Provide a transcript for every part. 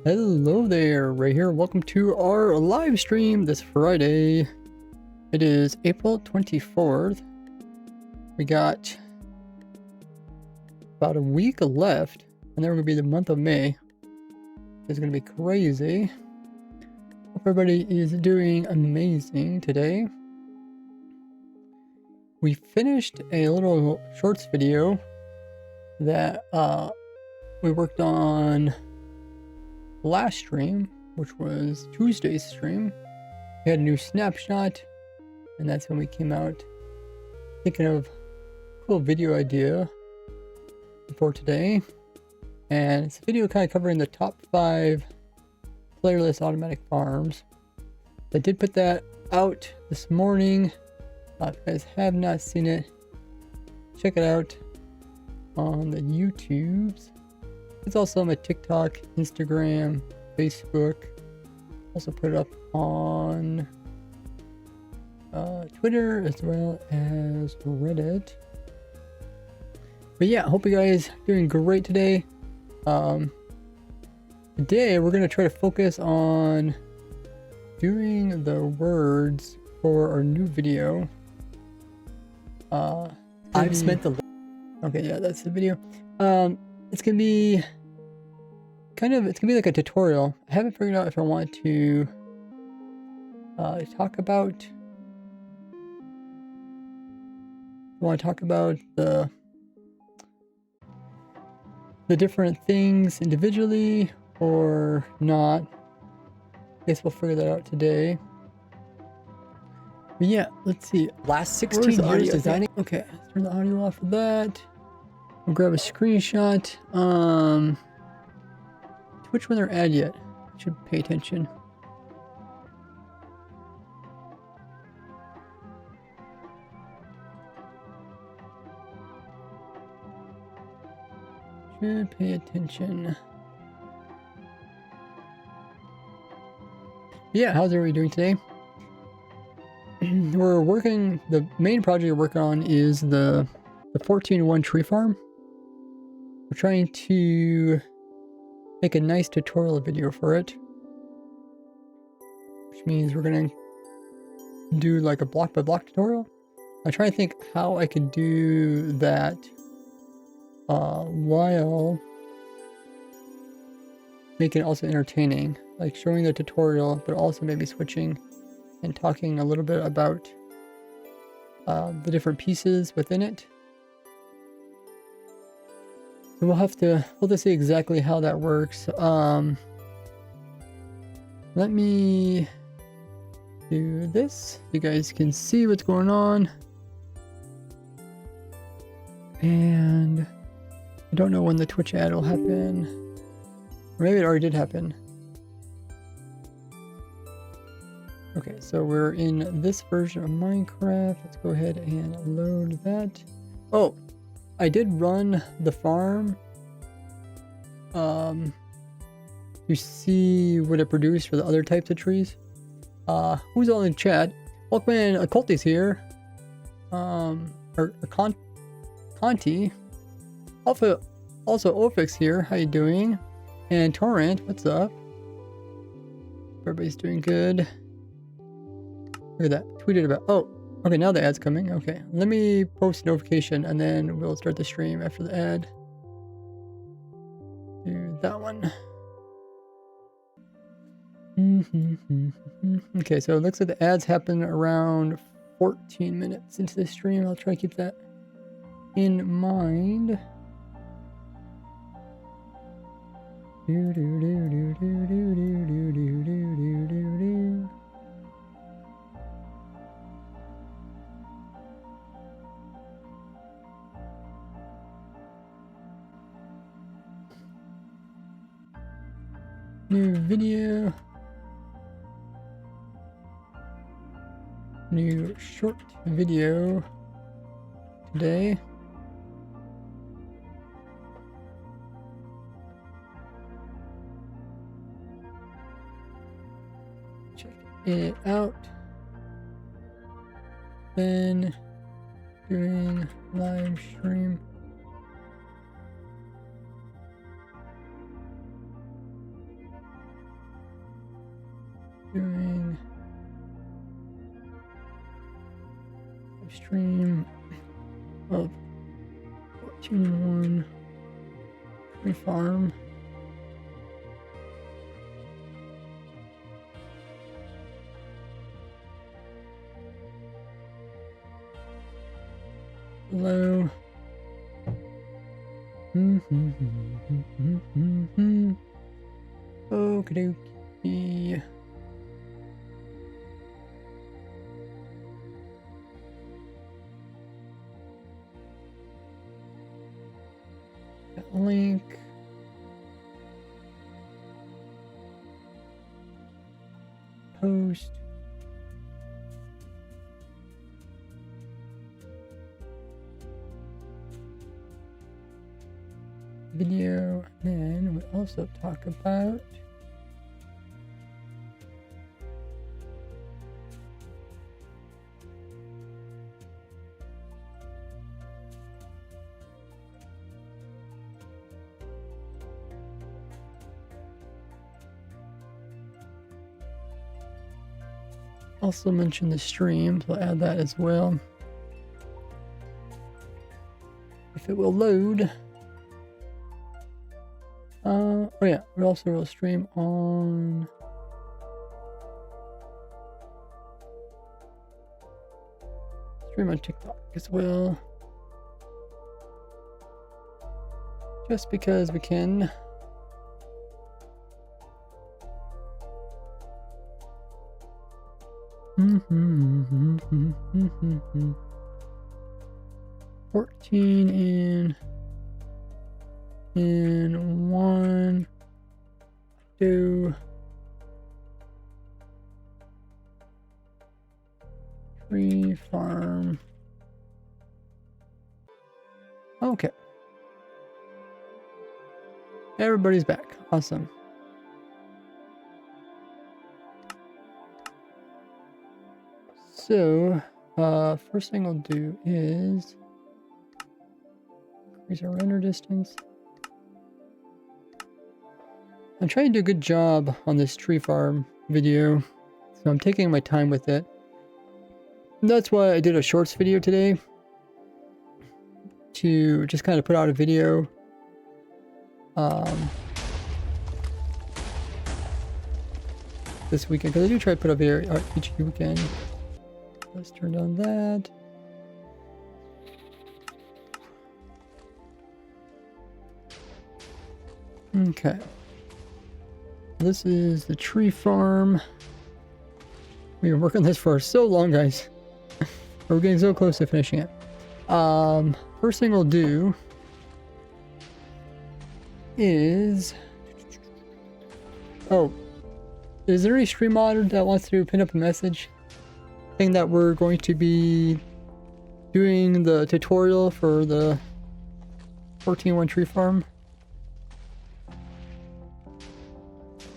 Hello there, right here. Welcome to our live stream this Friday. It is April 24th. We got about a week left, and then we're going to be the month of May. It's going to be crazy. Hope everybody is doing amazing today. We finished a little shorts video that we worked on last stream, which was Tuesday's stream. We had a new snapshot, and that's when we came out thinking of a cool video idea for today. And it's a video kind of covering the top 5 playerless automatic farms. I did put that out this morning. If you guys have not seen it, check it out on the YouTubes. It's also on my TikTok, Instagram, Facebook. Also put it up on Twitter as well as Reddit. But yeah, hope you guys are doing great today. Today we're going to try to focus on doing the words for our new video. I've spent the... Okay, yeah, that's the video. It's gonna be like a tutorial. I haven't figured out if I want to talk about the different things individually or not. I guess we'll figure that out today. But yeah, let's see. Last 16 years designing. Okay, let's turn the audio off for that. We'll grab a screenshot. Which one they're ad yet? Should pay attention. Should pay attention. Yeah, how's everybody doing today? We're working, the main project we're working on is the 14-1 tree farm. We're trying to make a nice tutorial video for it, which means we're gonna do like a block by block tutorial. I'm trying to think how I could do that while making it also entertaining, like showing the tutorial, but also maybe switching and talking a little bit about the different pieces within it. So we'll have to see exactly how that works. Let me do this. You guys can see what's going on. And I don't know when the Twitch ad will happen. Or maybe it already did happen. Okay, so we're in this version of Minecraft. Let's go ahead and load that. Oh, I did run the farm to see what it produced for the other types of trees. Who's all in chat? Welcome in, Occulti's here. Conti. Also Ofix here, how you doing? And Torrent, what's up? Everybody's doing good. Look at that, tweeted about, oh. Okay, now the ad's coming. Okay, let me post a notification and then we'll start the stream after the ad. Do that one. Okay, so it looks like the ads happen around 14 minutes into the stream. I'll try to keep that in mind. New video. New short video today. Check it out. Then doing live stream. doing a stream of 14.1 tree farm. Hello. Okie dokie. Got a link. Post. Video, and then we also talk about also mention the stream, so I'll add that as well if it will load. Oh yeah, we also will stream on TikTok as well. Just because we can. Mm-hmm. 14 in 1, 2, 3 farm. Okay. Everybody's back. Awesome. So, first thing I'll do is increase our render distance. I'm trying to do a good job on this tree farm video, so I'm taking my time with it. And that's why I did a shorts video today, to just kind of put out a video. This weekend, because I do try to put a video out each weekend. Let's turn on that. Okay. This is the tree farm. We've been working on this for so long, guys. We're getting so close to finishing it. First thing we'll do is... Oh. Is there any stream modder that wants to pin up a message saying that we're going to be doing the tutorial for the 14.1 tree farm?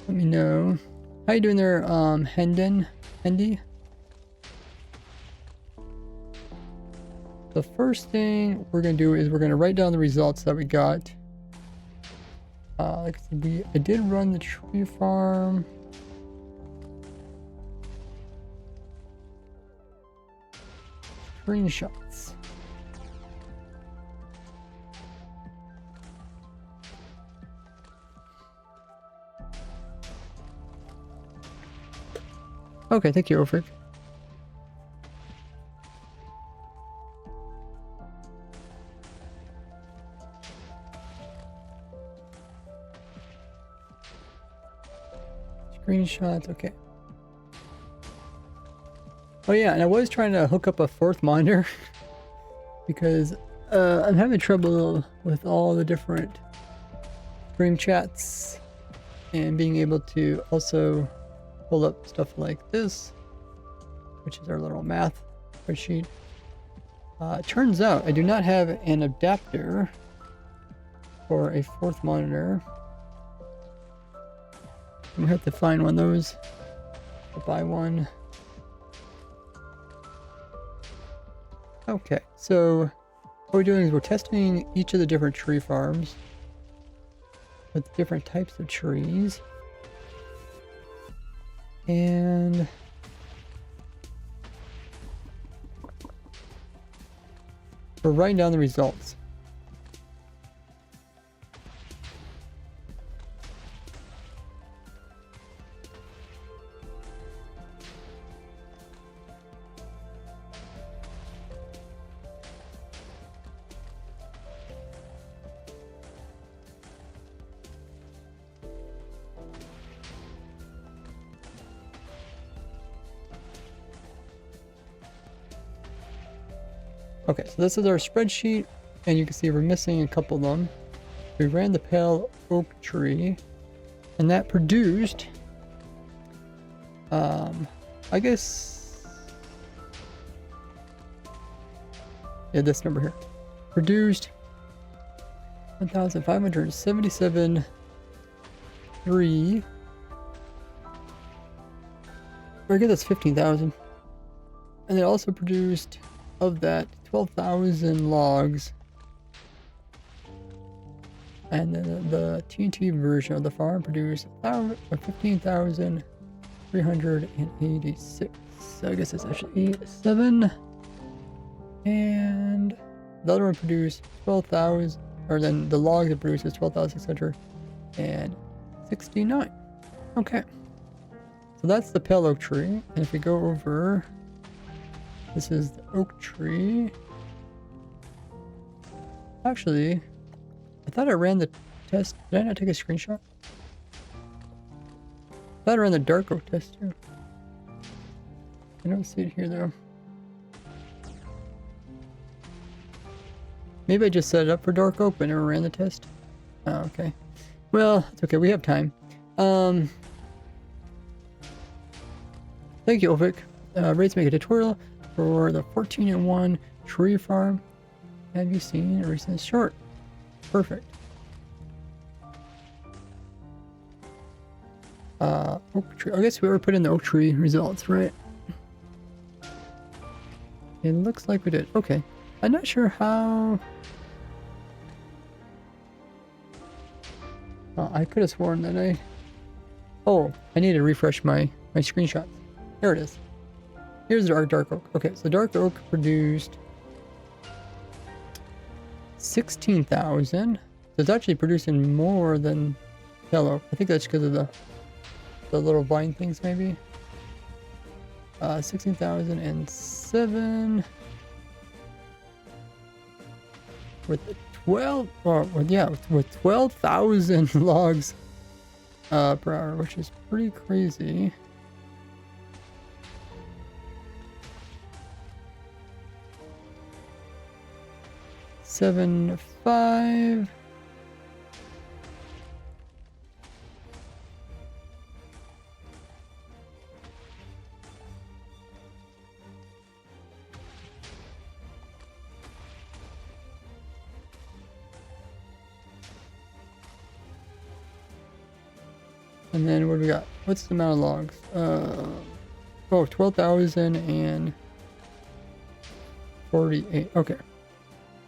Let me know. How you doing there, Hendy? The first thing we're gonna do is we're gonna write down the results that we got. Like I said, I did run the tree farm. Screenshots. Okay, thank you, Ulfric. Screenshots, okay. Oh yeah, and I was trying to hook up a fourth monitor because I'm having trouble with all the different stream chats and being able to also pull up stuff like this, which is our little math spreadsheet. Turns out I do not have an adapter for a fourth monitor. I'm gonna have to find one of those or buy one. Okay, so what we're doing is we're testing each of the different tree farms with different types of trees. And we're writing down the results. Okay, so this is our spreadsheet, and you can see we're missing a couple of them. We ran the pale oak tree, and that produced, I guess, yeah, this number here, produced 1,577 3. Or I guess that's 15,000, and it also produced of that 12,000 logs, and then the TNT version of the farm produced 15,386. So I guess it's actually 87, and the other one produced 12,000, or then the logs it produces 12,669. Okay, so that's the pale oak tree, and if we go over, this is the oak tree. Actually, I thought I ran the test. Did I not take a screenshot? I thought I ran the dark oak test too. I don't see it here though. Maybe I just set it up for dark oak but never ran the test. Oh, okay. Well, it's okay. We have time. Thank you, Ulvik. Ready to make a tutorial for the 14-in-1 tree farm. Have you seen a recent short? Perfect. Oak tree. I guess we ever put in the oak tree results, right? It looks like we did. Okay. I'm not sure how. I could have sworn that I. Oh, I need to refresh my screenshots. Here it is. Here's our dark oak. Okay, so dark oak produced 16,000. So it's actually producing more than yellow. I think that's because of the little vine things, maybe. 16,007 with 12, or yeah, with 12,000 logs per hour, which is pretty crazy. Seven, 5. And then what do we got? What's the amount of logs? 12,048. Okay.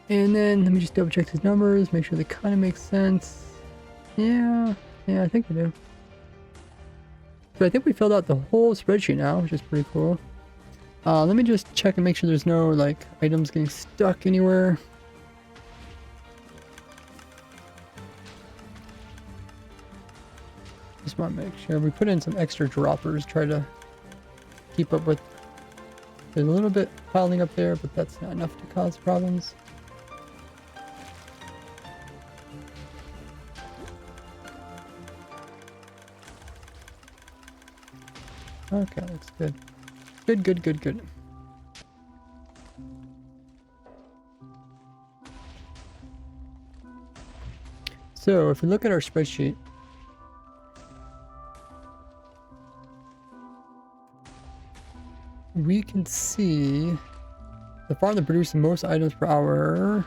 And then let me just double check these numbers, make sure they kind of make sense. Yeah, I think they do. So I think we filled out the whole spreadsheet now, which is pretty cool. Let me just check and make sure there's no like items getting stuck anywhere. Just want to make sure we put in some extra droppers, try to keep up with. There's a little bit piling up there, but that's not enough to cause problems. Okay, looks good. Good. So if we look at our spreadsheet, we can see the farm that produces the most items per hour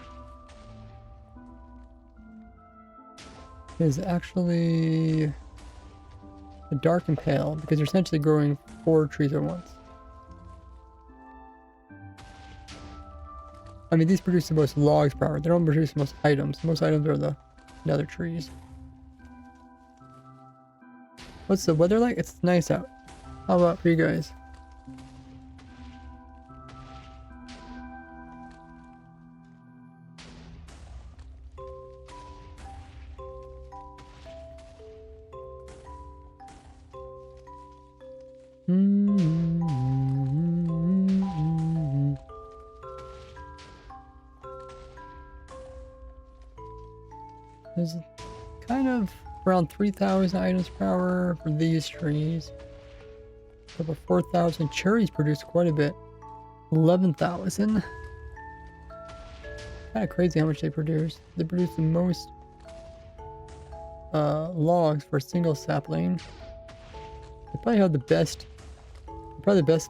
is actually the dark and pale, because they're essentially growing 4 trees at once. I mean, these produce the most logs per hour. They don't produce the most items. Most items are the other trees. What's the weather like? It's nice out. How about for you guys? There's kind of around 3,000 items per hour for these trees. Over 4,000 cherries produce quite a bit. 11,000. Kind of crazy how much they produce. They produce the most logs for a single sapling. They probably have the best,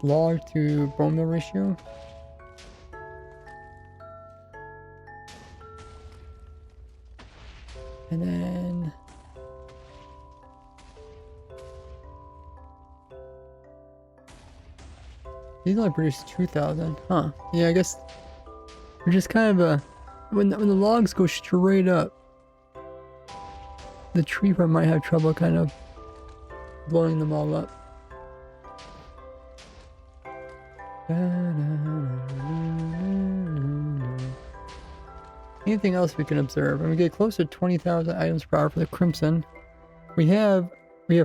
log to bone meal ratio. And then these only produce 2,000. Huh. Yeah, I guess they're just kind of a... When the logs go straight up, the tree farm might have trouble kind of blowing them all up. Anything else we can observe? When we get close to 20,000 items per hour for the crimson, we have 3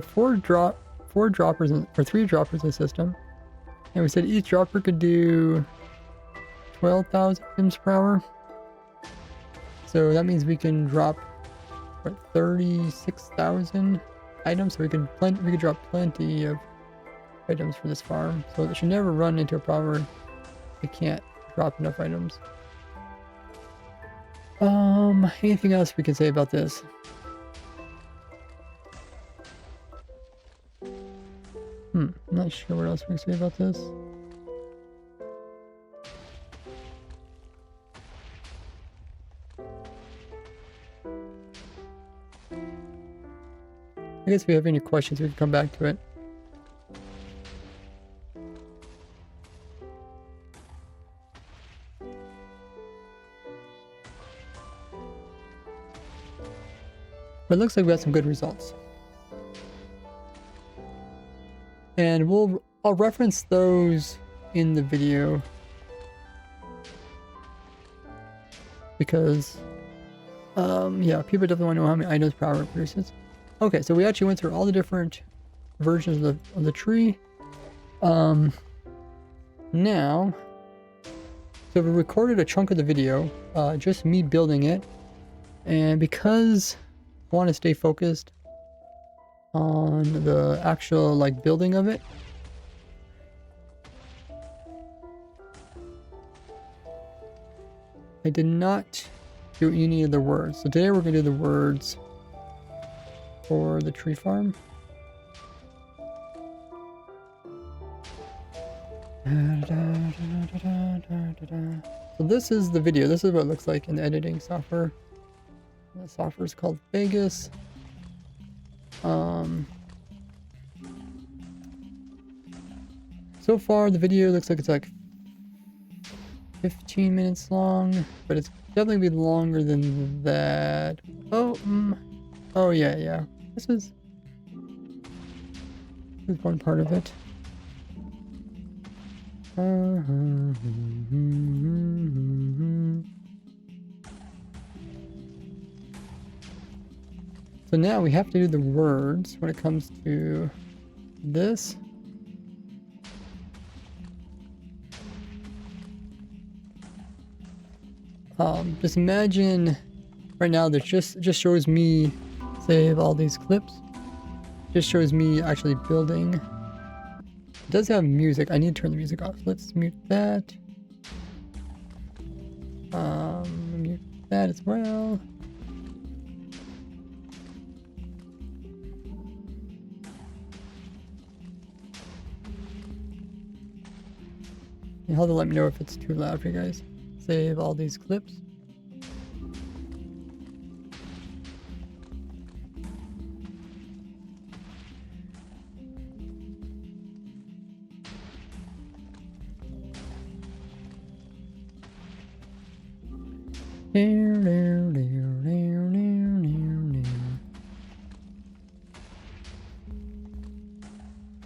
droppers in the system, and we said each dropper could do 12,000 items per hour. So that means we can drop 36,000 items. So we could drop plenty of items for this farm. So it should never run into a problem where we can't drop enough items. Anything else we can say about this? I'm not sure what else we can say about this. I guess if we have any questions, we can come back to it. But it looks like we have some good results. And I'll reference those in the video because yeah, people definitely want to know how many items per hour it produces. Okay, so we actually went through all the different versions of the tree. Now, so we recorded a chunk of the video, just me building it, and because I want to stay focused on the actual building of it, I did not do any of the words. So today we're going to do the words for the tree farm. So this is the video. This is what it looks like in the editing software. The software is called Vegas. So far the video looks like it's 15 minutes long, but it's definitely be longer than that. Oh yeah. This is one part of it. So now we have to do the words when it comes to this. Just imagine right now that just shows me save all these clips. Just shows me actually building. It does have music. I need to turn the music off. Let's mute that. Mute that as well. You'll have to let me know if it's too loud for you guys. Save all these clips.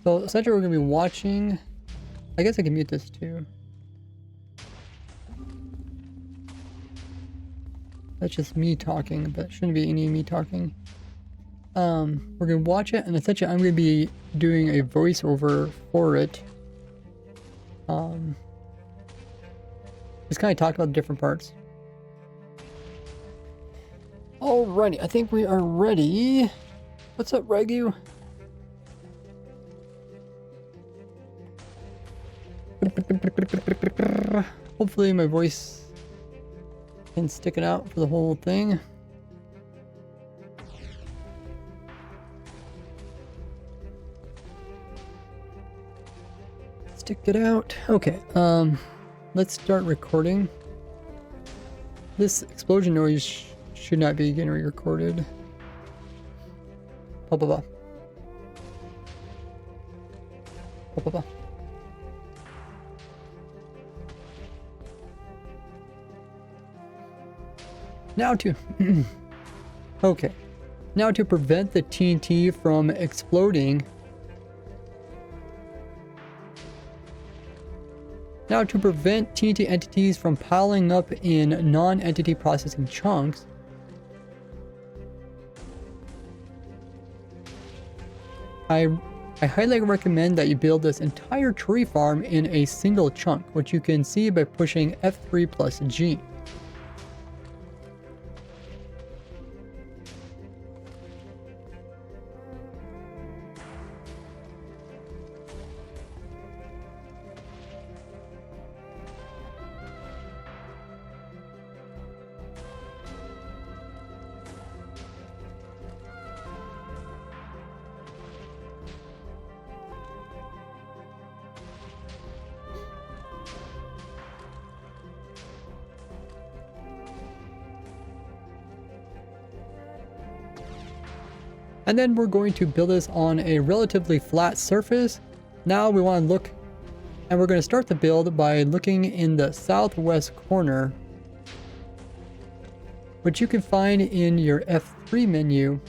So essentially we're going to be watching. I guess I can mute this too. That's just me talking, but it shouldn't be any me talking. We're going to watch it, and essentially I'm going to be doing a voiceover for it. Just kind of talk about the different parts. Alrighty, I think we are ready. What's up, Ragu? Hopefully my voice can stick it out for the whole thing. Stick it out. Okay, let's start recording. This explosion noise should not be getting recorded. Blah, blah, blah. Blah, blah, blah. Now to... okay. Now to prevent the TNT from exploding. Now to prevent TNT entities from piling up in non-entity processing chunks. I highly recommend that you build this entire tree farm in a single chunk, which you can see by pushing F3 plus G. And then we're going to build this on a relatively flat surface. Now we want to look, and we're going to start the build by looking in the southwest corner, which you can find in your F3 menu.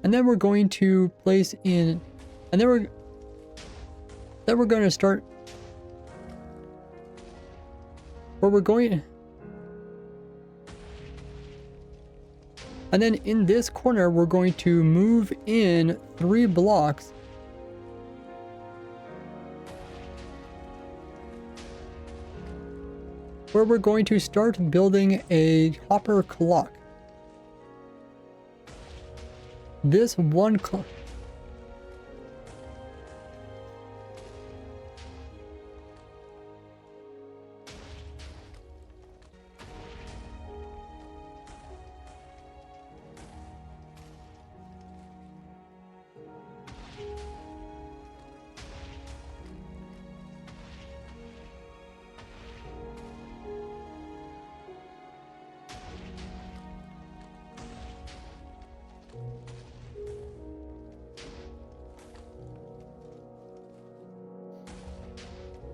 And then we're going to place in, and then we're going to start where we're going. And then in this corner, we're going to move in 3 blocks. Where we're going to start building a hopper clock. This one clock.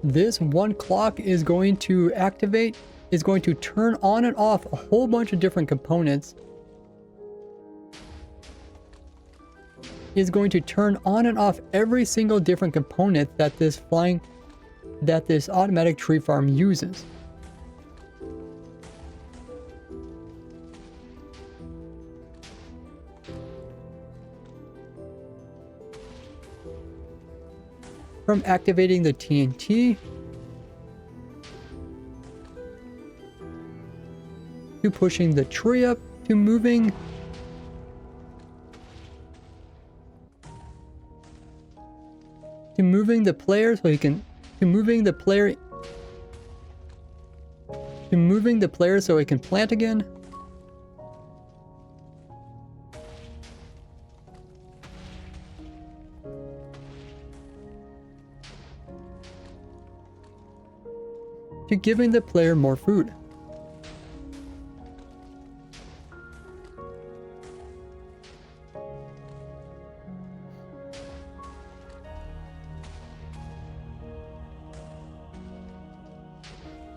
This one clock is going to activate, is going to turn on and off a whole bunch of different components. Is going to turn on and off every single different component that this automatic tree farm uses. From activating the TNT to pushing the tree up to moving the player so he can moving the player so he can plant again. To giving the player more food.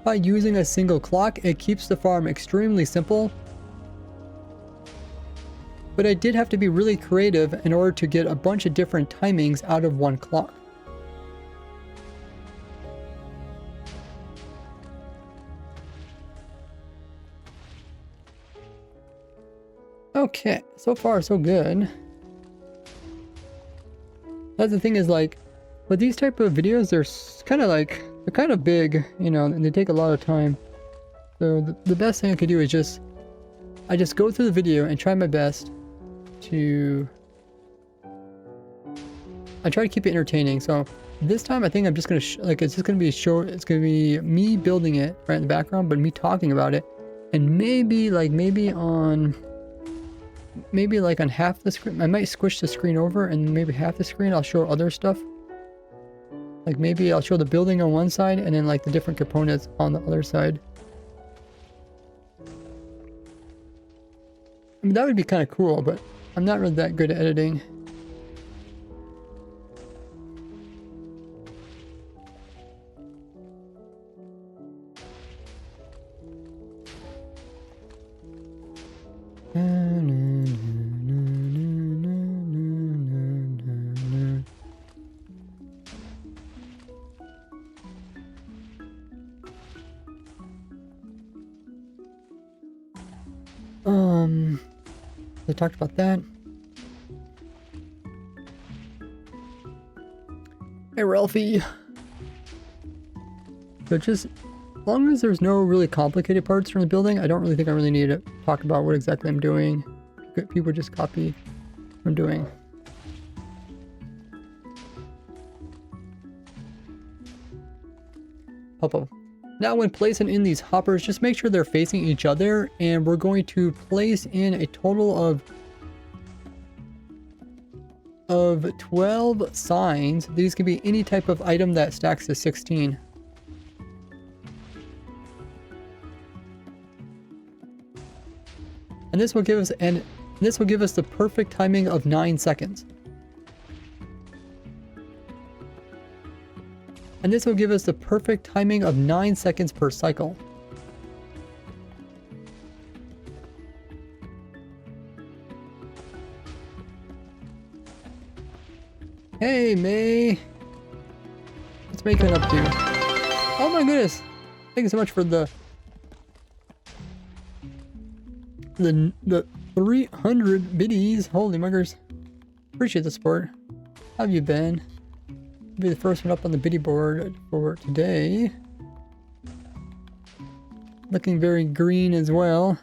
by using a single clock. It keeps the farm extremely simple. But I did have to be really creative in order to get a bunch of different timings out of one clock. Okay, so far so good. That's the thing is, like, with these type of videos, they're kind of big, you know, and they take a lot of time. So the best thing I could do is I just go through the video and try my best to... I try to keep it entertaining. So this time I think I'm just gonna it's just gonna be me building it right in the background, but me talking about it, and maybe on half the screen I might squish the screen over, and maybe half the screen I'll show other stuff. Like maybe I'll show the building on one side and then like the different components on the other side. I mean, that would be kind of cool, but I'm not really that good at editing. I talked about that. Hey, Ralphie. So just as long as there's no really complicated parts from the building, I don't really think I really need to talk about what exactly I'm doing. People just copy what I'm doing. Pop-up. Now when placing in these hoppers, just make sure they're facing each other, and we're going to place in a total of 12 signs. These can be any type of item that stacks to 16. And this will give us the perfect timing of 9 seconds. And this will give us the perfect timing of 9 seconds per cycle. Hey, May. Let's make it up to you. Oh my goodness. Thank you so much for the 300 biddies. Holy muggers. Appreciate the support. How have you been? Be the first one up on the biddy board for today. Looking very green as well.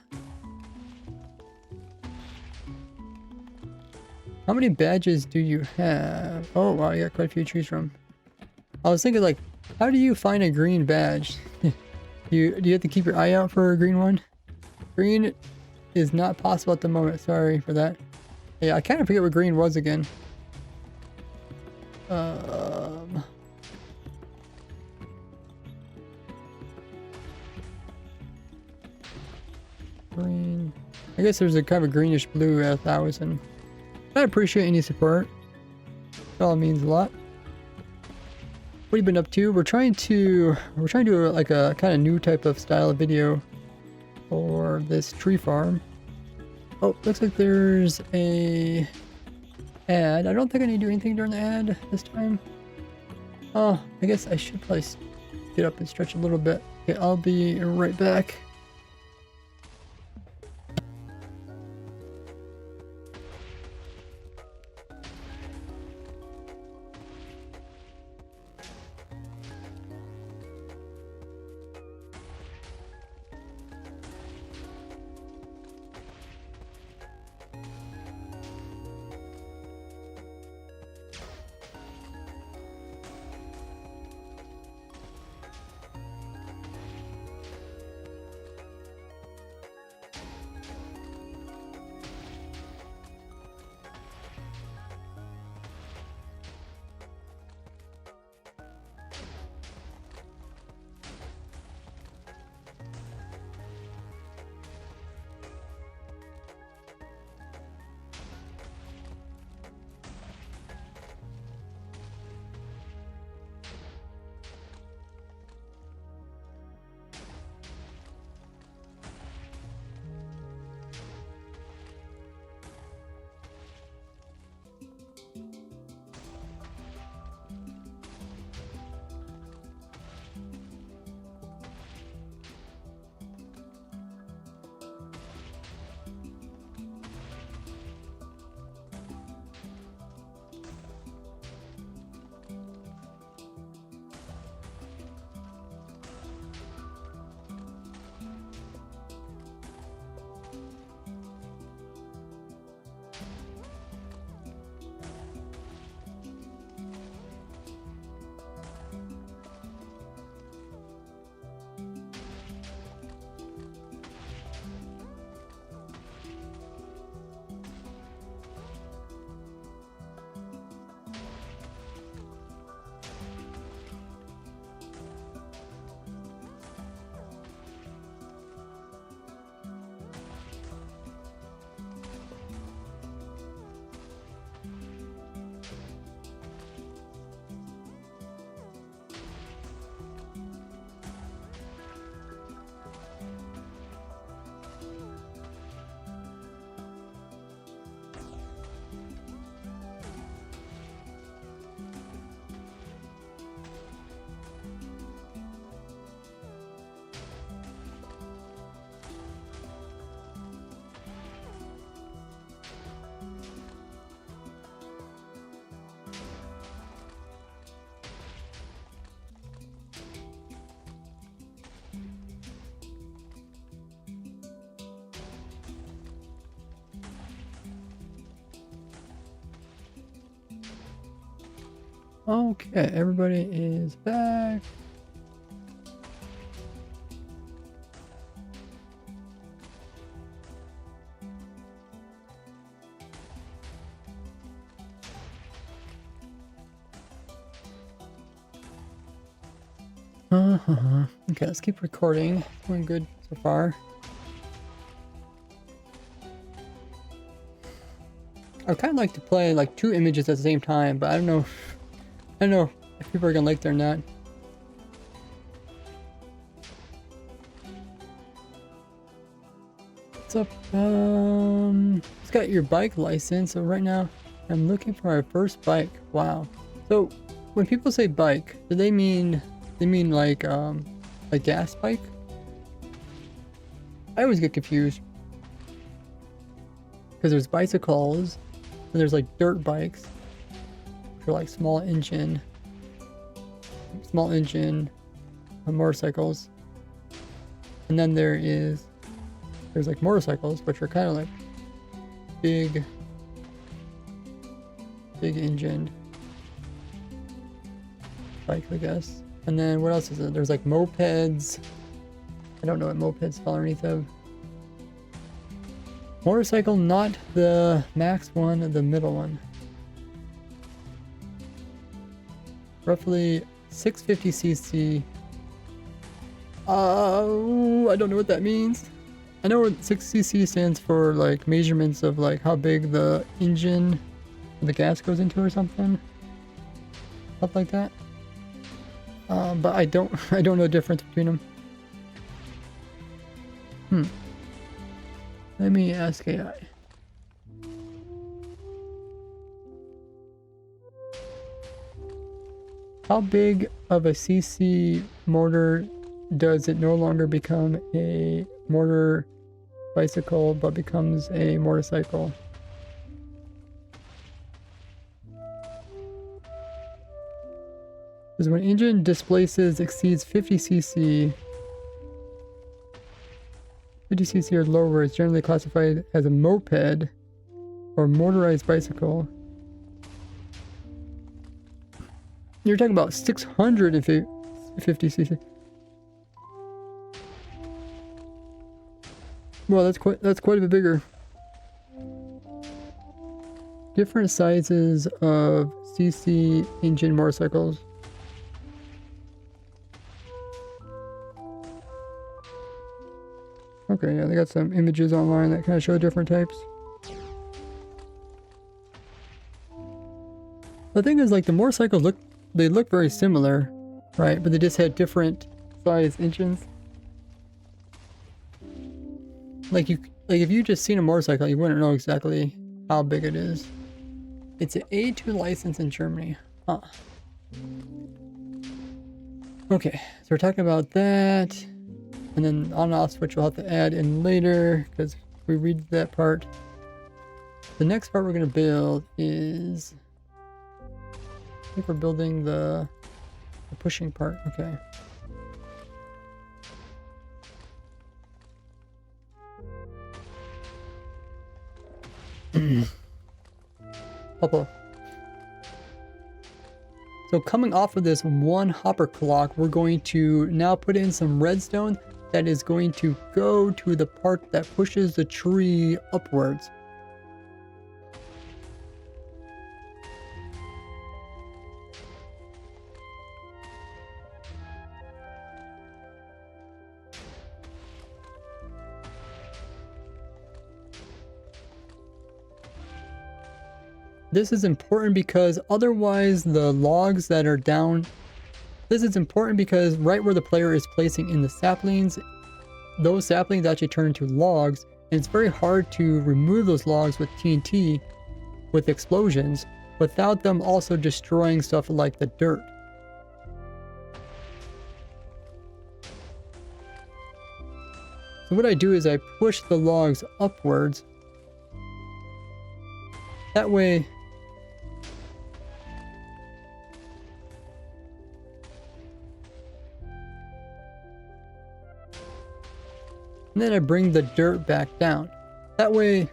How many badges do you have? Oh wow, you got quite a few to choose from. I was thinking, like, how do you find a green badge? do you have to keep your eye out for a green one? Green is not possible at the moment. Sorry for that. Yeah, I kind of forget what green was again. Green. I guess there's a kind of a greenish blue at 1,000. I appreciate any support. It all means a lot. What have you been up to? We're trying to do like a kind of new type of style of video for this tree farm. Oh, looks like there's a ad. I don't think I need to do anything during the ad this time. Oh, I guess I should probably get up and stretch a little bit. Okay, I'll be right back. Okay, everybody is back. Okay, let's keep recording. It's going good so far. I would kind of like to play like 2 images at the same time, but I don't know. I don't know if people are gonna like that or not. What's up? It's got your bike license. So right now, I'm looking for my first bike. Wow. So when people say bike, do they mean like a gas bike? I always get confused because there's bicycles and there's like dirt bikes, which are like small engine motorcycles, and then there's like motorcycles, which are kind of like big engined bikes, I guess. And then what else is it? There's like mopeds. I don't know what mopeds fall underneath of. Motorcycle, not the max one, the middle one. Roughly 650cc. I don't know what that means. I know what 6cc stands for, like measurements of like how big the engine, the gas goes into or something. Stuff like that. But I don't know the difference between them. Let me ask AI. How big of a CC motor does it no longer become a motor bicycle but becomes a motorcycle? Because when engine displaces exceeds 50cc or lower, is generally classified as a moped or motorized bicycle. You're talking about 650cc. Well, that's quite a bit bigger. Different sizes of CC engine motorcycles. Okay, yeah, they got some images online that kind of show different types. The thing is, like, the motorcycles look very similar, right? But they just had different size engines. Like if you just seen a motorcycle, you wouldn't know exactly how big it is. It's an A2 license in Germany. Huh. Okay, so we're talking about that. And then on and off switch we'll have to add in later because we read that part. The next part we're going to build is, I think we're building the pushing part. Okay. Papa. So coming off of this one hopper clock, we're going to now put in some redstone that is going to go to the part that pushes the tree upwards. This is important because otherwise the logs that are down, this is important because right where the player is placing in the saplings, those saplings actually turn into logs, and it's very hard to remove those logs with TNT, with explosions, without them also destroying stuff like the dirt. So what I do is I push the logs upwards. That way, and then I bring the dirt back down. That way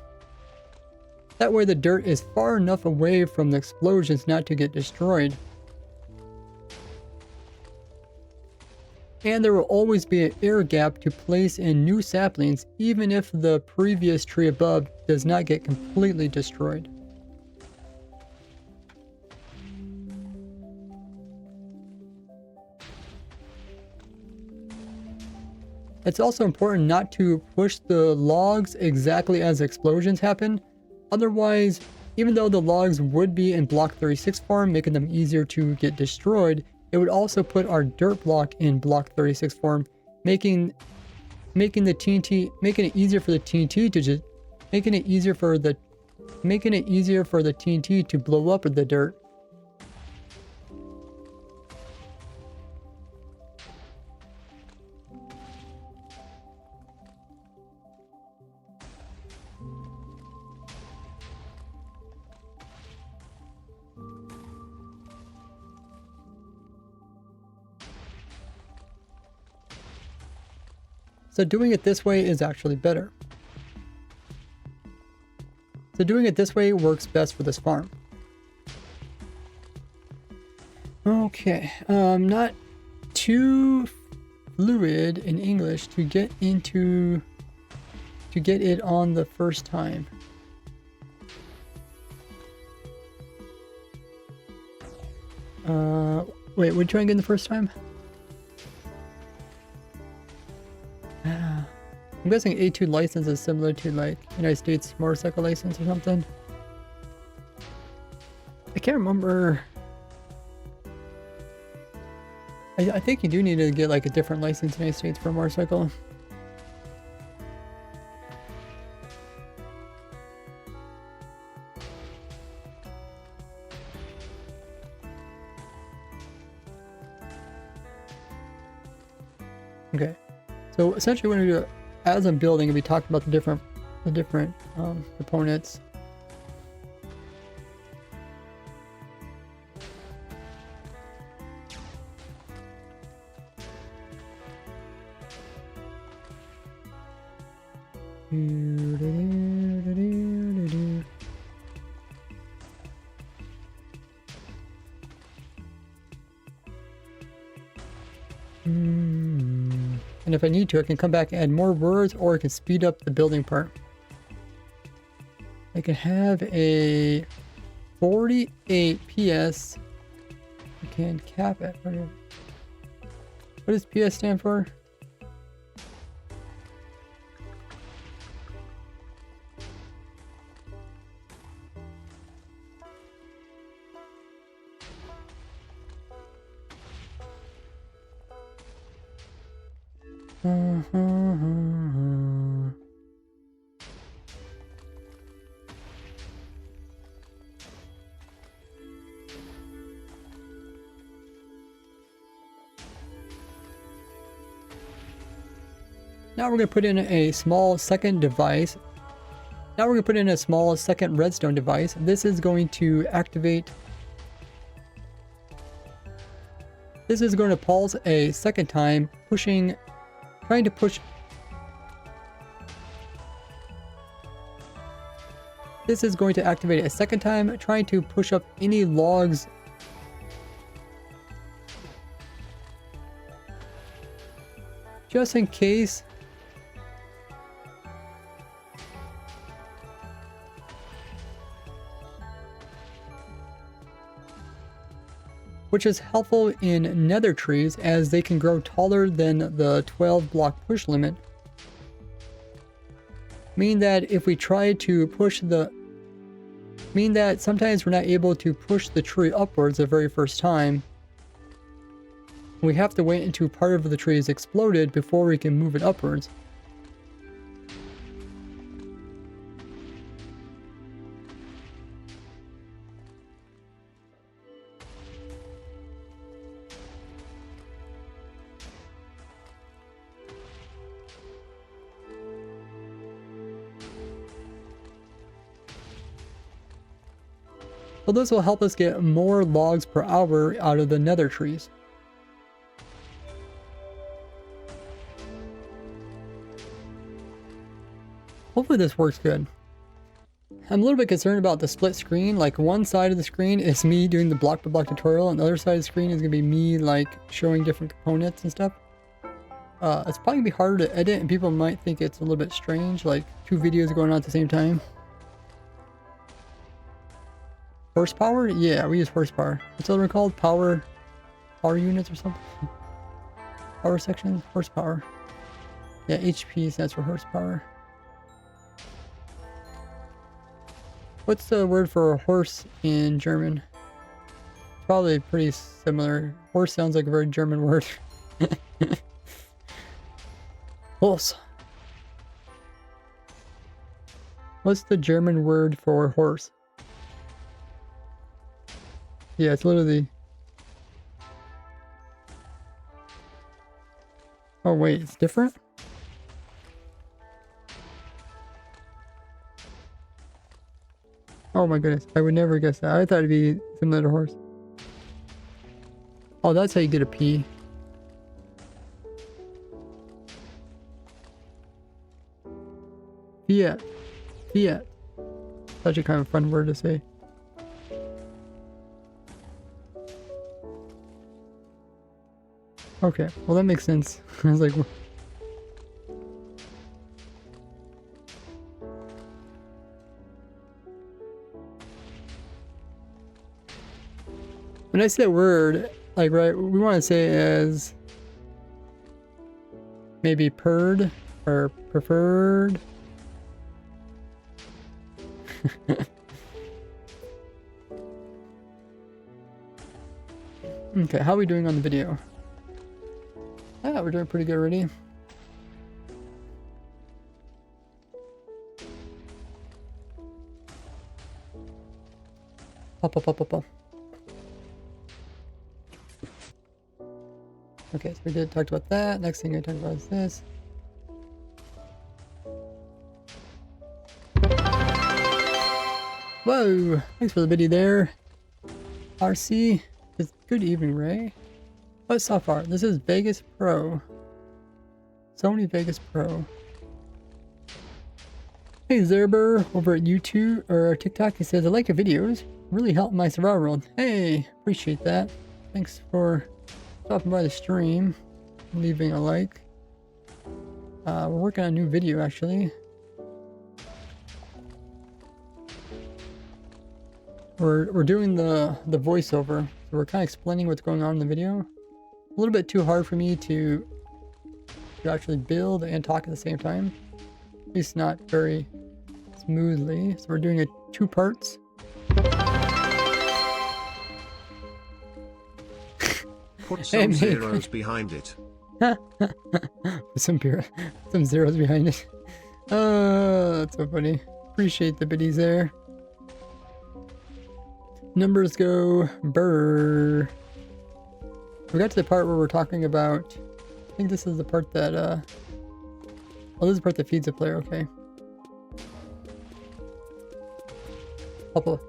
the dirt is far enough away from the explosions not to get destroyed. and there will always be an air gap to place in new saplings even if the previous tree above does not get completely destroyed. It's also important not to push the logs exactly as explosions happen. Otherwise, even though the logs would be in block 36 form, making them easier to get destroyed, it would also put our dirt block in block 36 form, making it easier for the TNT to blow up the dirt. So doing it this way is actually better. So doing it this way works best for this farm. Okay, not too fluid in English to get it on the first time. Wait, we're trying again the first time? I'm guessing A2 license is similar to like United States motorcycle license or something. I can't remember. I think you do need to get like a different license in the United States for a motorcycle. Okay, so essentially what we do as I'm building, we talked about the different components. And if I need to, I can come back and add more words, or I can speed up the building part. I can have a 48 PS. I can cap it. What does PS stand for? Now we're going to put in a small second device. Now we're going to put in a small second redstone device. This is going to activate. This is going to pulse a second time, trying to push. This is going to activate a second time, trying to push up any logs. Just in case. Which is helpful in nether trees as they can grow taller than the 12 block push limit. Meaning that sometimes we're not able to push the tree upwards the very first time. We have to wait until part of the tree is exploded before we can move it upwards. Well, this will help us get more logs per hour out of the nether trees. Hopefully this works good. I'm a little bit concerned about the split screen. Like one side of the screen is me doing the block by block tutorial and the other side of the screen is going to be me like showing different components and stuff. it's probably gonna be harder to edit and people might think it's a little bit strange, like 2 videos going on at the same time. Horsepower? Yeah, we use horsepower. What's the other one called? Power units or something? Power sections? Horsepower. Yeah, HP stands for horsepower. What's the word for horse in German? Probably pretty similar. Horse sounds like a very German word. Horse. What's the German word for horse? Yeah, it's literally... Oh wait, it's different? Oh my goodness, I would never guess that. I thought it'd be similar to horse. Oh, that's how you get a P. Fiat. Fiat. Such a kind of fun word to say. Okay, well that makes sense. I was like... When I say a word, like, right, we want to say it as maybe purred or preferred. Okay, how are we doing on the video? Ah, we're doing pretty good already. Up. Okay, so we talked about that. Next thing I talked about is this. Whoa! Thanks for the video there. RC. Good evening, Ray. What's so far? This is Vegas Pro. Sony Vegas Pro. Hey Zerber over at YouTube or TikTok, he says, I like your videos. Really help my survival world. Hey, appreciate that. Thanks for stopping by the stream, leaving a like. We're working on a new video actually. We're doing the voiceover, so we're kind of explaining what's going on in the video. A little bit too hard for me to actually build and talk at the same time. At least not very smoothly. So we're doing it 2 parts. Put some zeros behind it. some zeros behind it. Oh, that's so funny. Appreciate the biddies there. Numbers go brr. We got to the part where we're talking about, I think this is the part that oh, this is the part that feeds the player. Okay. Hopla.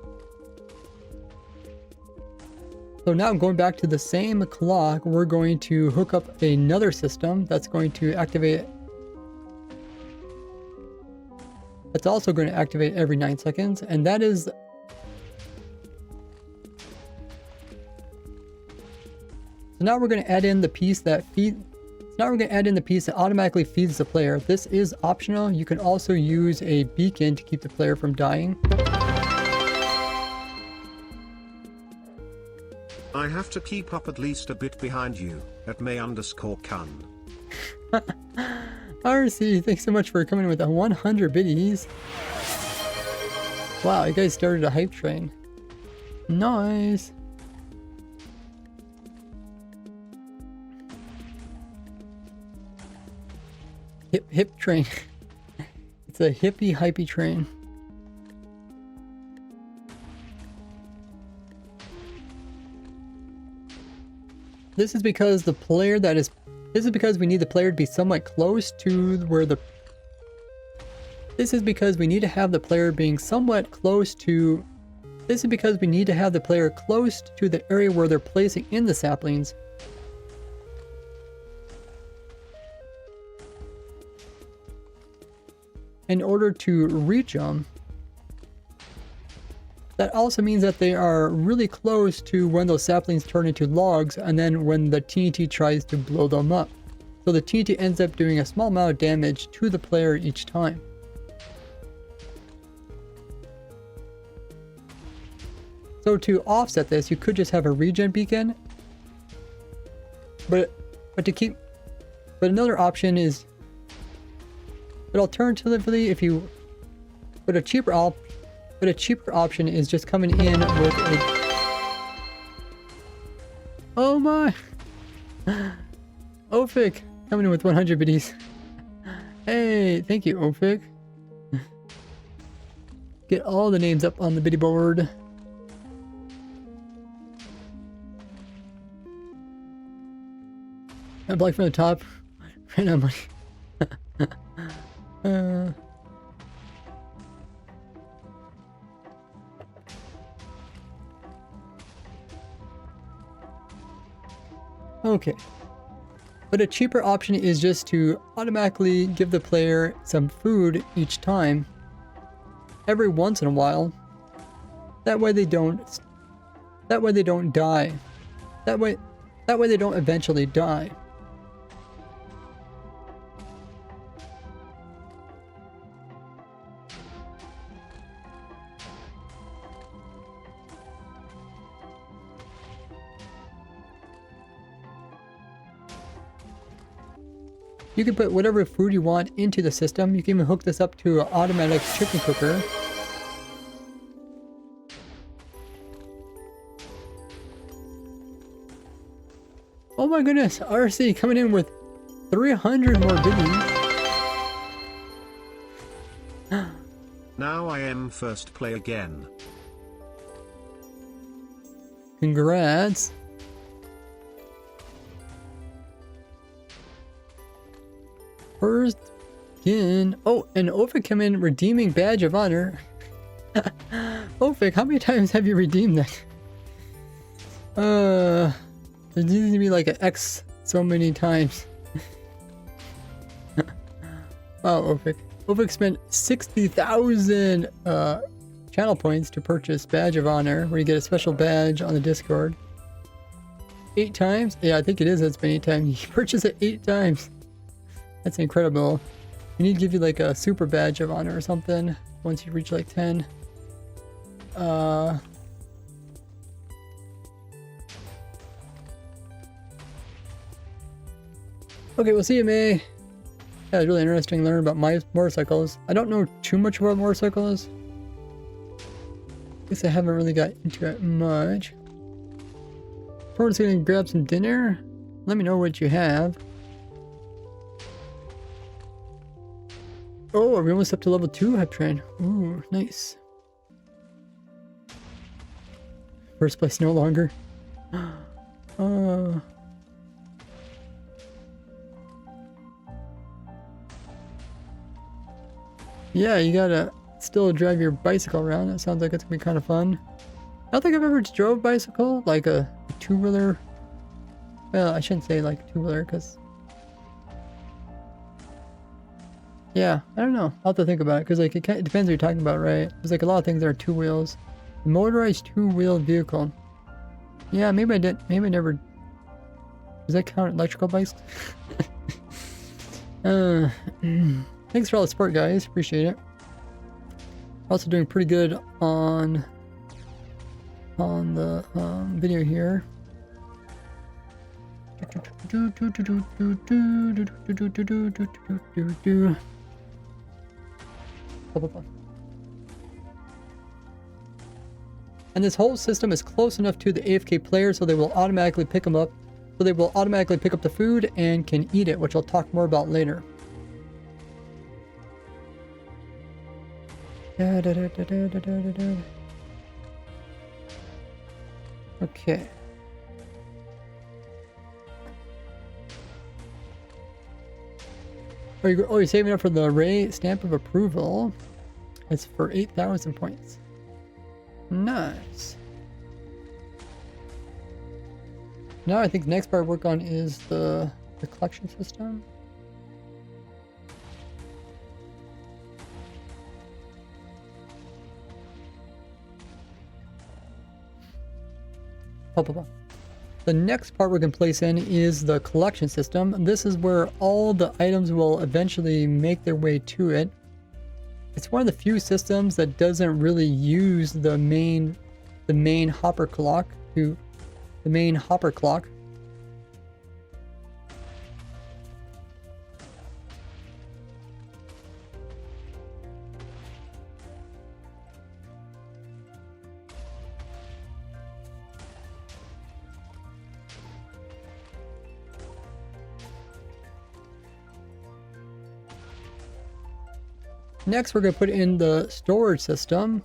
So now going back to the same clock, we're going to hook up another system that's going to activate. That's also going to activate every 9 seconds, and that is. So now we're going to add in the piece that automatically feeds the player. This is optional. You can also use a beacon to keep the player from dying. I have to keep up at least a bit behind you, at May_Kun. RC, thanks so much for coming with a 100 biddies. Wow, you guys started a hype train. Nice. Hip train. It's a hippie hypey train. This is because the player this is because we need the player to be somewhat close to where the. This is because we need to have the player being somewhat close to. This is because we need to have the player close to the area where they're placing in the saplings. In order to reach them. That also means that they are really close to when those saplings turn into logs and then when the TNT tries to blow them up. so the TNT ends up doing a small amount of damage to the player each time. So to offset this, you could just have a regen beacon, but another option is, but alternatively, a cheaper option is just coming in with a, oh my, Ofik coming in with 100 biddies. Hey, thank you, Ofik. Get all the names up on the biddy board. I block from the top. Right now, money. Okay. But a cheaper option is just to automatically give the player some food each time, every once in a while. That way they don't die. That way they don't eventually die. You can put whatever food you want into the system. You can even hook this up to an automatic chicken cooker. Oh my goodness, RC coming in with 300 more biddies. Now I am first play again. Congrats. First in. Oh, and Ofik come in redeeming badge of honor. Ofik, how many times have you redeemed that? There needs to be like an X so many times. Wow, Ofik. Ofik spent 60,000 channel points to purchase badge of honor, where you get a special badge on the Discord. 8 times? Yeah, I think it is. It's been 8 times. You purchase it 8 times. That's incredible. We need to give you like a super badge of honor or something once you reach like 10. Okay, we'll see you, May. Yeah, it's really interesting to learn about my motorcycles. I don't know too much about motorcycles. Guess I haven't really got into it much. We're just gonna grab some dinner. Let me know what you have. Oh, are we almost up to level 2 hype train? Ooh, nice. First place no longer. Yeah, you gotta still drive your bicycle around. That sounds like it's gonna be kind of fun. I don't think I've ever drove a bicycle, like a two-wheeler. Well, I shouldn't say like a two-wheeler, because... Yeah, I don't know. I'll have to think about it, because like, it depends what you're talking about, right? There's like a lot of things that are 2 wheels. A motorized 2-wheel vehicle. Yeah, maybe I did. Maybe I never... Does that count electrical bikes? Thanks for all the support, guys. Appreciate it. Also doing pretty good on the video here. And this whole system is close enough to the AFK player, so they will automatically pick them up. So they will automatically pick up the food and can eat it, which I'll talk more about later. Okay. You're saving up for the Ray stamp of approval. It's for 8,000 points. Nice. Now I think the next part I work on is the collection system. The next part we're going to place in is the collection system. This is where all the items will eventually make their way to it. It's one of the few systems that doesn't really use the main hopper clock to the main hopper clock. Next, we're going to put in the storage system.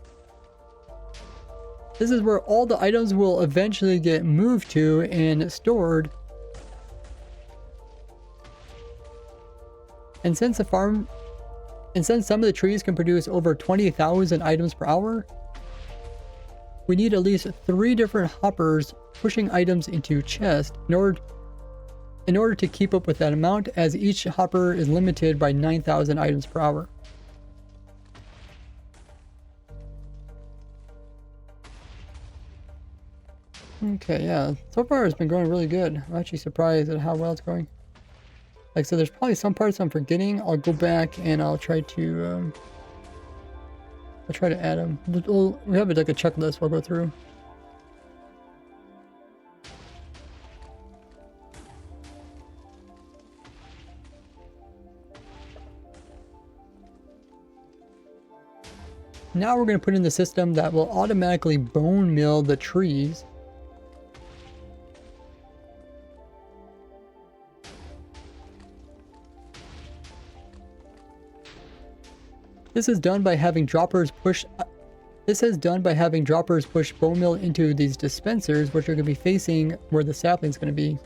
This is where all the items will eventually get moved to and stored. And since some of the trees can produce over 20,000 items per hour, we need at least 3 different hoppers pushing items into chests in order to keep up with that amount, as each hopper is limited by 9,000 items per hour. Okay, yeah, so far it's been going really good. I'm actually surprised at how well it's going. Like I said, there's probably some parts I'm forgetting. I'll go back and I'll try to add them. We have like a checklist we'll go through. Now we're going to put in the system that will automatically bone mill the trees. This is done by having droppers push bone meal into these dispensers, which are going to be facing where the sapling is going to be.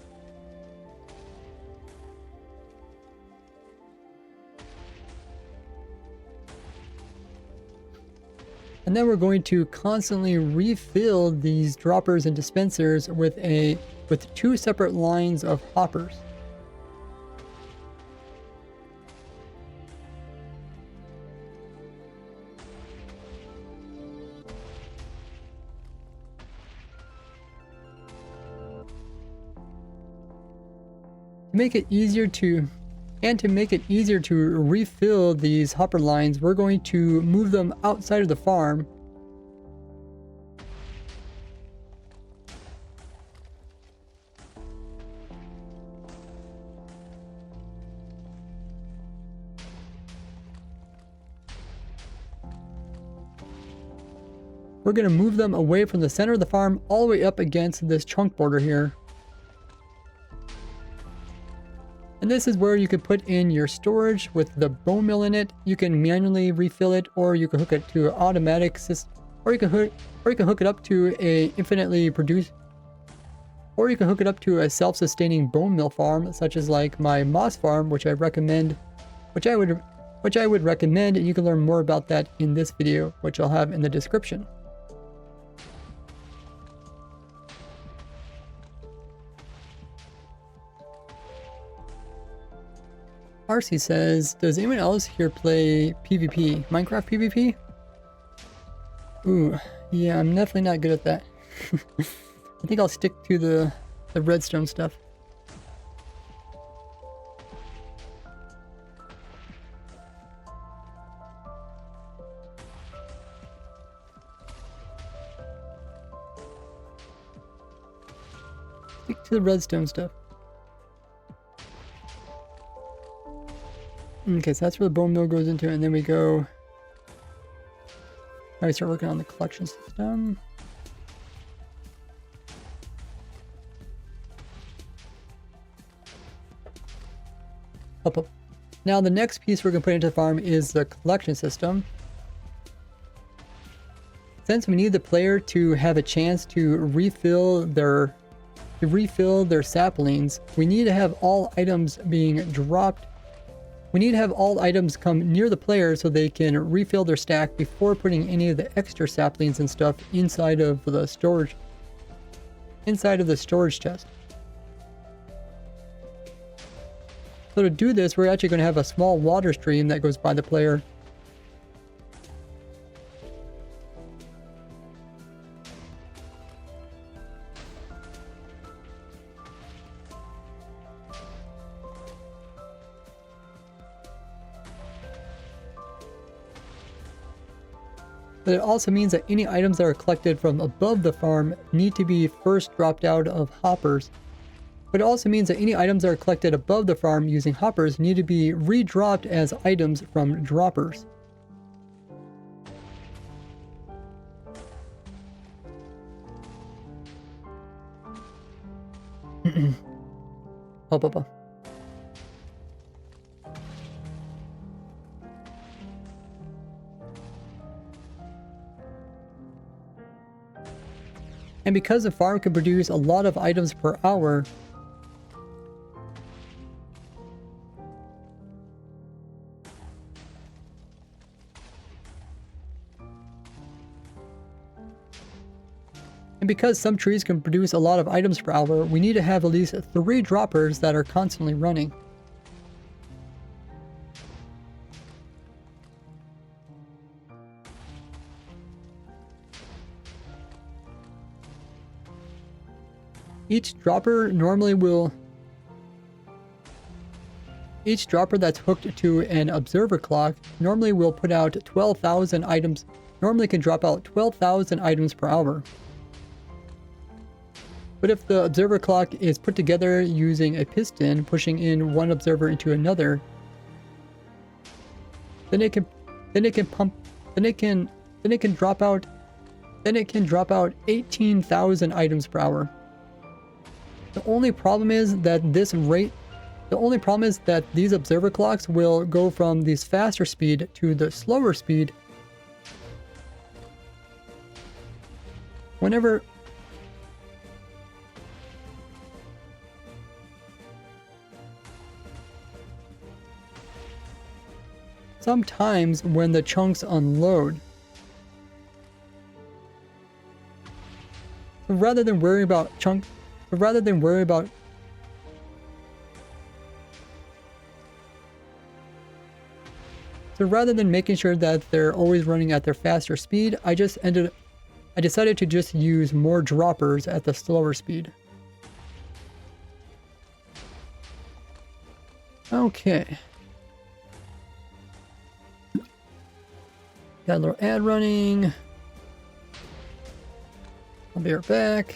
And then we're going to constantly refill these droppers and dispensers with 2 separate lines of hoppers. To make it easier to refill these hopper lines, we're going to move them outside of the farm. We're going to move them away from the center of the farm all the way up against this trunk border here. And this is where you could put in your storage with the bone mill in it. You can manually refill it, or you can hook it to an automatic system, or you can hook it up to a self-sustaining bone mill farm, such as like my moss farm, which I would recommend, and you can learn more about that in this video, which I'll have in the description. RC says, does anyone else here play PvP? Minecraft PvP? Ooh, yeah, I'm definitely not good at that. I think I'll stick to the redstone stuff. Stick to the redstone stuff. Okay, so that's where the bone mill goes into, and then we go... Now we start working on the collection system. Up. Now the next piece we're going to put into the farm is the collection system. Since we need the player to have a chance to refill their saplings, we need to have all items being dropped. We need to have all items come near the player so they can refill their stack before putting any of the extra saplings and stuff inside of the storage chest. So to do this, we're actually going to have a small water stream that goes by the player. but it also means that any items that are collected from above the farm need to be first dropped out of hoppers. But it also means that any items that are collected above the farm using hoppers need to be redropped as items from droppers. Oh. And because the farm can produce a lot of items per hour, and because some trees can produce a lot of items per hour, we need to have at least 3 droppers that are constantly running. Each dropper that's hooked to an observer clock normally will put out 12,000 items, normally can drop out 12,000 items per hour. But if the observer clock is put together using a piston pushing in one observer into another, then it can drop out 18,000 items per hour. The only problem is that these observer clocks will go from this faster speed to the slower speed whenever sometimes when the chunks unload. So rather than worry about making sure that they're always running at their faster speed, I decided to just use more droppers at the slower speed. Okay. Got a little ad running. I'll be right back.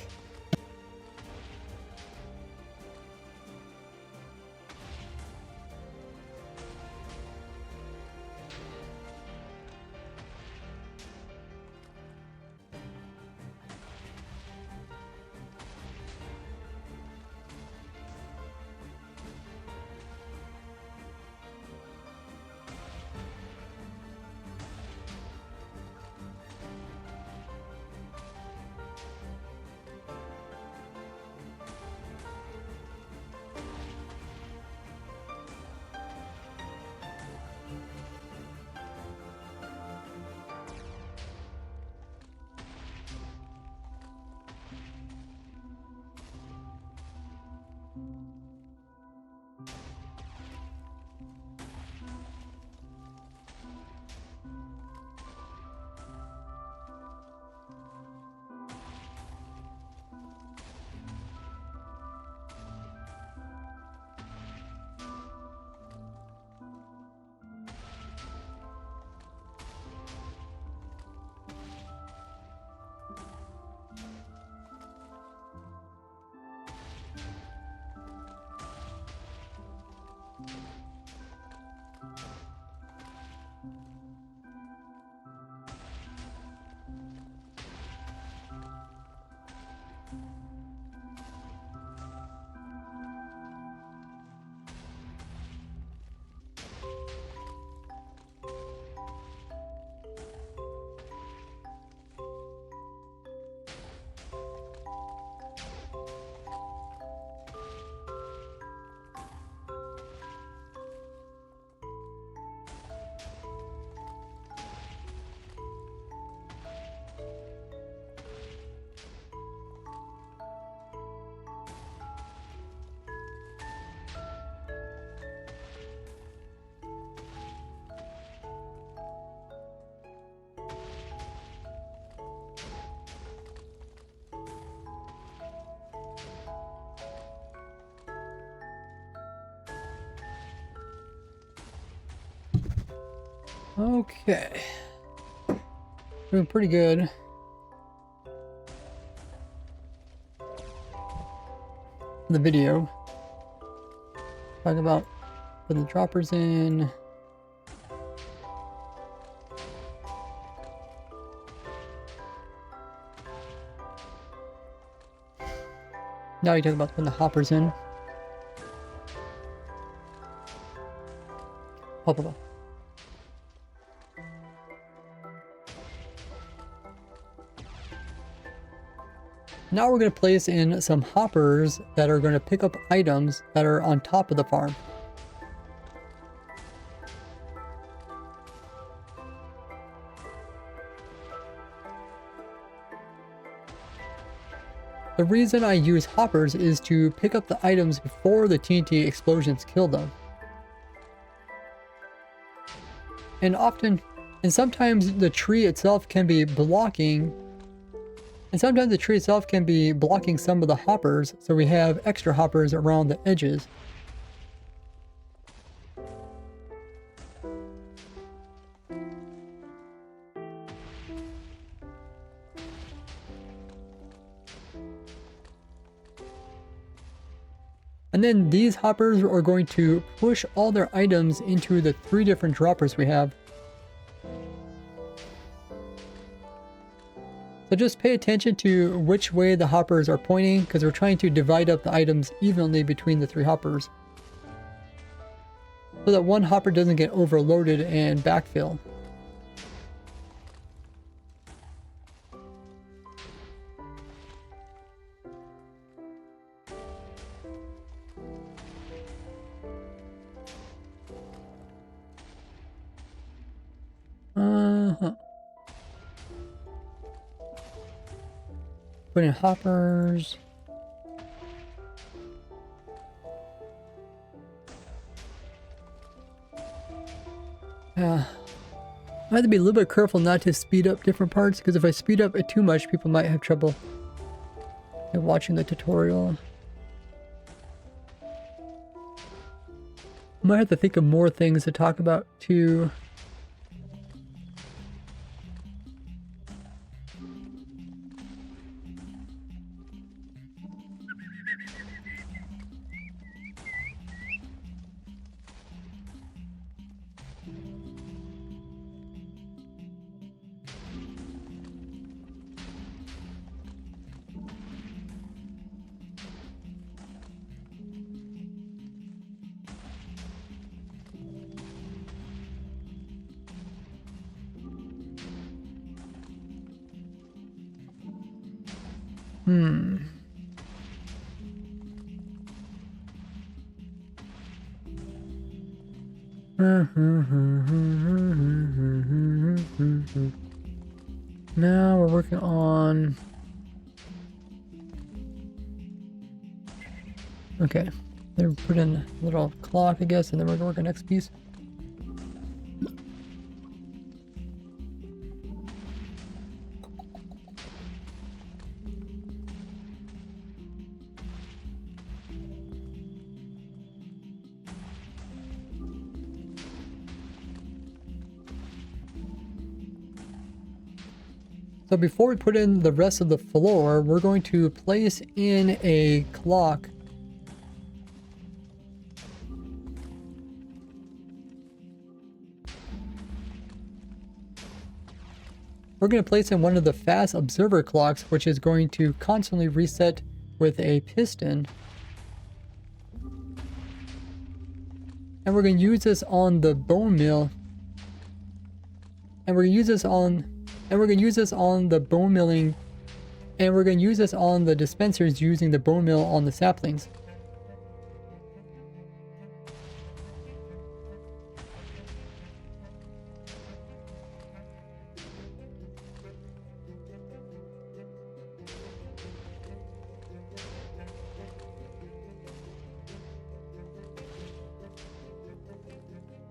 Okay. Doing pretty good. The video. Talk about putting the droppers in. Now you talk about putting the hoppers in. Hop, hop, hop. Now we're going to place in some hoppers that are going to pick up items that are on top of the farm. The reason I use hoppers is to pick up the items before the TNT explosions kill them. And sometimes the tree itself can be blocking some of the hoppers, so we have extra hoppers around the edges. And then these hoppers are going to push all their items into the 3 different droppers we have. So just pay attention to which way the hoppers are pointing, because we're trying to divide up the items evenly between the 3 hoppers, so that one hopper doesn't get overloaded and backfill. Put in hoppers. I have to be a little bit careful not to speed up different parts, because if I speed up it too much, people might have trouble watching the tutorial. I might have to think of more things to talk about too. Now we're working on... Okay, then we put in a little clock, I guess, and then we're gonna work on next piece. So before we put in the rest of the floor, we're going to place in a clock. We're going to place in one of the fast observer clocks, which is going to constantly reset with a piston. And we're going to use this on the bone mill. And we're going to use this on the bone milling, and we're going to use this on the dispensers using the bone mill on the saplings.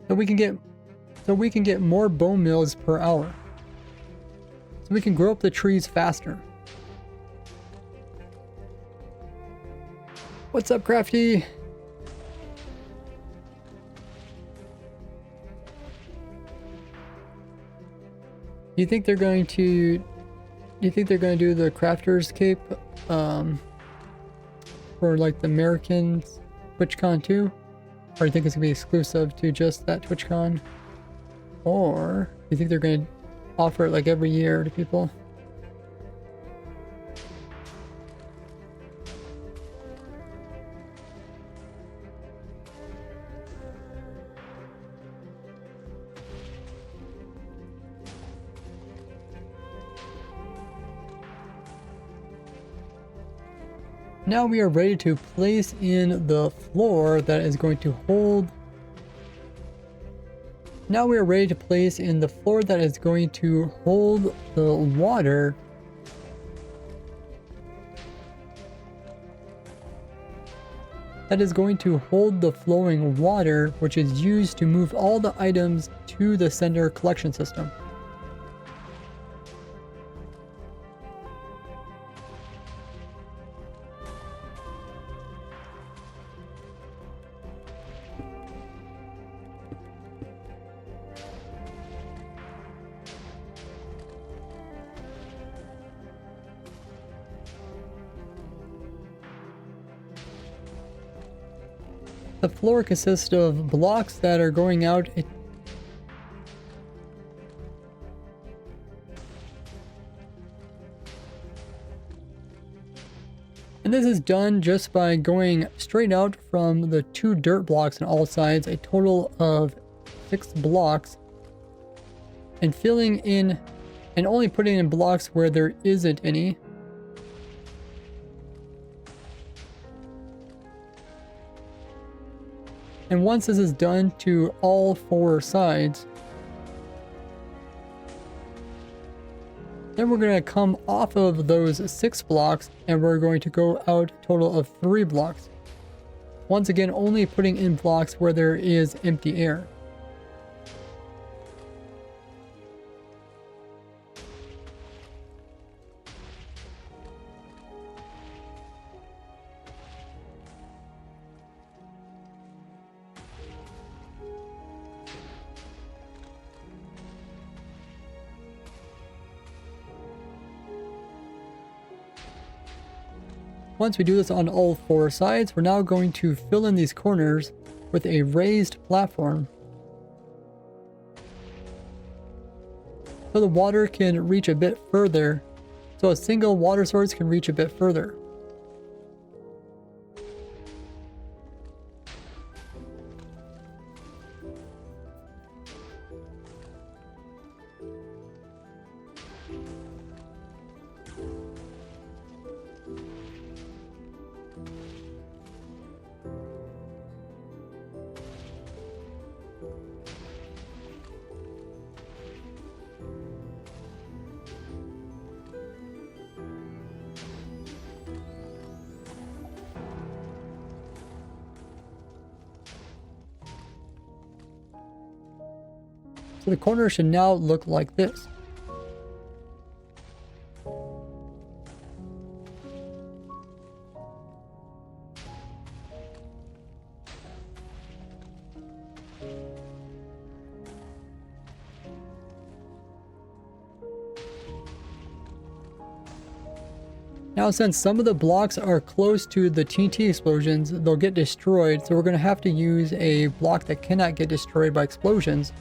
So we can get more bone mills per hour. So we can grow up the trees faster. What's up, Crafty? Do you think they're going to? Do you think they're going to do the Crafter's Cape for like the American TwitchCon too? Or do you think it's gonna be exclusive to just that TwitchCon? Or do you think they're going to offer it like every year to people? Now we are ready to place in the floor that is going to hold. Now we are ready to place in the floor that is going to hold the water. That is going to hold the flowing water, which is used to move all the items to the center collection system. The floor consists of blocks that are going out. And this is done just by going straight out from the 2 dirt blocks on all sides, a total of 6 blocks, and filling in and only putting in blocks where there isn't any. And once this is done to all 4 sides, then we're going to come off of those 6 blocks and we're going to go out a total of 3 blocks. Once again, only putting in blocks where there is empty air. Once we do this on all 4 sides, we're now going to fill in these corners with a raised platform, so the water can reach a bit further, so a single water source can reach a bit further. So the corner should now look like this. Now, since some of the blocks are close to the TNT explosions, they'll get destroyed, so we're going to have to use a block that cannot get destroyed by explosions.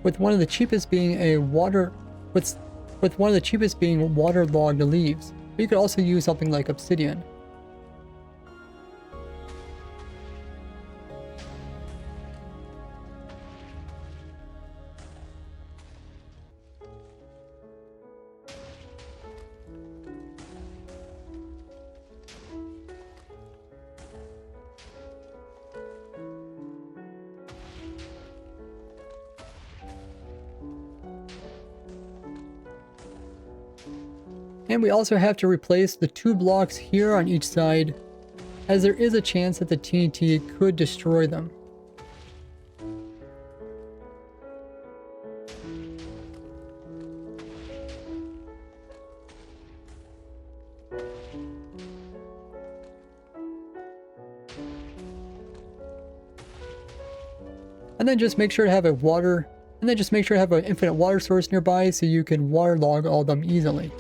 With one of the cheapest being with one of the cheapest being waterlogged leaves. But you could also use something like obsidian. And we also have to replace the 2 blocks here on each side, as there is a chance that the TNT could destroy them. And then just make sure to have an infinite water source nearby so you can waterlog all of them easily.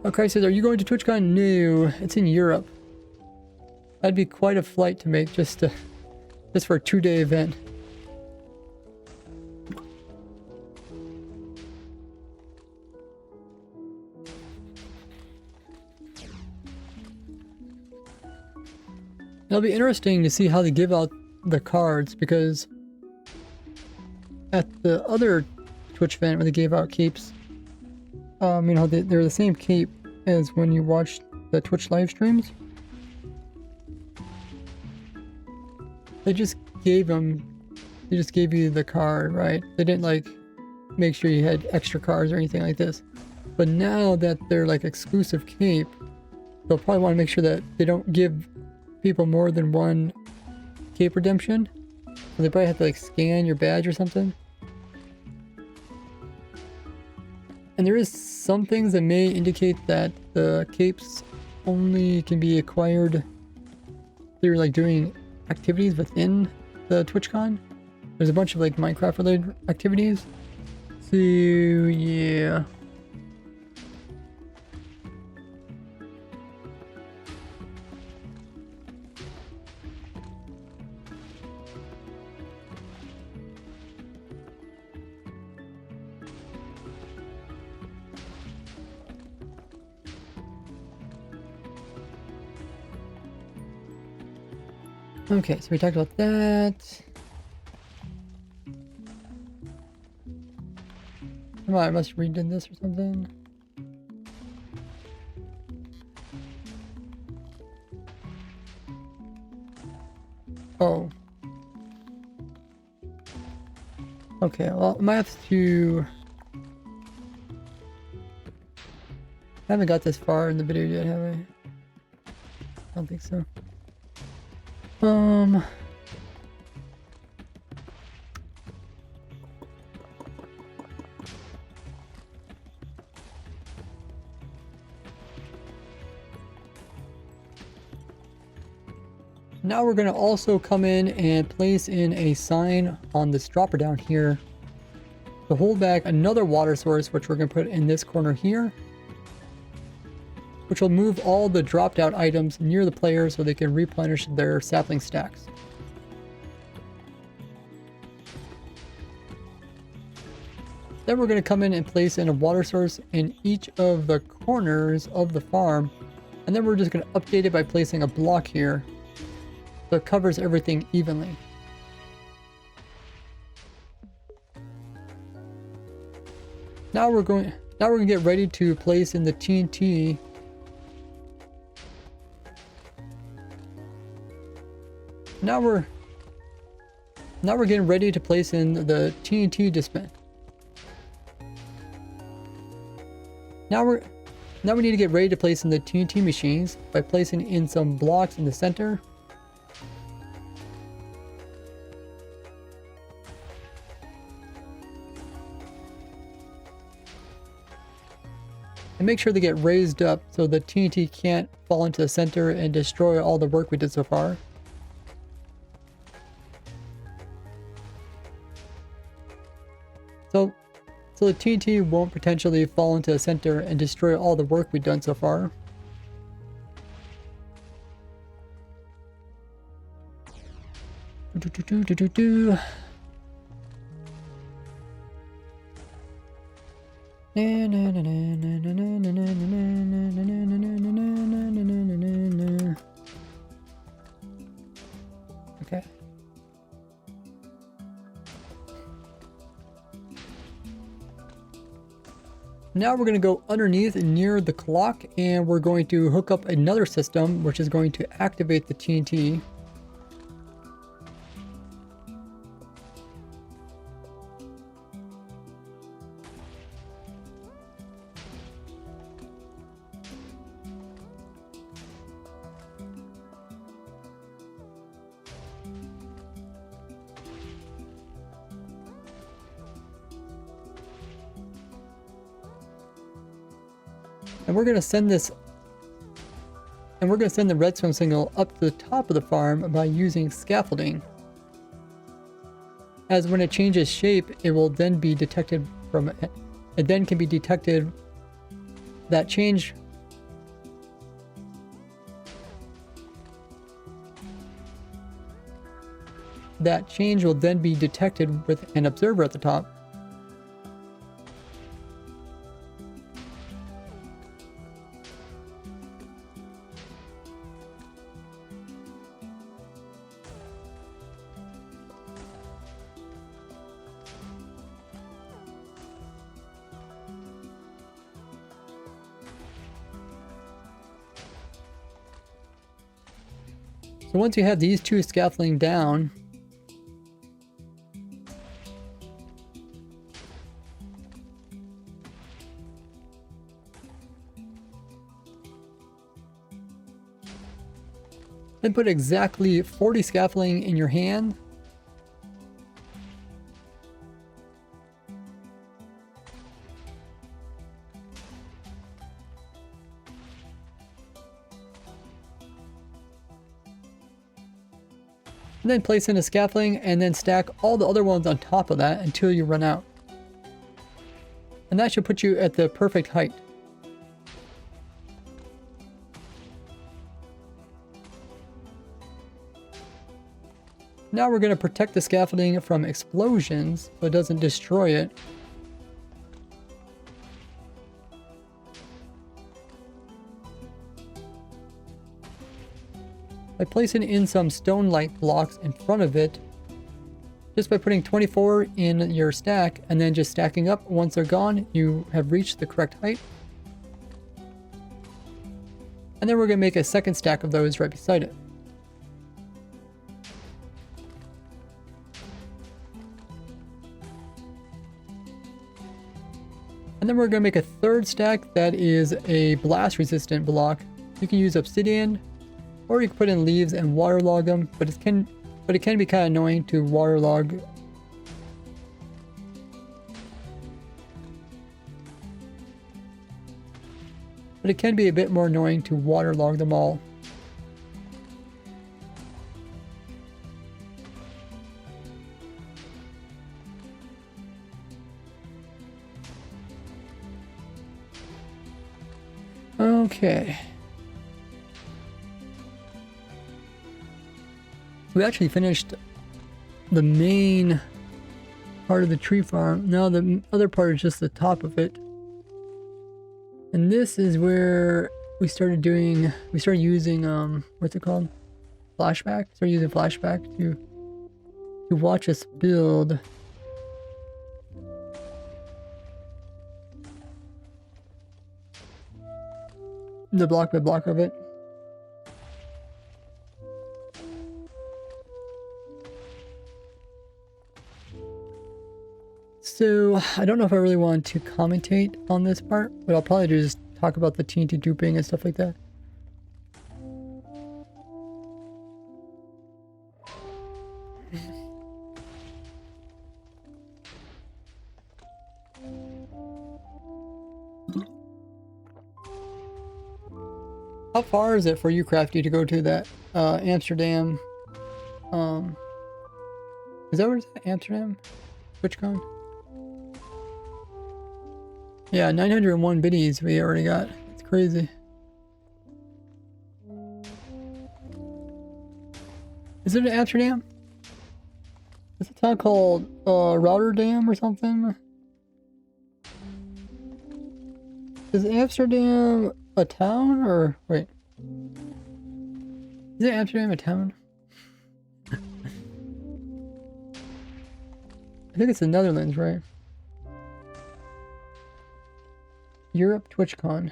Okay, says, are you going to TwitchCon? No, it's in Europe. That'd be quite a flight to make just for a 2-day event. It'll be interesting to see how they give out the cards, because at the other Twitch event where they gave out capes, you know, they're the same cape as when you watch the Twitch live streams. They just gave you the card, right? They didn't like make sure you had extra cards or anything like this. But now that they're like exclusive cape, they'll probably want to make sure that they don't give people more than one cape redemption. So they probably have to like scan your badge or something. And there is some things that may indicate that the capes only can be acquired through like doing activities within the TwitchCon. There's a bunch of like Minecraft related activities. So yeah. Okay, so we talked about that. Come on, I must redid this or something. Oh. Okay, well, I might have to... I haven't got this far in the video yet, have I? I don't think so. Now we're going to also come in and place in a sign on this dropper down here to hold back another water source, which we're going to put in this corner here, which will move all the dropped out items near the player so they can replenish their sapling stacks. Then we're going to come in and place in a water source in each of the corners of the farm, and then we're just going to update it by placing a block here so it covers everything evenly. Now we're going to get ready to place in the TNT. Now we're getting ready to place in the TNT dispenser. Now we need to get ready to place in the TNT machines by placing in some blocks in the center. And make sure they get raised up so the TNT can't fall into the center and destroy all the work we did so far. So the TNT won't potentially fall into the center and destroy all the work we've done so far. Okay. Now we're going to go underneath near the clock, and we're going to hook up another system which is going to activate the TNT. And we're going to send this And we're going to send the redstone signal up to the top of the farm by using scaffolding. As when it changes shape, it will then be detected from it. It then can be detected that change. That change will then be detected with an observer at the top. So once you have these two scaffolding down, then put exactly 40 scaffolding in your hand. And then place in a scaffolding and then stack all the other ones on top of that until you run out. And that should put you at the perfect height. Now we're going to protect the scaffolding from explosions so it doesn't destroy it. By placing in some stone-like blocks in front of it, just by putting 24 in your stack and then just stacking up, once they're gone, you have reached the correct height. And then we're going to make a second stack of those right beside it. And then we're going to make a third stack that is a blast resistant block. You can use obsidian, or you can put in leaves and waterlog them, but it can be kind of annoying to waterlog. But it can be a bit more annoying to waterlog them all. Okay. We actually finished the main part of the tree farm. Now the other part is just the top of it. And this is where we started using, what's it called? Flashback? Started using flashback to watch us build. The block by block of it. So, I don't know if I really want to commentate on this part, but I'll probably just talk about the TNT duping and stuff like that. How far is it for you, Crafty, to go to that Amsterdam? Is that where it's at? Amsterdam? TwitchCon? Yeah, 901 biddies we already got. It's crazy. Is it in Amsterdam? Is it a town called Rotterdam or something? Is Amsterdam a town or wait? Is Amsterdam a town? I think it's the Netherlands, right? Europe TwitchCon.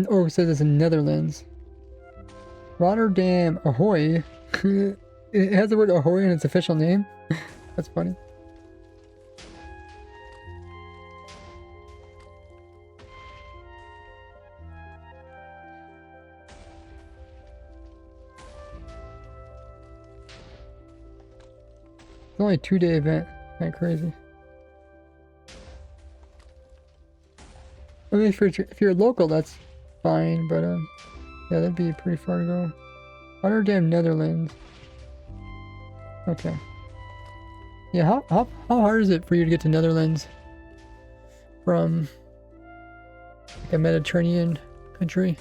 Or it says it's in Netherlands. Rotterdam Ahoy. It has the word Ahoy in its official name. That's funny. It's only a 2-day event. Kind of crazy. I mean, if you're local, that's fine, but yeah, that'd be pretty far to go. Rotterdam, Netherlands. Okay. Yeah, how hard is it for you to get to Netherlands from like a Mediterranean country?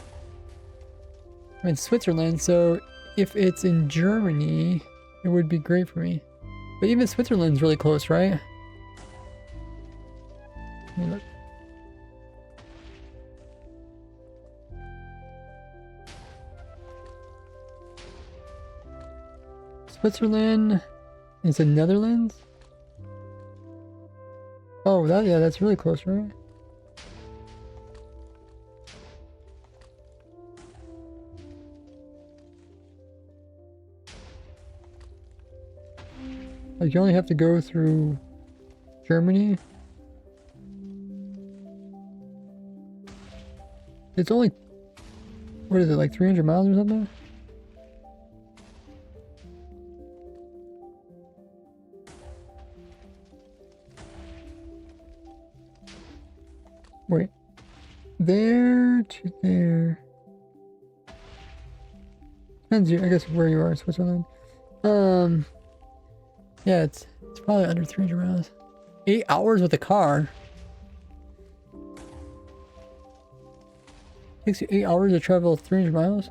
I'm in Switzerland, so if it's in Germany, it would be great for me. But even Switzerland's really close, right? Let me look. Switzerland is in Netherlands? Oh, yeah, that's really close, right? Like, you only have to go through Germany? It's only, what is it, like 300 miles or something? Wait. There to there. Depends, I guess, where you are in Switzerland. Yeah, it's probably under 300 miles. 8 hours with a car. Takes you 8 hours to travel 300 miles.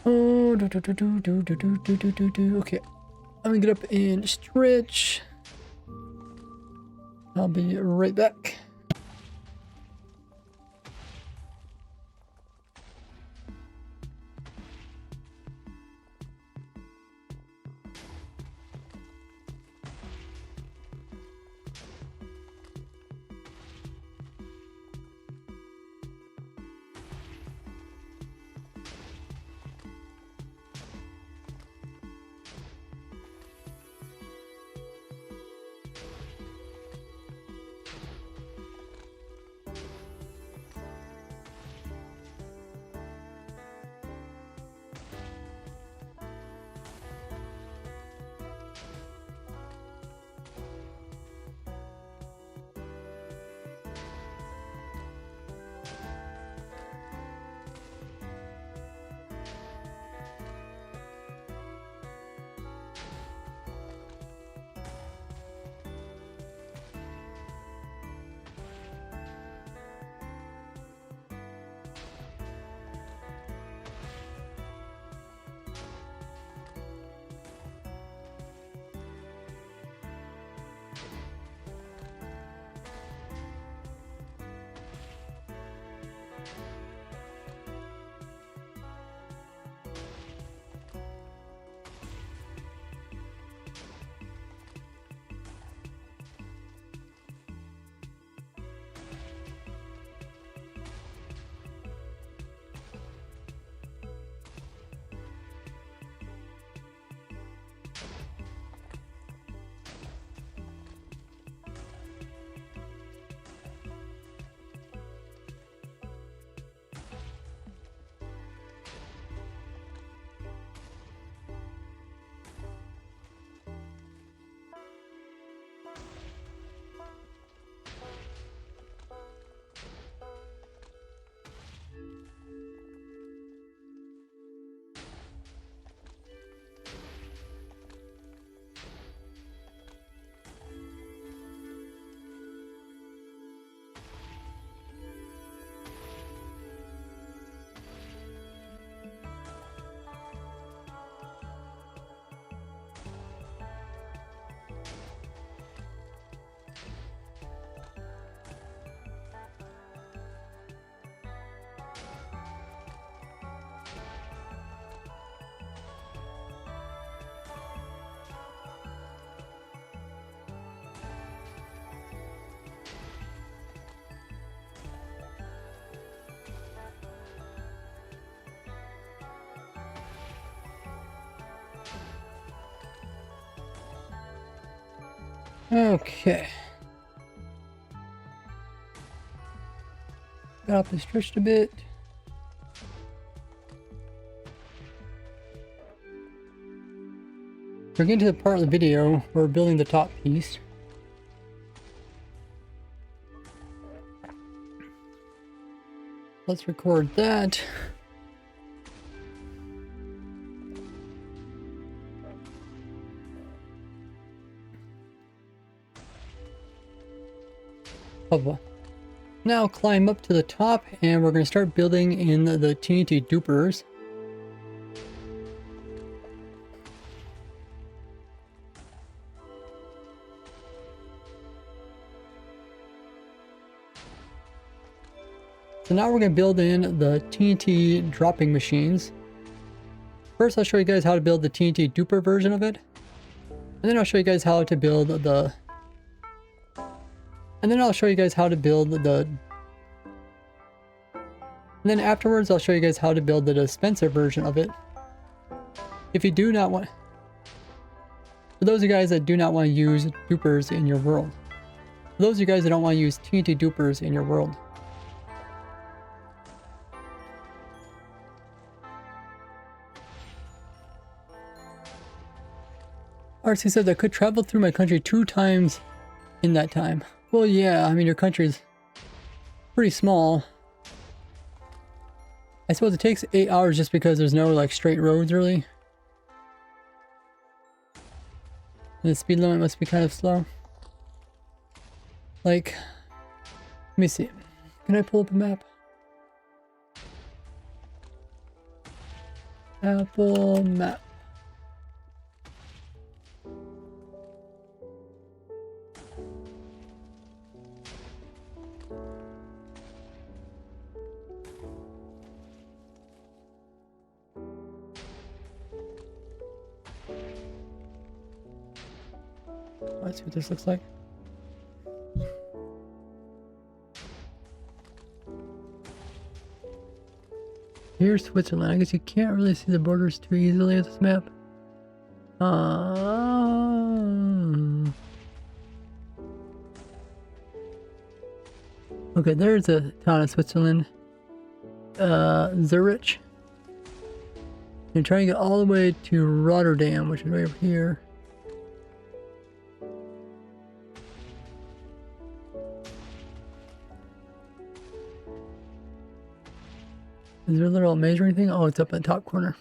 Oh, okay. I'm gonna get up and stretch. I'll be right back. Okay. Got up and stretched a bit. We're getting to the part of the video where we're building the top piece. Let's record that. Now climb up to the top and we're going to start building in the TNT dupers. So now we're going to build in the TNT dropping machines. First I'll show you guys how to build the TNT duper version of it. And then I'll show you guys how to build the... And then afterwards I'll show you guys how to build the dispenser version of it. If you do not want... For those of you guys that do not want to use dupers in your world. For those of you guys that don't want to use TNT dupers in your world. RC said I could travel through my country 2 times in that time. Well, yeah, I mean, your country's pretty small. I suppose it takes 8 hours just because there's no, like, straight roads, really. And the speed limit must be kind of slow. Like, let me see. Can I pull up a map? Apple map. Let's see what this looks like. Here's Switzerland. I guess you can't really see the borders too easily with this map. Okay, there's a town in Switzerland. Zurich. You're trying to get all the way to Rotterdam, which is right over here. Is there a little maze or anything? Oh, it's up in the top corner.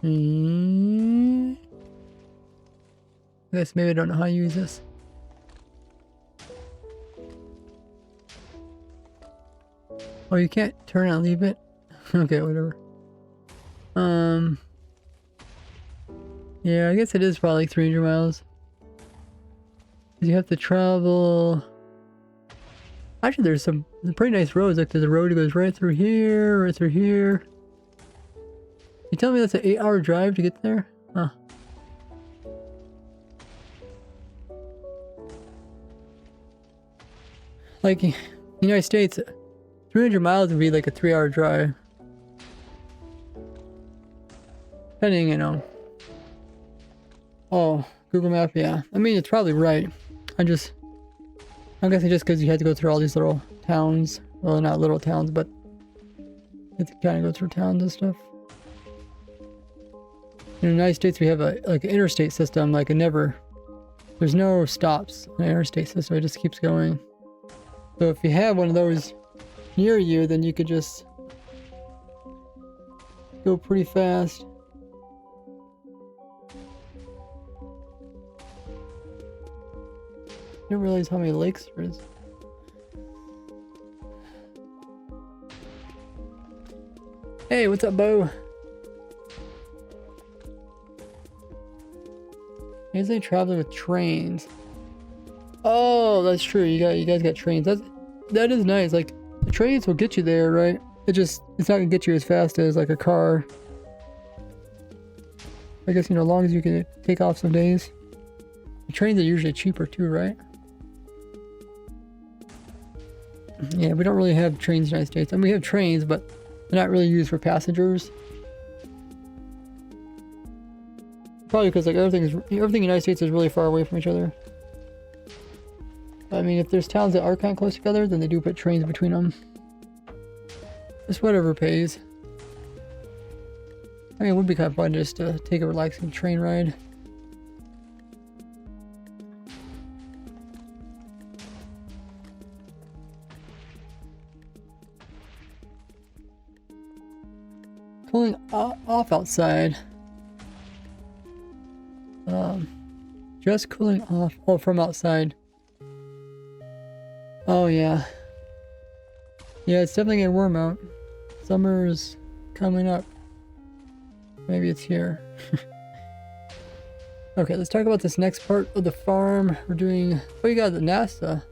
I guess maybe I don't know how to use this. Oh, you can't turn and leave it? Okay, whatever. Yeah, I guess it is probably like 300 miles. You have to travel... Actually, there's some pretty nice roads. Like, there's a road that goes right through here, right through here. You tell me that's an 8-hour drive to get there? Huh. Like, United States, 300 miles would be like a 3-hour drive. Depending, you know. Oh, Google Map, yeah. I mean, it's probably right. I'm guessing just because you had to go through all these little towns. Well, not little towns, but you have to kind of go through towns and stuff. In the United States, we have an interstate system. Like, there's no stops in the interstate system. It just keeps going. So if you have one of those near you, then you could just go pretty fast. I didn't realize how many lakes there is. Hey, what's up, Bo? Is they traveling with trains? Oh, that's true. You guys got trains. That is nice. Like, the trains will get you there, right? It's not gonna get you as fast as like a car. I guess, you know, as long as you can take off some days. The trains are usually cheaper too, right? Yeah, we don't really have trains in the United States. I mean, we have trains, but they're not really used for passengers. Probably because like everything in the United States is really far away from each other. I mean, if there's towns that are kind of close together, then they do put trains between them. Just whatever pays. I mean, it would be kind of fun just to take a relaxing train ride. Cooling off outside. Just cooling off. Oh, from outside. Oh, yeah. Yeah, it's definitely getting warm out. Summer's coming up. Maybe it's here. Okay, let's talk about this next part of the farm. We're doing... Oh, you got the NASA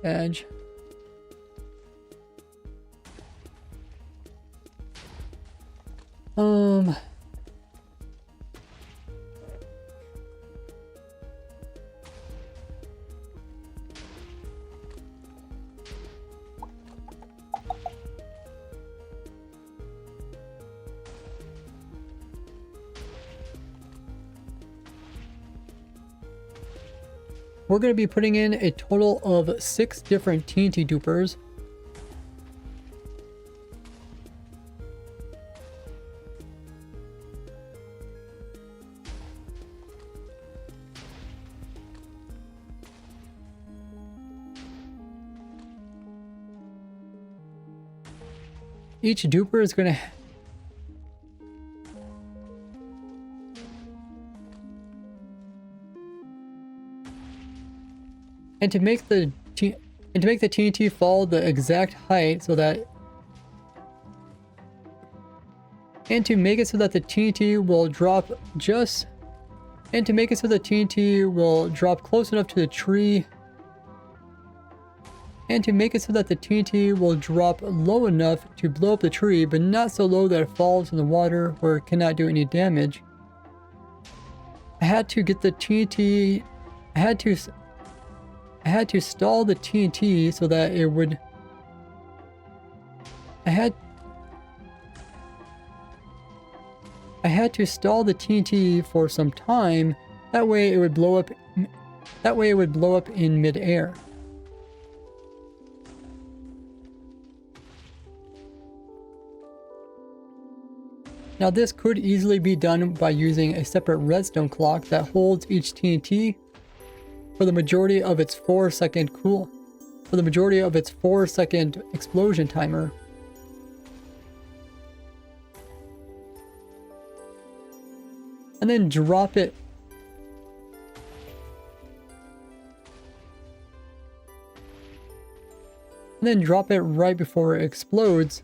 badge. We're going to be putting in a total of 6 different TNT dupers. Each duper is going to... And to make the TNT fall the exact height so that... And to make it so that the TNT will drop just... And to make it so the TNT will drop close enough to the tree. And to make it so that the TNT will drop low enough to blow up the tree, but not so low that it falls in the water where it cannot do any damage. I had to get the TNT... I had to stall the TNT so that it would... I had to stall the TNT for some time. That way it would blow up. That way it would blow up in midair. Now this could easily be done by using a separate redstone clock that holds each TNT for the majority of its 4-second explosion timer. And then drop it. And then drop it right before it explodes.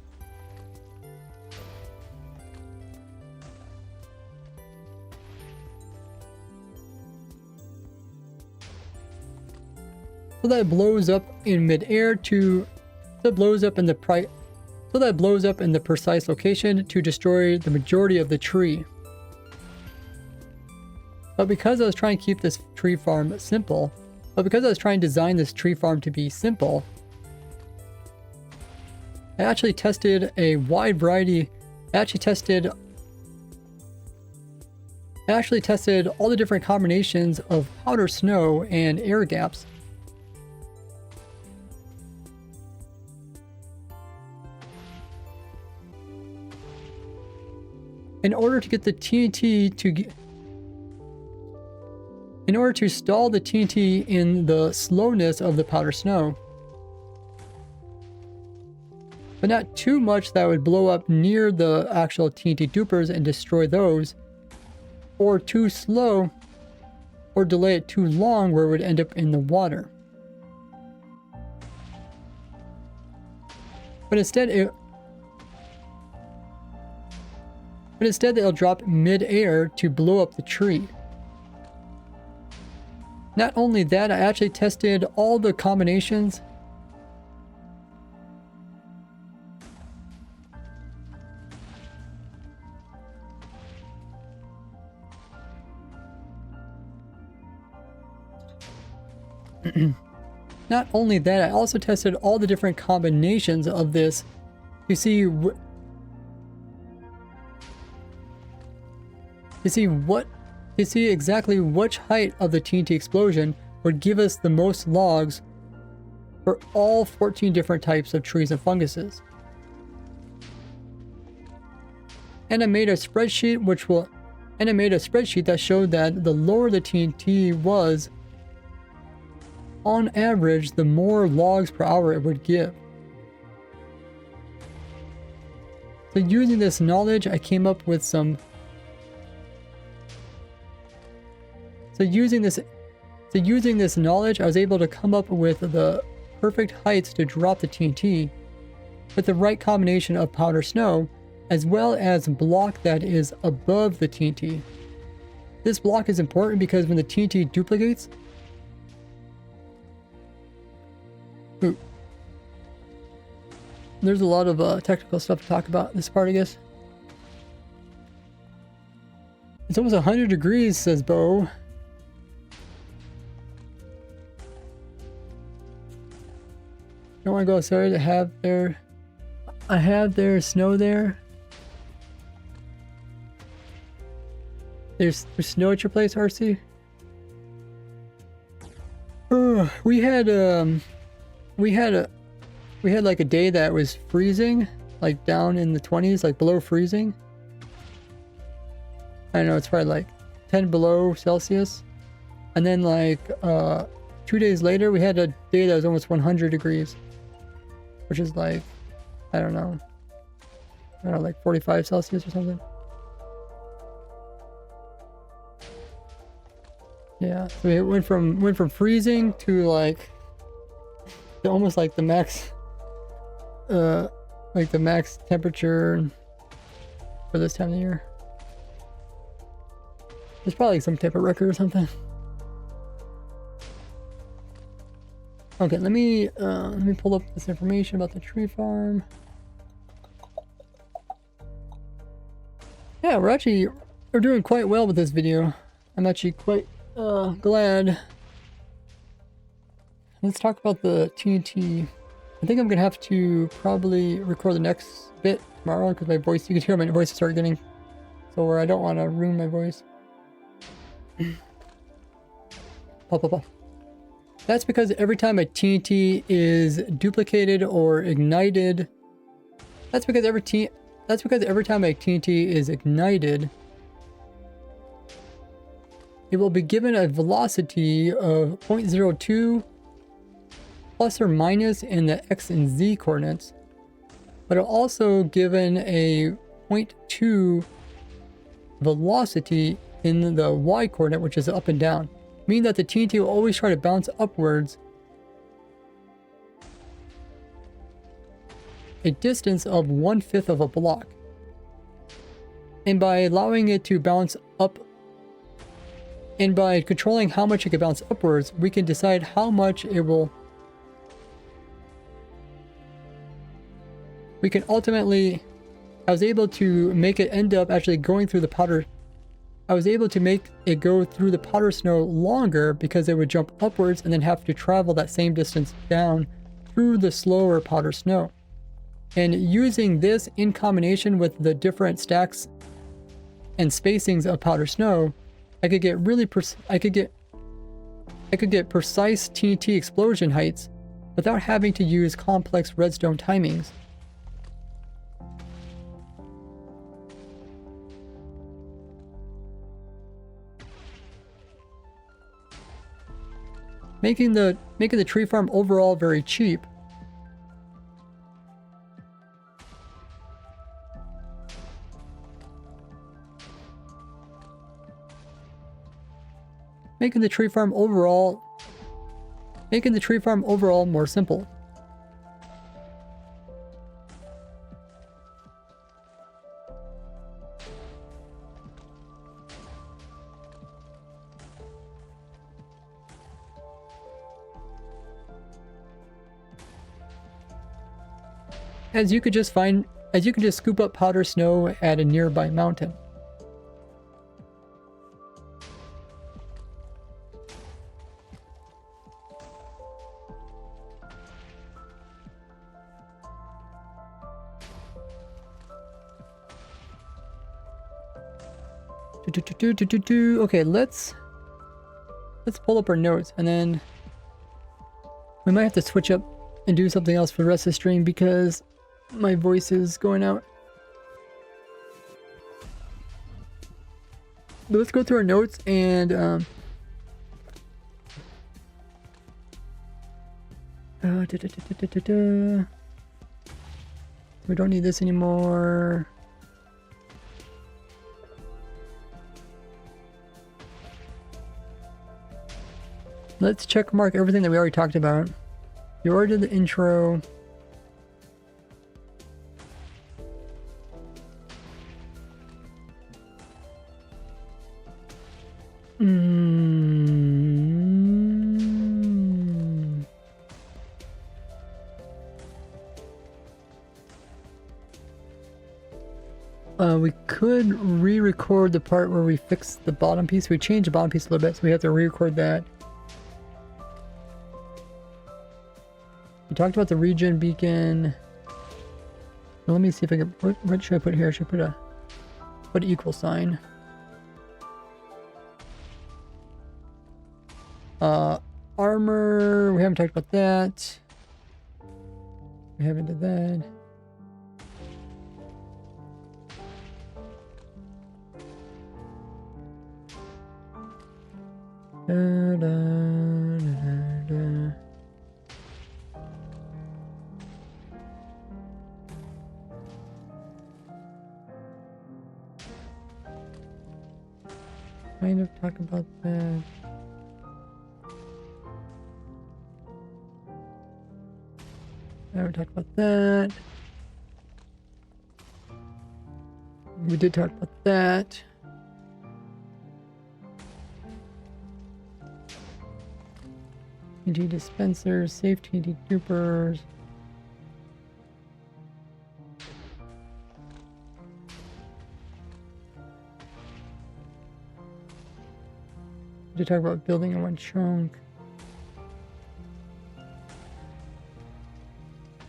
So that it blows up in midair so that it blows up in the precise location to destroy the majority of the tree. But because I was trying to keep this tree farm simple, because I was trying to design this tree farm to be simple, I actually tested a wide variety. I actually tested all the different combinations of powder snow and air gaps. In order to get the TNT in order to stall the TNT in the slowness of the powder snow, but not too much that would blow up near the actual TNT dupers and destroy those, or too slow or delay it too long where it would end up in the water. But instead they'll drop mid-air to blow up the tree. Not only that, I actually tested all the combinations. Not only that, I also tested all the different combinations of this to see exactly which height of the TNT explosion would give us the most logs for all 14 different types of trees and funguses. and I made a spreadsheet that showed that the lower the TNT was, on average, the more logs per hour it would give. So using this knowledge, I came up with some... So using this knowledge, I was able to come up with the perfect heights to drop the TNT with the right combination of powder snow, as well as block that is above the TNT. This block is important because when the TNT duplicates... Ooh. There's a lot of technical stuff to talk about this part, I guess. It's almost 100 degrees, says Bo. Don't want to go outside. I have their snow there. There's snow at your place, RC? We had like a day that was freezing, like down in the 20s, like below freezing. I don't know, it's probably like 10 below Celsius. And then like 2 days later, we had a day that was almost 100 degrees, which is like, I don't know, like 45 Celsius or something. Yeah, so it went from freezing to like almost like the max temperature for this time of the year. There's probably some type of record or something. Okay, let me pull up this information about the tree farm. Yeah, we're doing quite well with this video. I'm actually quite glad. Let's talk about the TNT. I think I'm gonna have to probably record the next bit tomorrow because my voice, you can hear my voice start getting so where I don't want to ruin my voice. That's because every time a TNT is duplicated or ignited, that's because every time a TNT is ignited, it will be given a velocity of 0.02 plus or minus in the X and Z coordinates, but it'll also given a 0.2 velocity in the Y coordinate, which is up and down, meaning that the TNT will always try to bounce upwards a distance of 1/5 of a block. And by allowing it to bounce up, and by controlling how much it can bounce upwards, we can decide how much it will. We can ultimately, I was able to make it end up actually going through the powder. I was able to make it go through the powder snow longer because it would jump upwards and then have to travel that same distance down through the slower powder snow. And using this in combination with the different stacks and spacings of powder snow, I could get really I could get precise TNT explosion heights without having to use complex redstone timings. Making the tree farm overall very cheap. Making the tree farm overall more simple. As you could just scoop up powder snow at a nearby mountain. Okay, let's pull up our notes, and then we might have to switch up and do something else for the rest of the stream because my voice is going out. let's go through our notes and we don't need this anymore. Let's check mark everything that we already talked about. You already did the intro. We could re-record the part where we fixed the bottom piece. We changed the bottom piece a little bit, so we have to re-record that. We talked about the regen beacon. Well, let me see if I can. What should I put here? I should put an equal sign. Armor. We haven't talked about that. We haven't did that. Da, da, da, da. Kind of talk about that. I haven't talked about that. We did talk about that. TNT dispensers, safe TNT dupers. We did talk about building in one chunk.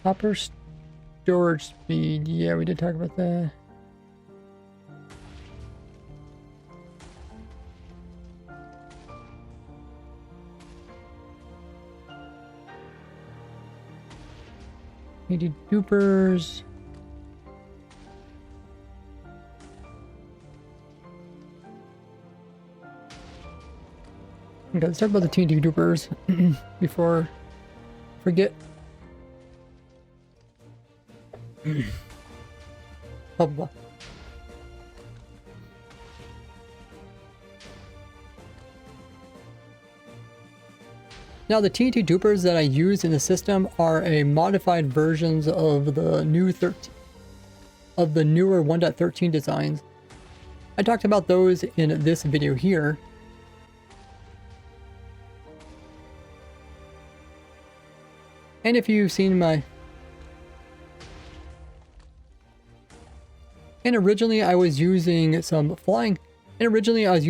Hopper storage speed. Yeah, we did talk about that. TNT dupers. Okay, let's talk about the TNT dupers before I forget. Blah, blah. Now the TNT dupers that I use in the system are a modified versions of the newer 1.13 designs. I talked about those in this video here. And if you've seen my... And originally I was using some flying... And originally I was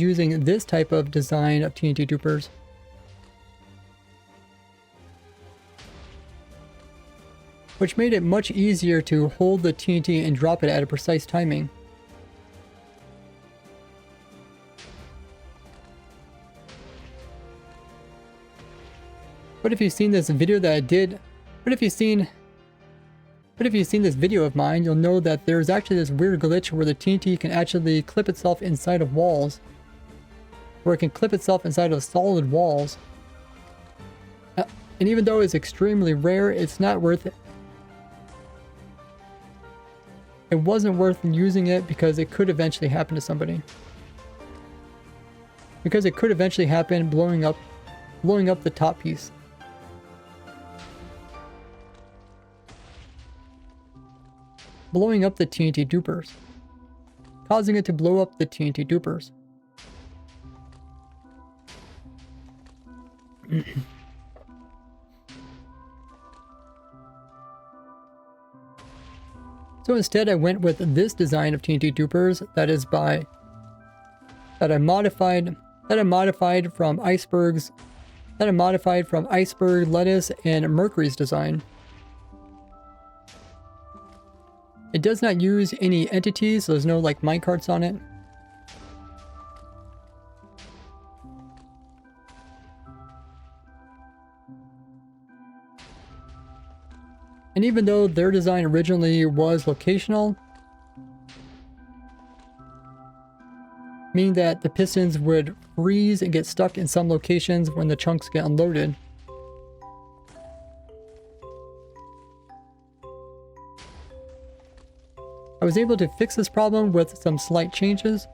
using this type of design of TNT dupers. Which made it much easier to hold the TNT and drop it at a precise timing. But if you've seen this video that I did, but if you've seen this video of mine, you'll know that there's actually this weird glitch where the TNT can actually clip itself inside of walls. Where it can clip itself inside of solid walls. And even though it's extremely rare, it's not worth it. It wasn't worth using it because it could eventually happen to somebody. Because it could eventually happen blowing up the top piece. Blowing up the TNT dupers. Causing it to blow up the TNT dupers. So instead I went with this design of TNT dupers that I modified from icebergs, iceberg, lettuce, and Mercury's design. It does not use any entities, so there's no like minecarts on it. And even though their design originally was locational, meaning that the pistons would freeze and get stuck in some locations when the chunks get unloaded. I was able to fix this problem with some slight changes.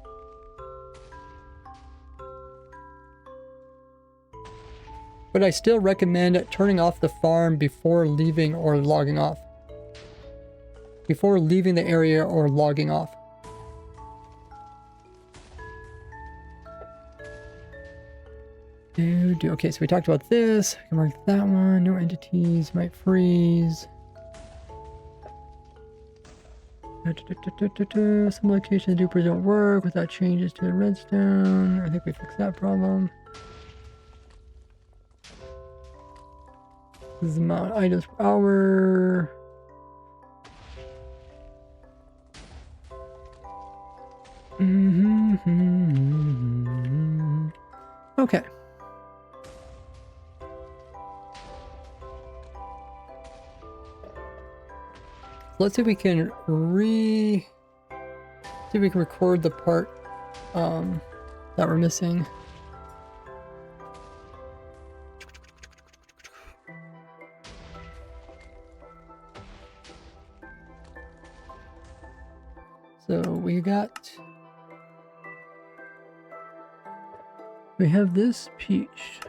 But I still recommend turning off the farm before leaving or logging off. Before leaving the area or logging off. Okay, so we talked about this. I can mark that one. No entities might freeze. Some locations dupers don't work without changes to the redstone. I think we fixed that problem. This is the amount of items per hour. Okay. Let's see if we can record the part that we're missing. So we have this peach.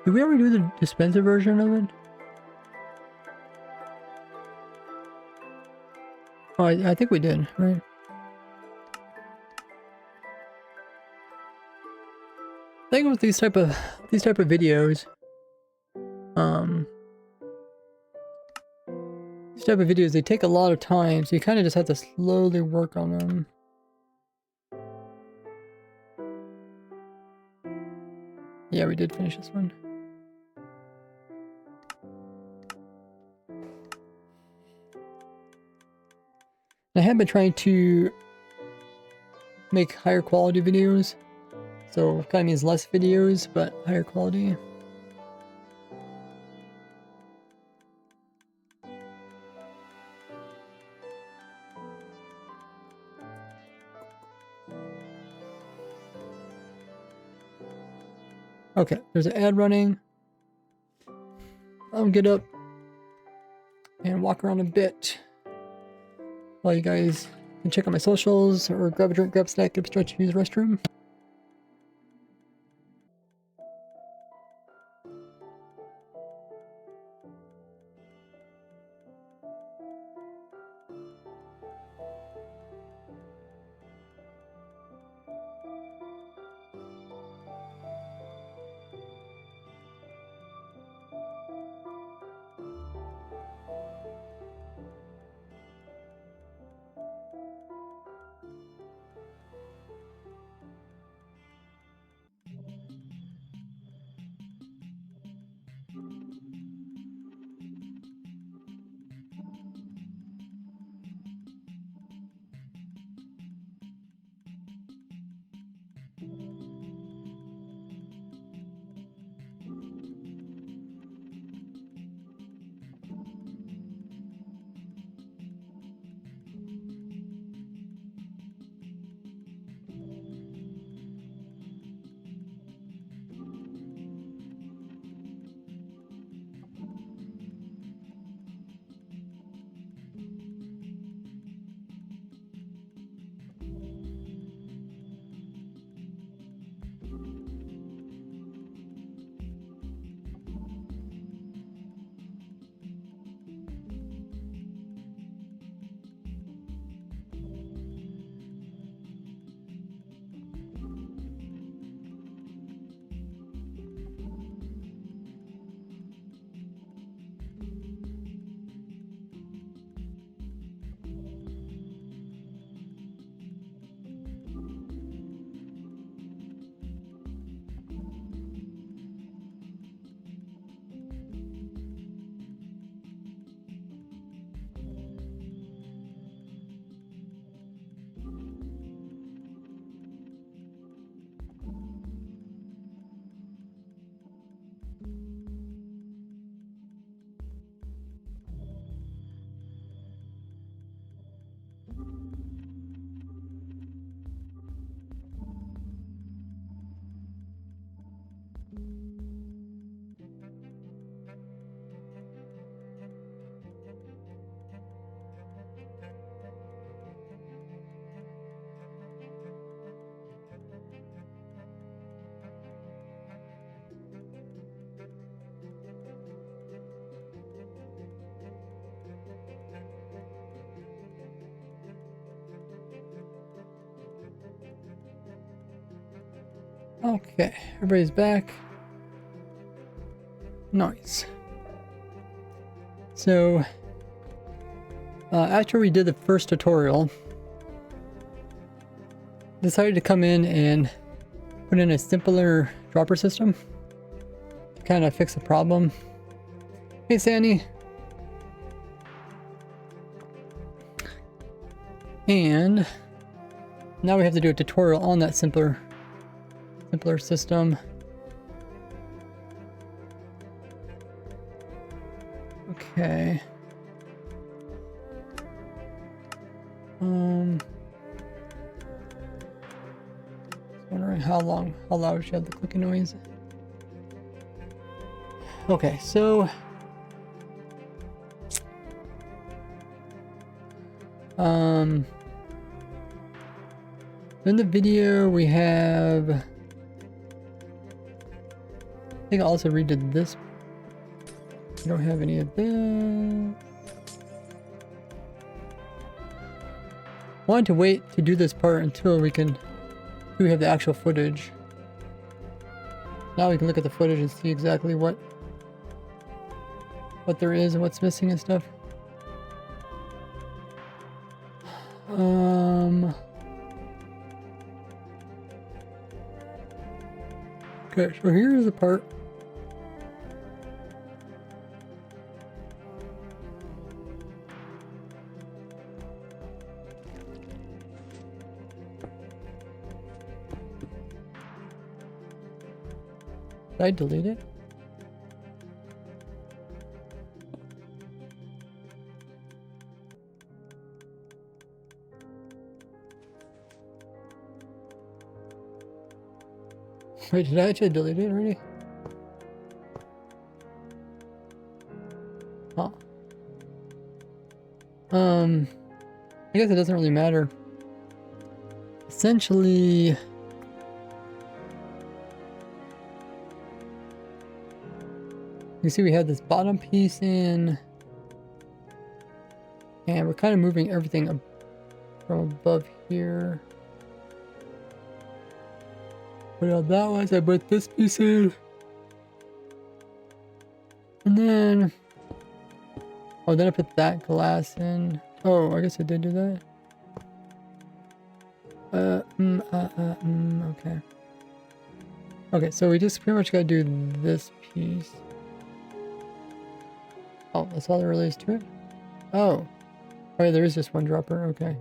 Did we ever do the dispenser version of it? Oh, I think we did, right? I think with these type of videos, they take a lot of time, so you kind of just have to slowly work on them. Yeah, we did finish this one. I have been trying to make higher quality videos, so it kind of means less videos, but higher quality. Okay, there's an ad running. I'll get up and walk around a bit while you guys can check out my socials or grab a drink, grab a snack, get a stretch, use the restroom. Okay, everybody's back. Nice. So, after we did the first tutorial, decided to come in and put in a simpler dropper system to kind of fix the problem. Hey, Sandy. And now we have to do a tutorial on that simpler system. Okay. Wondering how loud we should have the clicking noise. Okay, so in the video we have, I think I also redid this. We don't have any of this. Wanted to wait to do this part until we have the actual footage. Now we can look at the footage and see exactly what there is and what's missing and stuff. Okay, so here's the part. Did I delete it? Wait, did I actually delete it already? Huh. I guess it doesn't really matter. Essentially, you see we have this bottom piece in, and we're kind of moving everything up from above here. Put it on that one, so I put this piece in. And then, oh, then I put that glass in. Oh, I guess I did do that. Okay. Okay, so we just pretty much gotta do this piece. Oh, that's all there really is to it? Oh. Oh yeah, there is just one dropper, okay.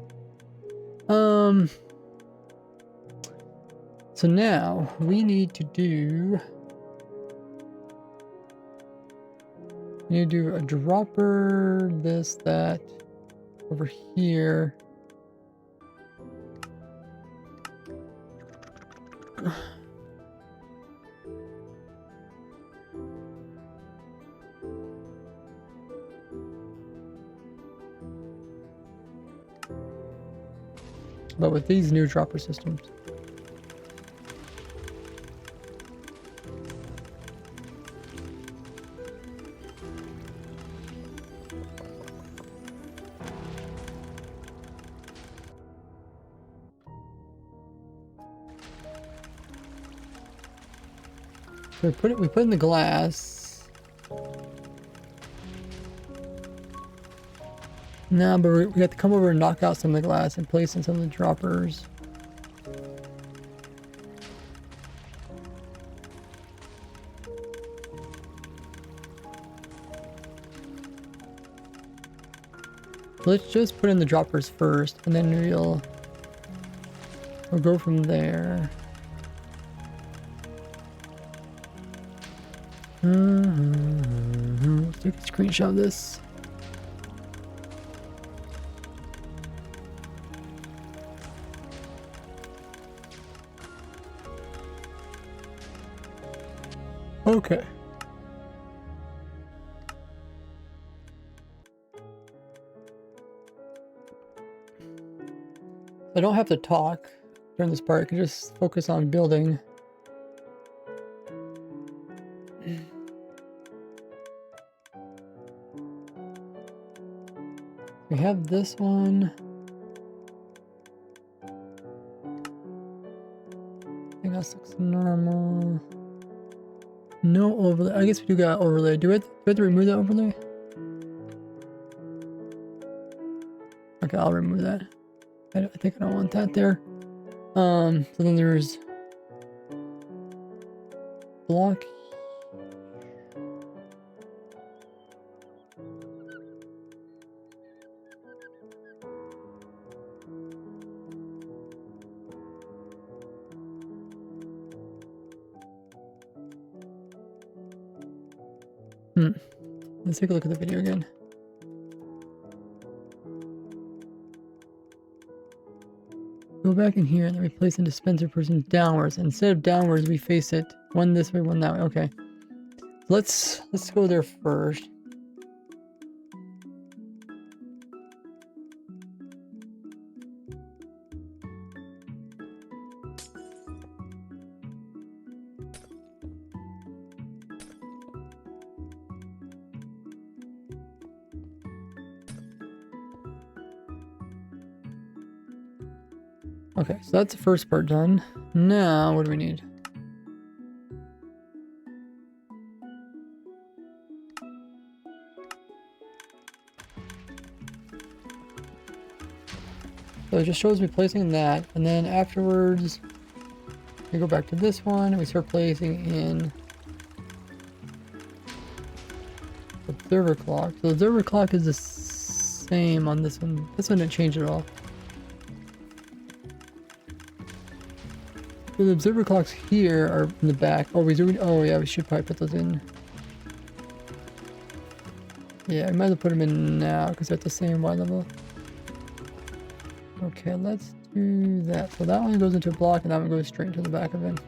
So now we need to do a dropper, this, that, over here. But with these new dropper systems. So we put in the glass. No, but we have to come over and knock out some of the glass and place in some of the droppers. Let's just put in the droppers first, and then we'll go from there. Let's take a screenshot of this. Okay. I don't have to talk during this part. I can just focus on building. We have this one. I think This looks normal. No overlay. I guess we do got overlay. Do we have to remove that overlay? Okay, I'll remove that. I think I don't want that there. So then there's block. Let's take a look at the video again. Go back in here and then we place the dispenser person downwards. Instead of downwards, we face it one this way, one that way. Okay. Let's go there first. Okay, so that's the first part done. Now, what do we need? So it just shows me placing that, and then afterwards, we go back to this one, and we start placing in the observer clock. So the observer clock is the same on this one. This one didn't change at all. So the observer clocks here are in the back. Oh, oh yeah, we should probably put those in. Yeah, I might as well put them in now because they're at the same Y level. Okay, let's do that. So that one goes into a block and that one goes straight into the back of it.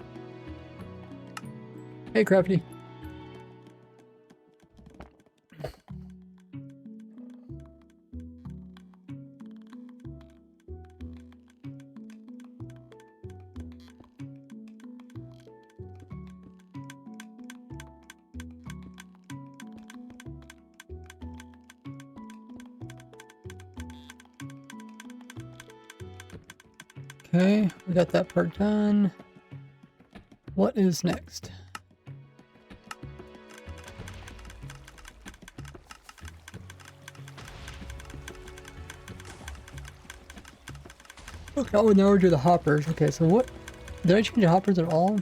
Hey, Crafty. Okay, we got that part done. What is next? Okay, oh, now we're doing the hoppers. Okay, so what? Did I change the hoppers at all?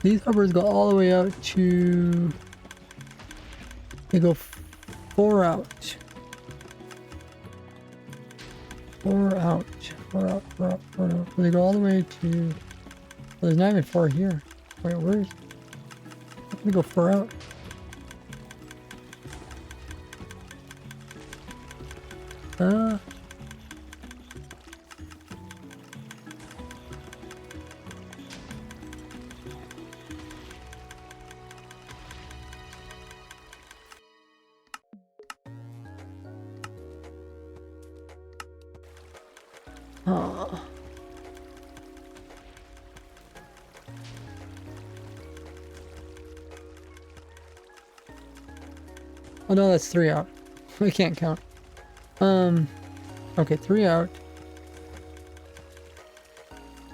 These hoppers go all the way out to... They go 4 out. 4 out. 4 out, 4 out, 4 out. So they go all the way to... Well, there's not even 4 here. Wait, where's... How can we go 4 out? Oh no, that's 3 out. We can't count. Okay, 3 out.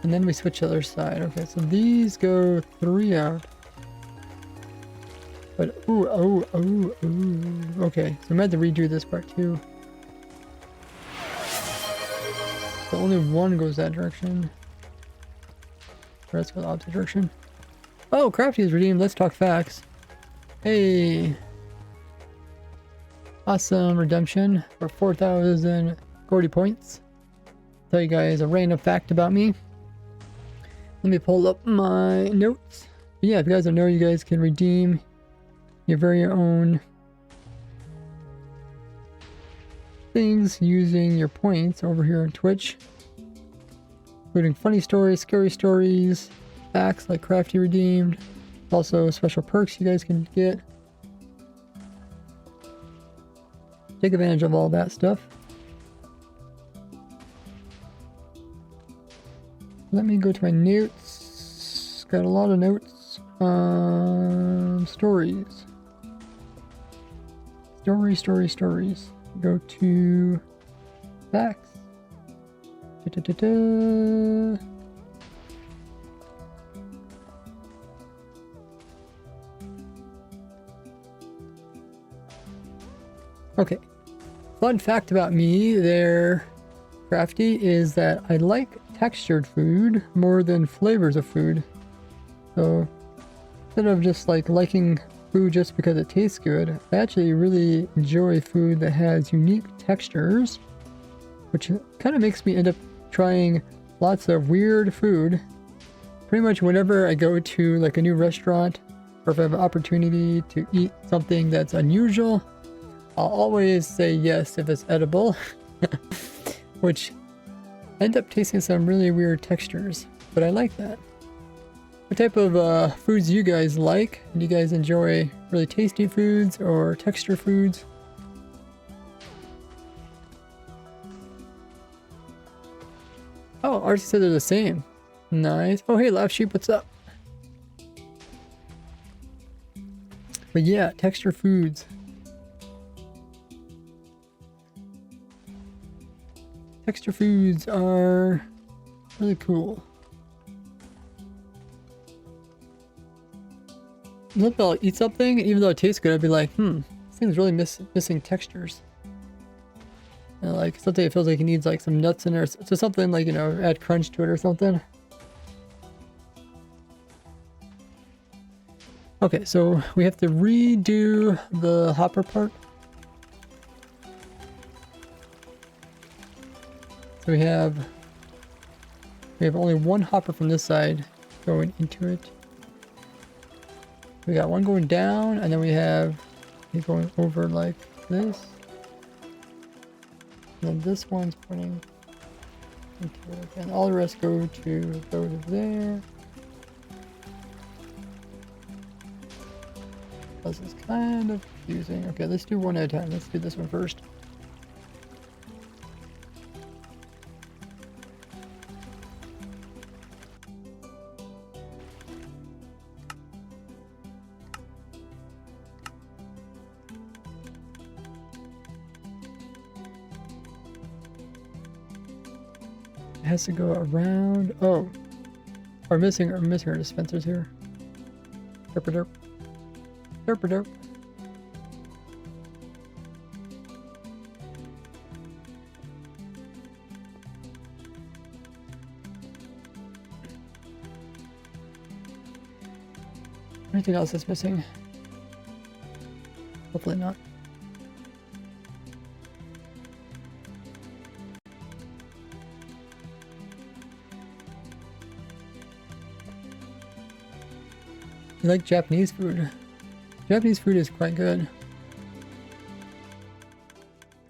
And then we switch to the other side. Okay, so these go 3 out. But, ooh. Okay, so we might have to redo this part too. So only one goes that direction. The rest go the opposite direction. Oh, Crafty is redeemed. Let's talk facts. Hey. Awesome redemption for 4,000 Gordy points. Tell you guys a random fact about me. Let me pull up my notes. But yeah, if you guys don't know, you guys can redeem your very own things using your points over here on Twitch, including funny stories, scary stories, facts like Crafty redeemed, also special perks you guys can get. Take advantage of all that stuff. Let me go to my notes. Got a lot of notes. Stories. Stories. Go to facts. Okay. Fun fact about me there, Crafty, is that I like textured food more than flavors of food. So instead of just like liking food just because it tastes good, I actually really enjoy food that has unique textures, which kind of makes me end up trying lots of weird food. Pretty much whenever I go to like a new restaurant, or if I have an opportunity to eat something that's unusual, I'll always say yes if it's edible, which end up tasting some really weird textures, but I like that. What type of foods do you guys like? Do you guys enjoy really tasty foods or texture foods? Oh, ours said they're the same. Nice. Oh, hey, Laugh Sheep, what's up? But yeah, texture foods. Texture foods are really cool. Look, I'll eat something, even though it tastes good, I'd be like, this thing's really missing textures. And like something that feels like it needs like some nuts in there, so something like, you know, add crunch to it or something. Okay, so we have to redo the hopper part. So we have only one hopper from this side going into it. We got one going down, and then we have it going over like this. And then this one's pointing into it, and all the rest go to there. This is kind of confusing. Okay, let's do one at a time. Let's do this one first. It has to go around. Oh, we're missing our dispensers here. Derp derp. Derp derp. Anything else that's missing? Hopefully not. You like Japanese food? Japanese food is quite good.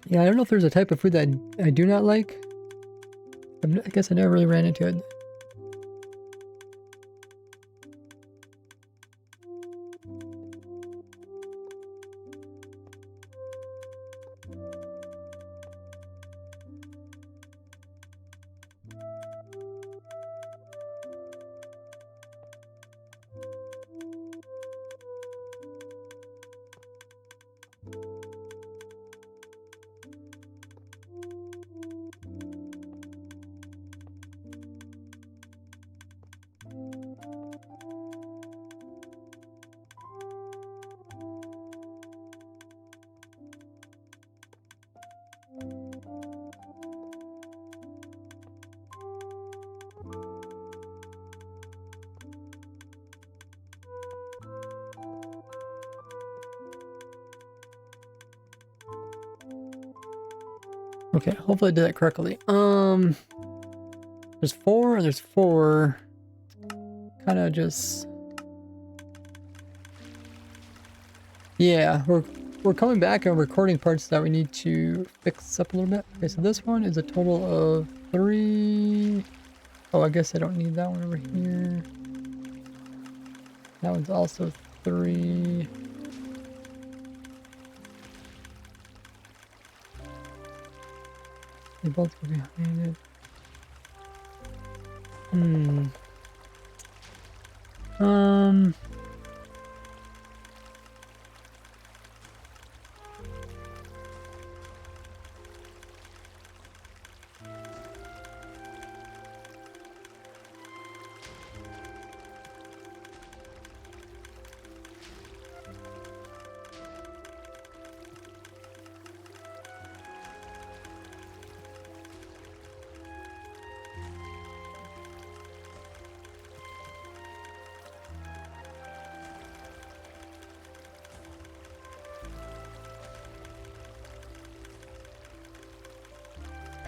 Yeah, I don't know if there's a type of food that I do not like. I guess I never really ran into it. Okay, hopefully I did that correctly. There's four and there's four. Kind of just... Yeah, we're coming back and recording parts that we need to fix up a little bit. Okay, so this one is a total of 3. Oh, I guess I don't need that one over here. That one's also 3. They both go behind it.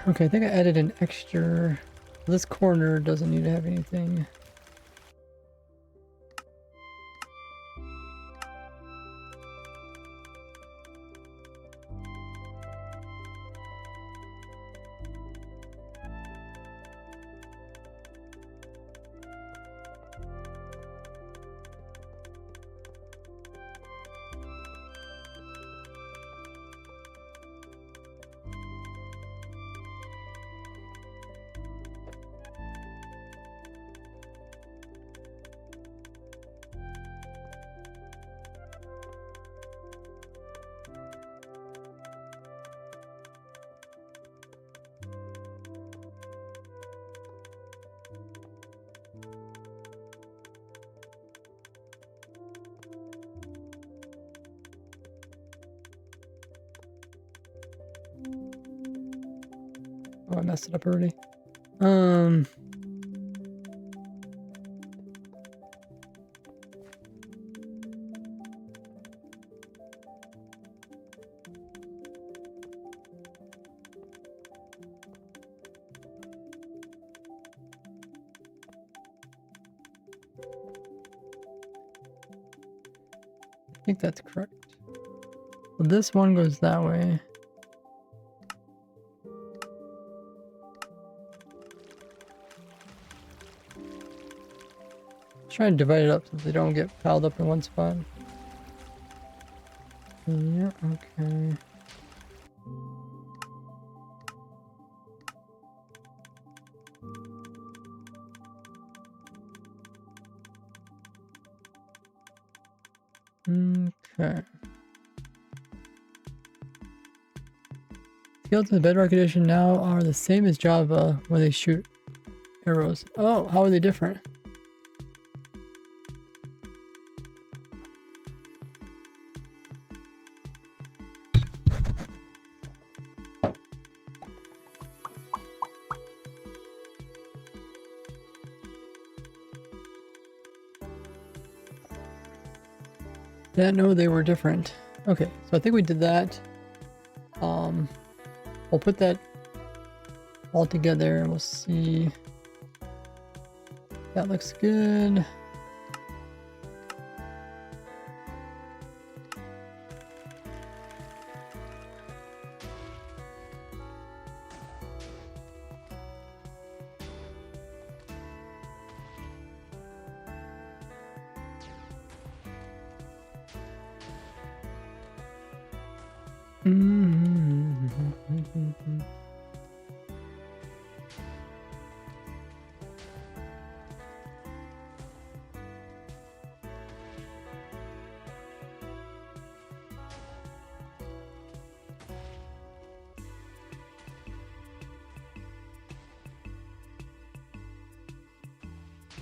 Okay, I think I added an extra. This corner doesn't need to have anything. Oh, I messed it up already. I think that's correct. Well, this one goes that way. Try and divide it up so they don't get piled up in one spot. Yeah, okay. Okay. Skills in the Bedrock Edition now are the same as Java when they shoot arrows. Oh, how are they different? Didn't know they were different. Okay, so I think we did that. We'll put that all together and we'll see. That looks good.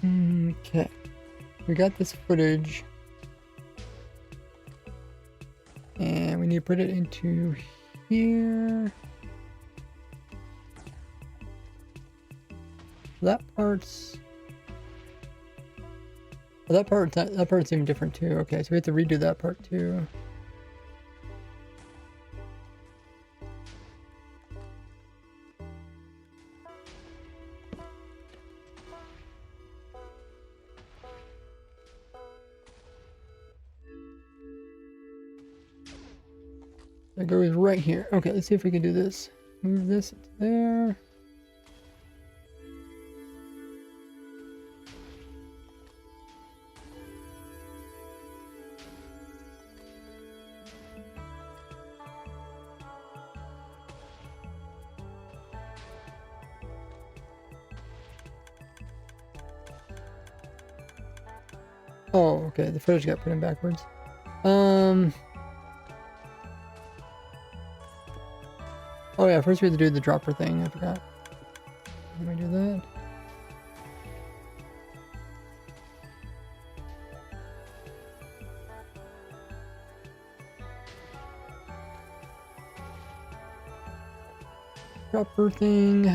Okay, we got this footage and we need to put it into here. That part's that part's even different too. Okay, so we have to redo that part too. That goes right here. Okay, let's see if we can do this. Move this into there. Oh, okay, the footage got put in backwards. Oh yeah, first we have to do the dropper thing, I forgot. Let me do that. Dropper thing,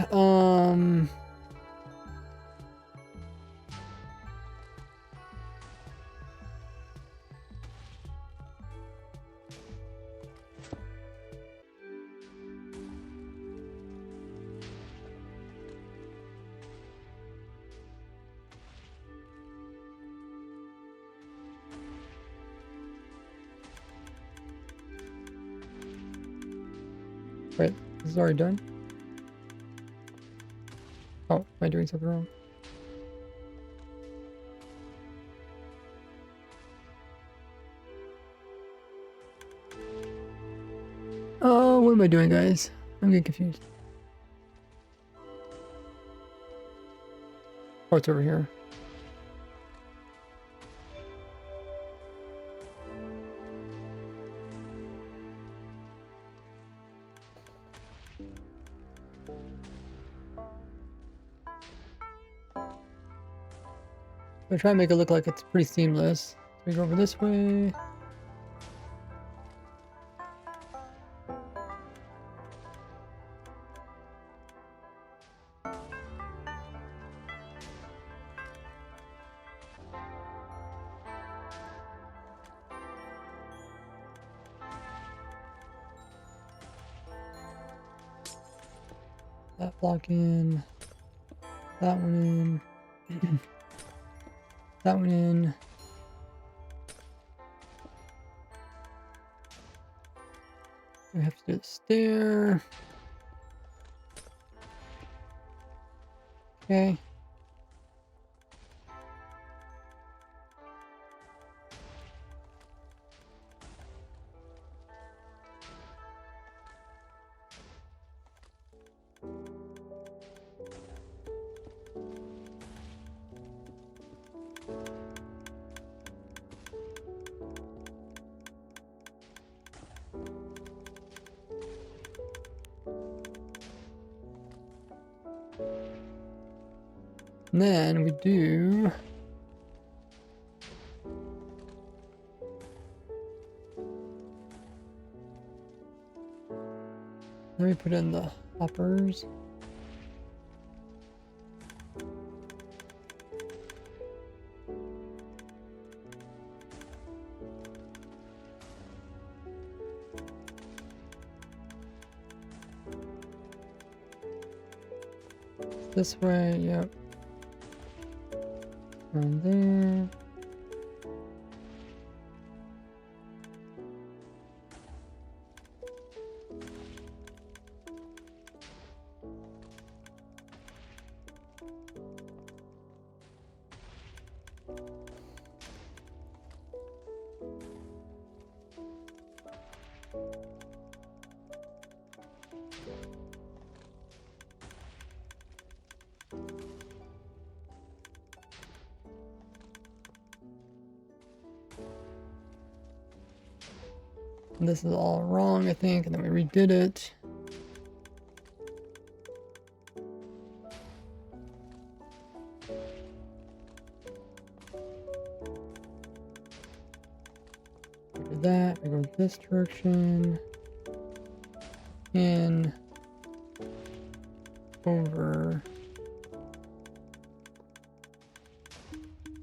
Wait, this is already done? Oh, am I doing something wrong? Oh, what am I doing, guys? I'm getting confused. Oh, it's over here. I'm trying to make it look like it's pretty seamless. So we go over this way. That block in. That one in. That one in. We have to do the stair. Okay. And then we do then we put in the hoppers. This way, yep. And there. And this is all wrong, I think, and then we redid it. We do that, we go this direction. In. Over.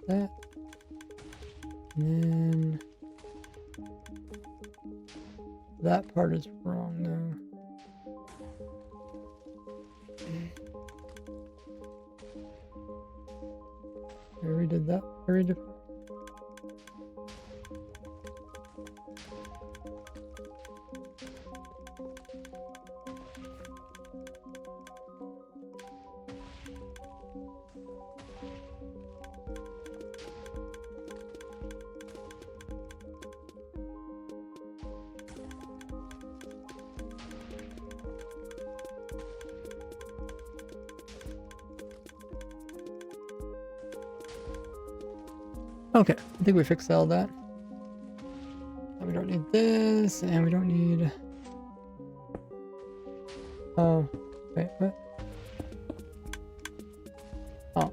That. And then. That part is wrong though. I redid that. I redid. Okay, I think we fixed all that. And we don't need this, and we don't need... Oh, wait, what? Oh.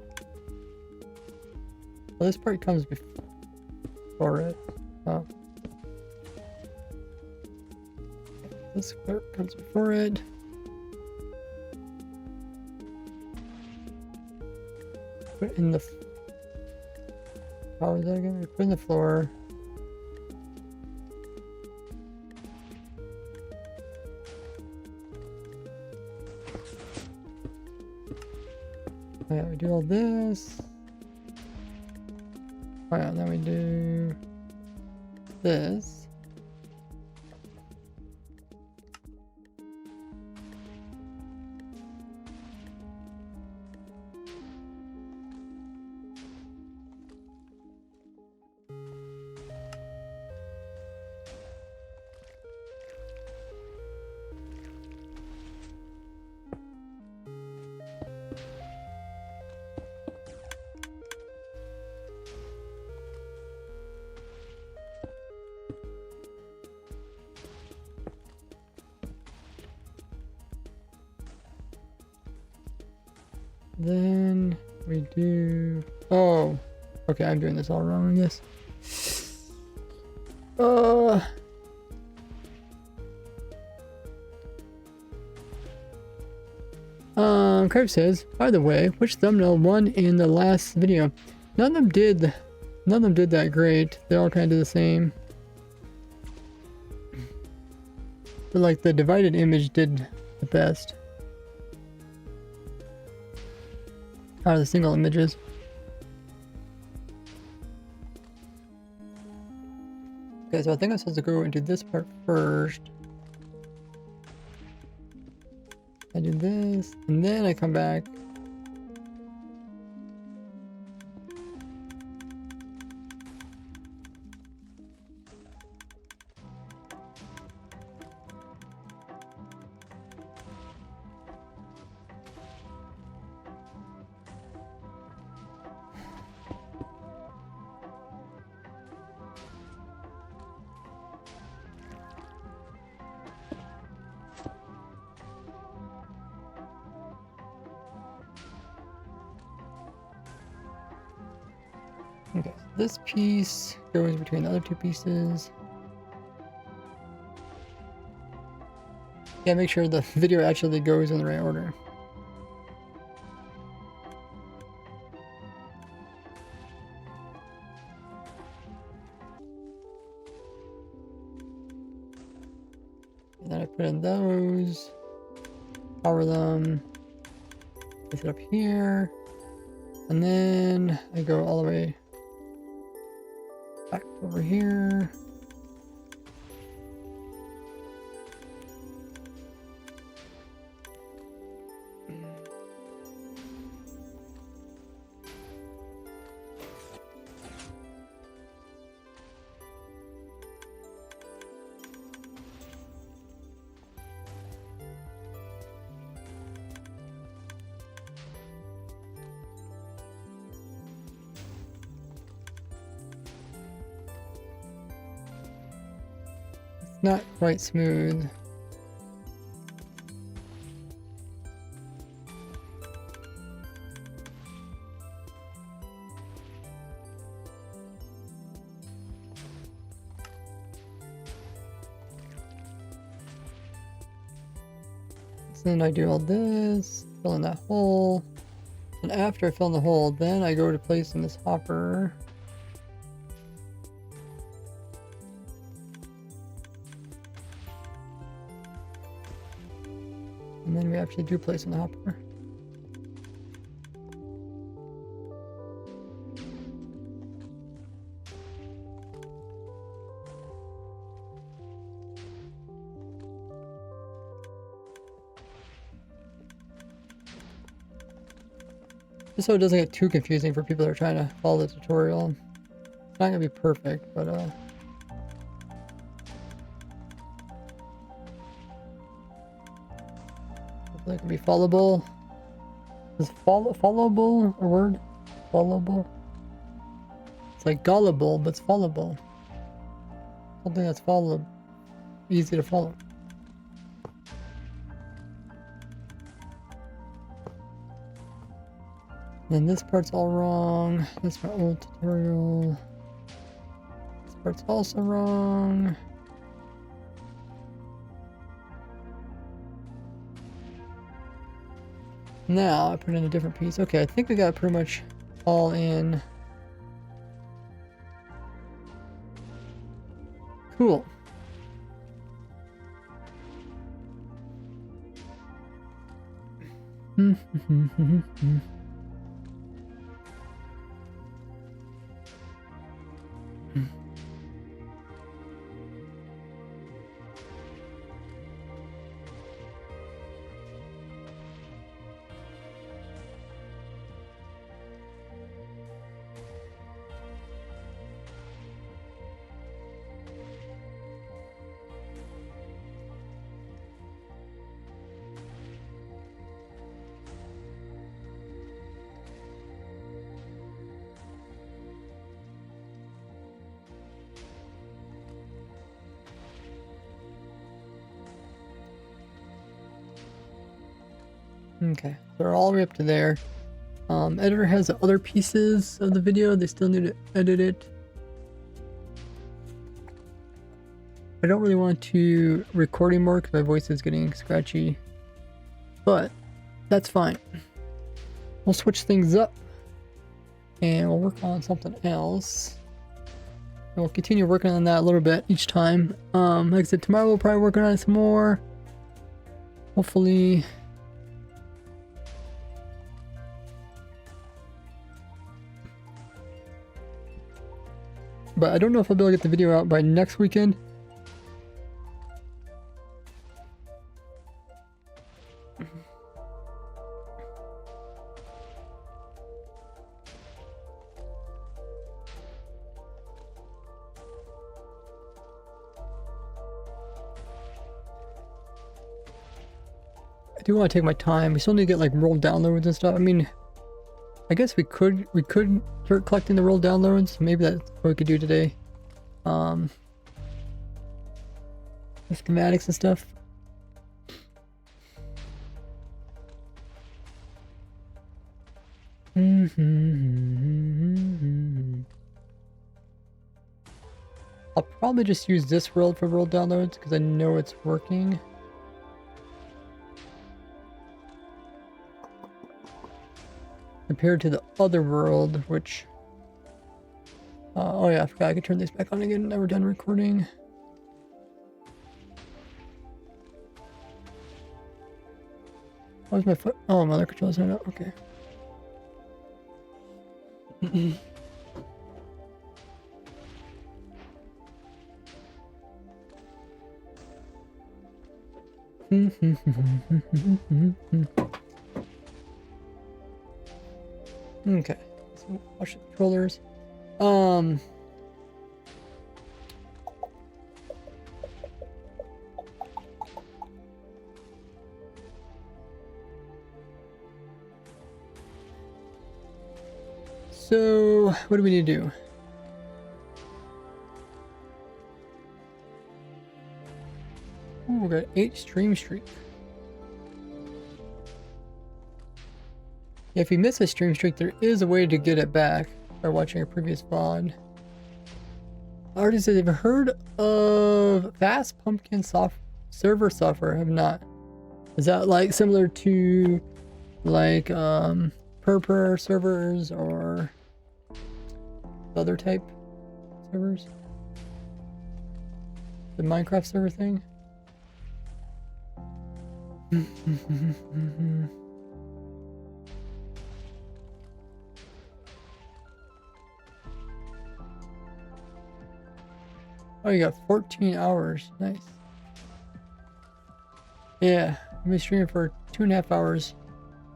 Well, this part comes before it. Oh. This part comes before it. Put in the... How was that again? We put in the floor. Oh yeah, we do all this. Oh yeah, then we do this. Then we do... Oh, okay, I'm doing this all wrong in this. Crave says, by the way, which thumbnail won in the last video? None of them did that great. They all kind of did the same. But like the divided image did the best out of the single images. Okay, so I think I'm supposed to go into this part first. I do this, and then I come back. Okay, so this piece goes between the other two pieces. Yeah, make sure the video actually goes in the right order. And then I put in those, power them, place it up here, and then I go all the way back over here. Not quite smooth. So then I do all this, fill in that hole, and after I fill in the hole, then I go to place in this hopper. And then we actually do place in the hopper. Just so it doesn't get too confusing for people that are trying to follow the tutorial. It's not gonna be perfect, but that can be followable. Is followable a word? Followable? It's like gullible, but it's followable. Something that's easy to follow. Then this part's all wrong. This is my old tutorial. This part's also wrong. Now I put in a different piece. Okay, I think we got pretty much all in. Cool. Okay, so we're all the way up to there. Editor has other pieces of the video. They still need to edit it. I don't really want to record anymore because my voice is getting scratchy. But that's fine. We'll switch things up. And we'll work on something else. And we'll continue working on that a little bit each time. Like I said, tomorrow we'll probably work on it some more. Hopefully. But I don't know if I'll be able to get the video out by next weekend. I do want to take my time. We still need to get like roll downloads and stuff. I mean, I guess we could start collecting the roll downloads. Maybe that's what we could do today. The schematics and stuff. I'll probably just use this world for world downloads because I know it's working. Compared to the other world, which oh yeah, I forgot I could turn these back on again now we're done recording. Where's my foot? Oh, my other controller's not up. Okay. Okay, so watch the controllers. So what do we need to do? Ooh, we got 8 stream streak. If you miss a stream streak, there is a way to get it back by watching a previous VOD. Artists have heard of Fast Pumpkin server software. I have not. Is that like similar to like Purpur servers or other type servers? The Minecraft server thing? Oh, you got 14 hours. Nice. Yeah, I've been streaming for 2.5 hours.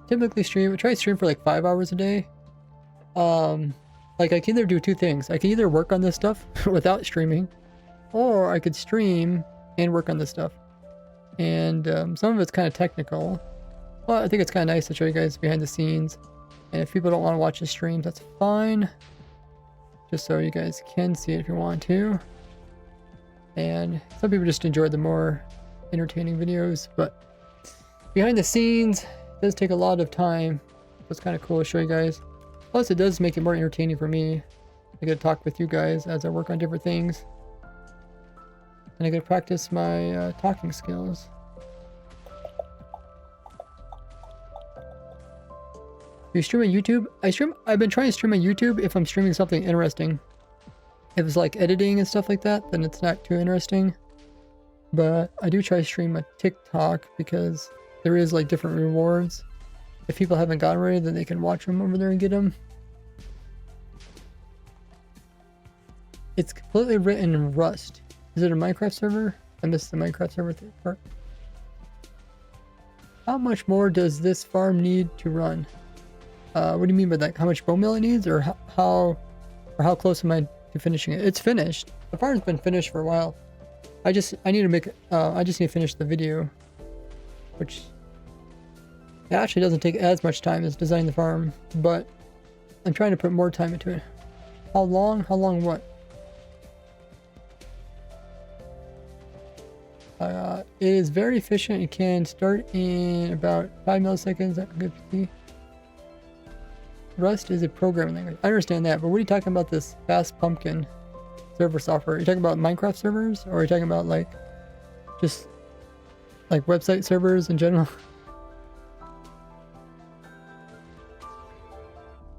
Typically I try to stream for like 5 hours a day. Like I can either do 2 things. I can either work on this stuff without streaming, or I could stream and work on this stuff. And some of it's kind of technical. Well, I think it's kind of nice to show you guys behind the scenes. And if people don't want to watch the streams, that's fine. Just so you guys can see it if you want to. And some people just enjoy the more entertaining videos, but behind the scenes does take a lot of time. It's kind of cool to show you guys. Plus it does make it more entertaining for me. I get to talk with you guys as I work on different things. And I get to practice my talking skills. Do you stream on YouTube? I've been trying to stream on YouTube if I'm streaming something interesting. If it's like editing and stuff like that, then it's not too interesting. But I do try to stream a TikTok because there is like different rewards. If people haven't gotten ready, then they can watch them over there and get them. It's completely written in Rust. Is it a Minecraft server? I missed the Minecraft server part. How much more does this farm need to run? What do you mean by that? How much bone meal it needs, or how close am I to finishing it? It's finished. The farm's been finished for a while. I just need to finish the video, which actually doesn't take as much time as designing the farm, but I'm trying to put more time into it. How long? How long what? It is very efficient. It can start in about 5 milliseconds. That could be. Rust is a programming language. I understand that, but what are you talking about this Fast Pumpkin server software? Are you talking about Minecraft servers, or are you talking about like just like website servers in general?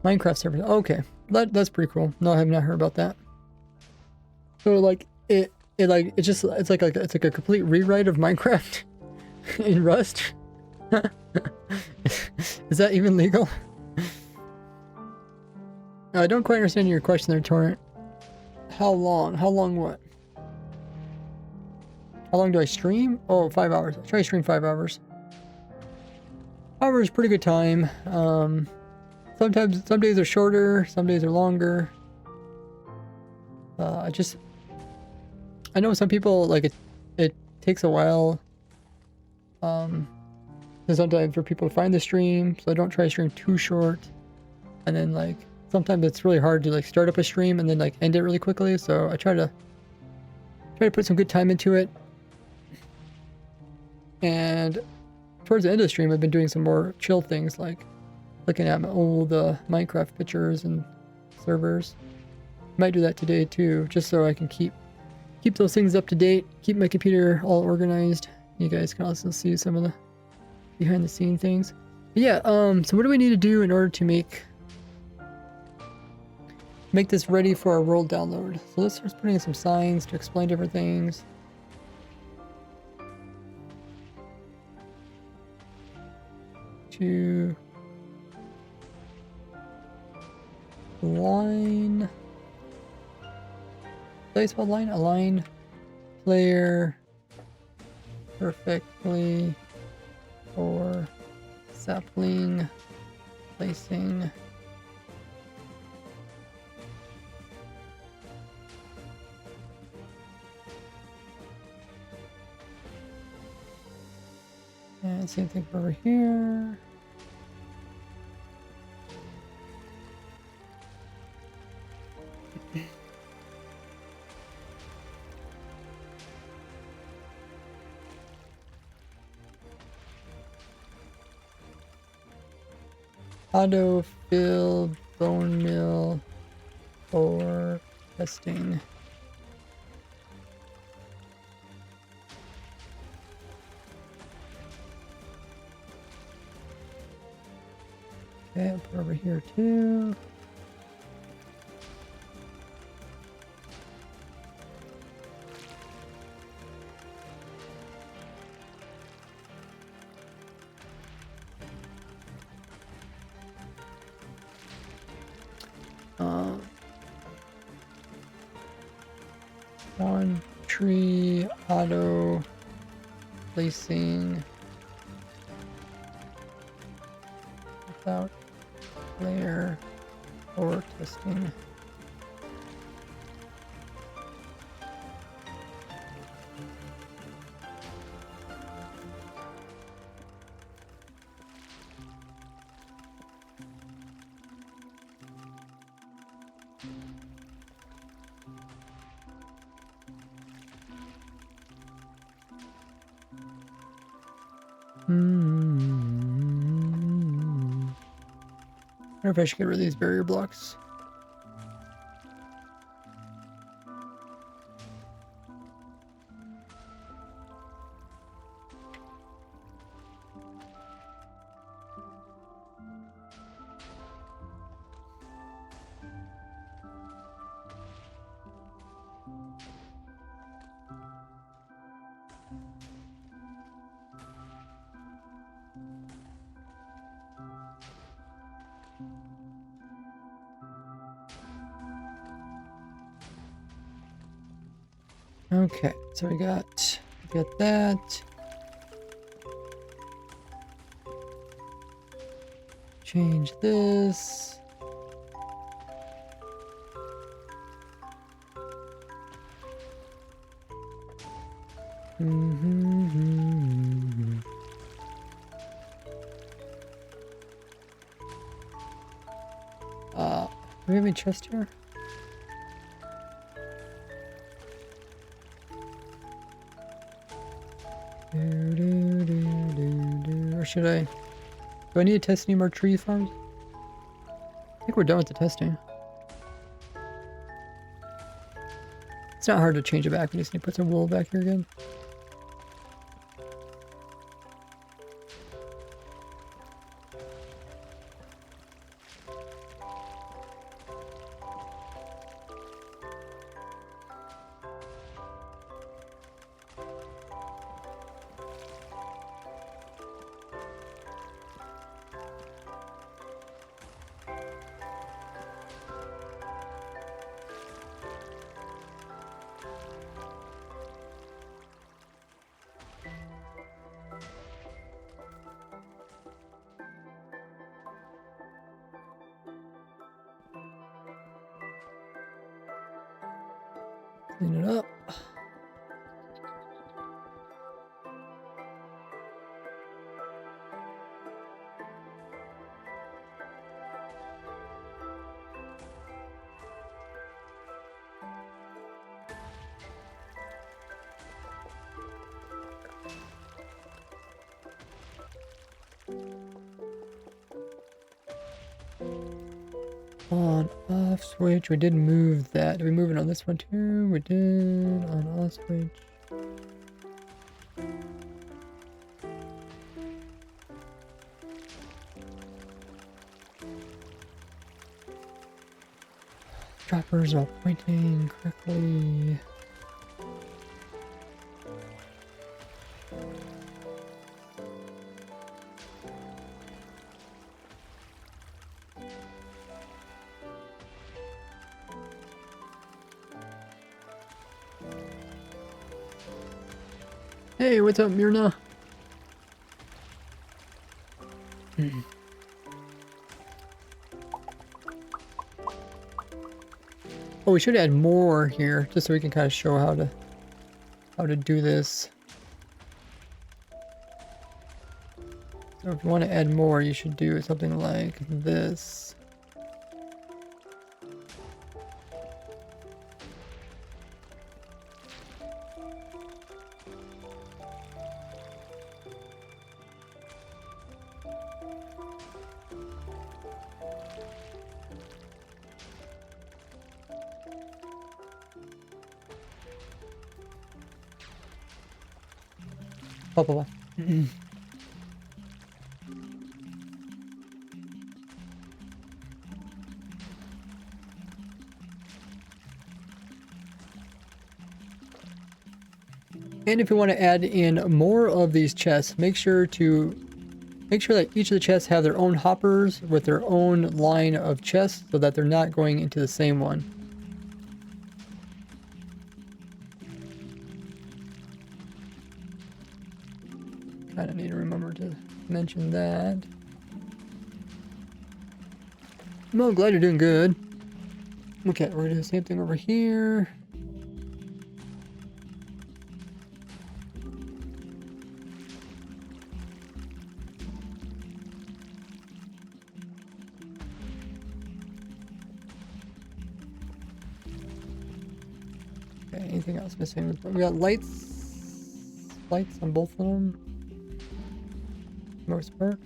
Minecraft servers. Okay, that's pretty cool. No, I have not heard about that. So like it's like a complete rewrite of Minecraft in Rust. Is that even legal? I don't quite understand your question there, Torrent. How long? How long what? How long do I stream? Oh, 5 hours. I'll try to stream 5 hours. 5 hours is pretty good time. Sometimes, some days are shorter, some days are longer. I know some people, like, it takes a while. Sometimes for people to find the stream, so I don't try to stream too short. And then, like, sometimes it's really hard to, like, start up a stream and then, like, end it really quickly. So I try to put some good time into it. And towards the end of the stream, I've been doing some more chill things, like looking at my old Minecraft pictures and servers. Might do that today too, just so I can keep those things up to date, keep my computer all organized. You guys can also see some of the behind the scene things. But yeah, so what do we need to do in order to make this ready for our world download? So let's start putting in some signs to explain different things. To line, place what line? Align player perfectly for sapling placing. And same thing for over here. Auto fill bone meal for testing. Okay, I'll put over here too. One tree auto placing without layer or testing. I wonder if I should get rid of these barrier blocks. Okay, so we got that. Change this. Do we have any chest here? Or should I? Do I need to test any more tree farms? think we're done with the testing. It's not hard to change it back. We just need to put some wool back here again. Clean it up. On off switch. We did move that. Did we move it on this one too? We did. On off switch. Droppers are pointing correctly. Hey, what's up, Mirna? Oh, we should add more here, just so we can kind of show how to do this. So if you want to add more, you should do something like this. Blah, blah, blah. And if you want to add in more of these chests, make sure that each of the chests have their own hoppers with their own line of chests so that they're not going into the same one. Kind of need to remember to mention that. Well, glad you're doing good. Okay, we're gonna do the same thing over here. Okay, anything else missing? We got lights on both of them. Most part.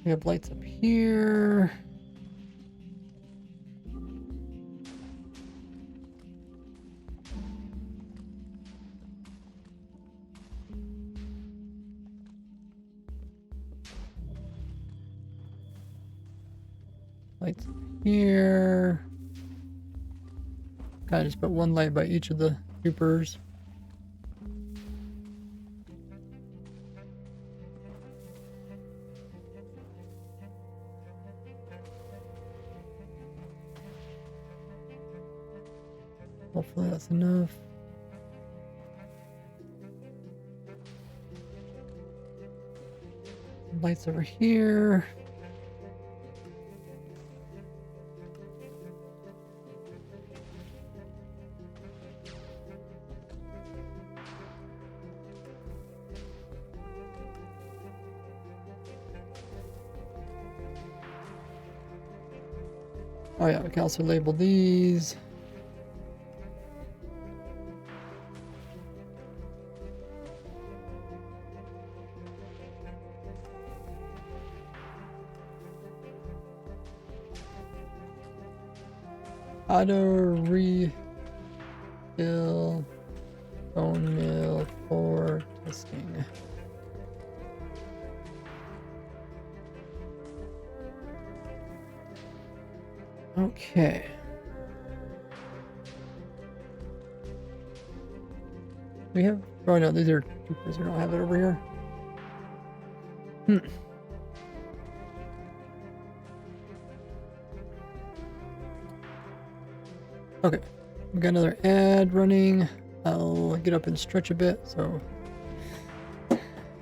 We have lights up here. Lights here. Kind of just put one light by each of the supers. Hopefully that's enough. Lights over here. Oh yeah, we can also label these. Auto refill bone meal for testing. Okay. We have, oh no, these are troopers. We don't have it over here. Okay, we got another ad running. I'll get up and stretch a bit so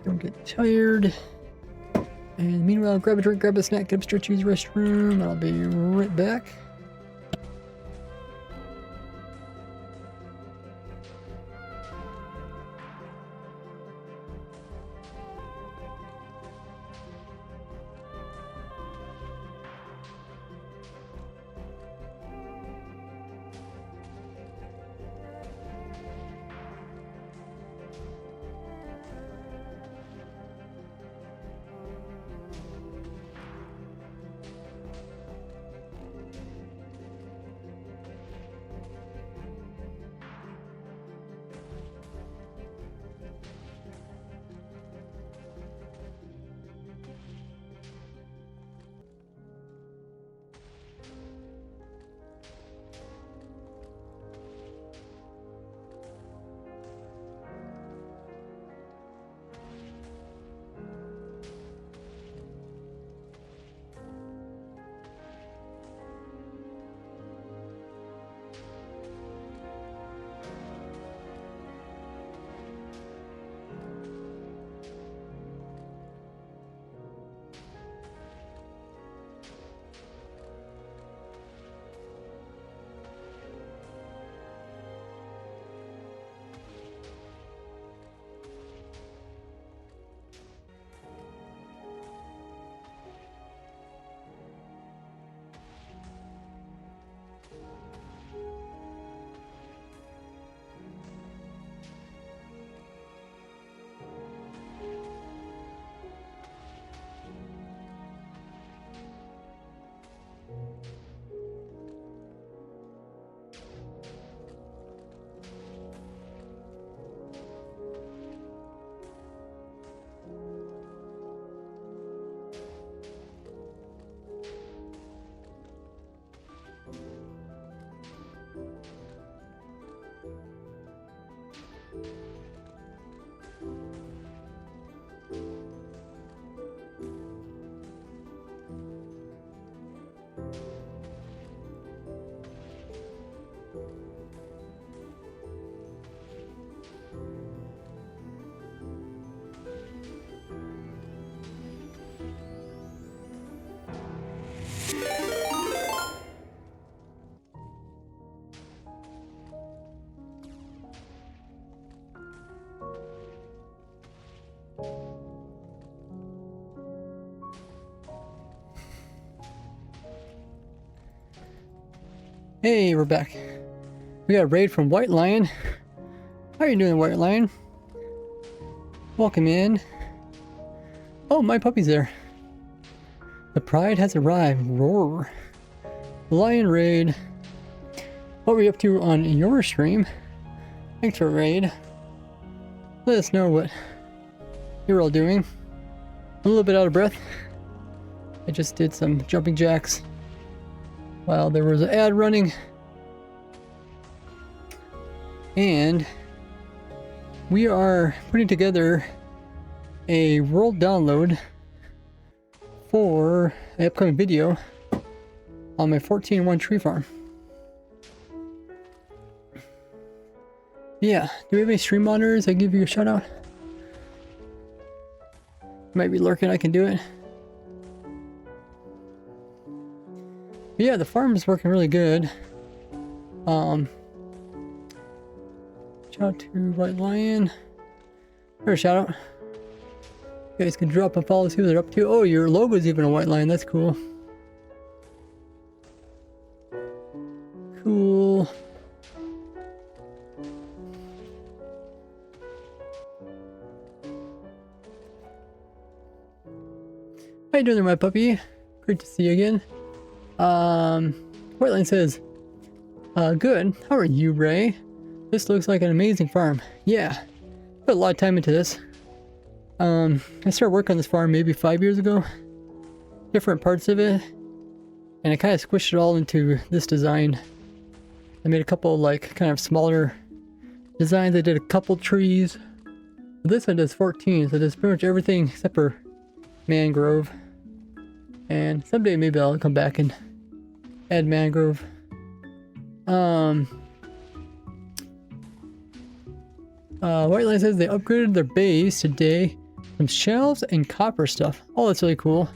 don't get tired. And meanwhile, grab a drink, grab a snack, get up, stretch, use the restroom. I'll be right back. Hey, we're back. We got a raid from White Lion. How are you doing, White Lion? Welcome in. Oh, my puppy's there. The pride has arrived. Roar. Lion raid. What were you up to on your stream? Thanks for a raid. Let us know what you're all doing. A little bit out of breath. I just did some jumping jacks while there was an ad running. And we are putting together a world download for an upcoming video on my 14-1 tree farm. Yeah, do we have any stream monitors? I give you a shout out. Might be lurking, I can do it. But yeah, the farm is working really good. Shout out to White Lion. Or a shout out. You guys can drop a follow, see what they're up to. Oh, your logo is even a White Lion, that's cool. How you doing there, my puppy? Great to see you again. Whiteline says, good. How are you, Ray? This looks like an amazing farm. Yeah, put a lot of time into this. I started working on this farm maybe 5 years ago. Different parts of it. And I kind of squished it all into this design. I made a couple like kind of smaller designs. I did a couple trees. This one does 14, so it does pretty much everything except for mangrove. And someday maybe I'll come back and add mangrove. Whiteline says they upgraded their base today. Some shelves and copper stuff. Oh, that's really cool.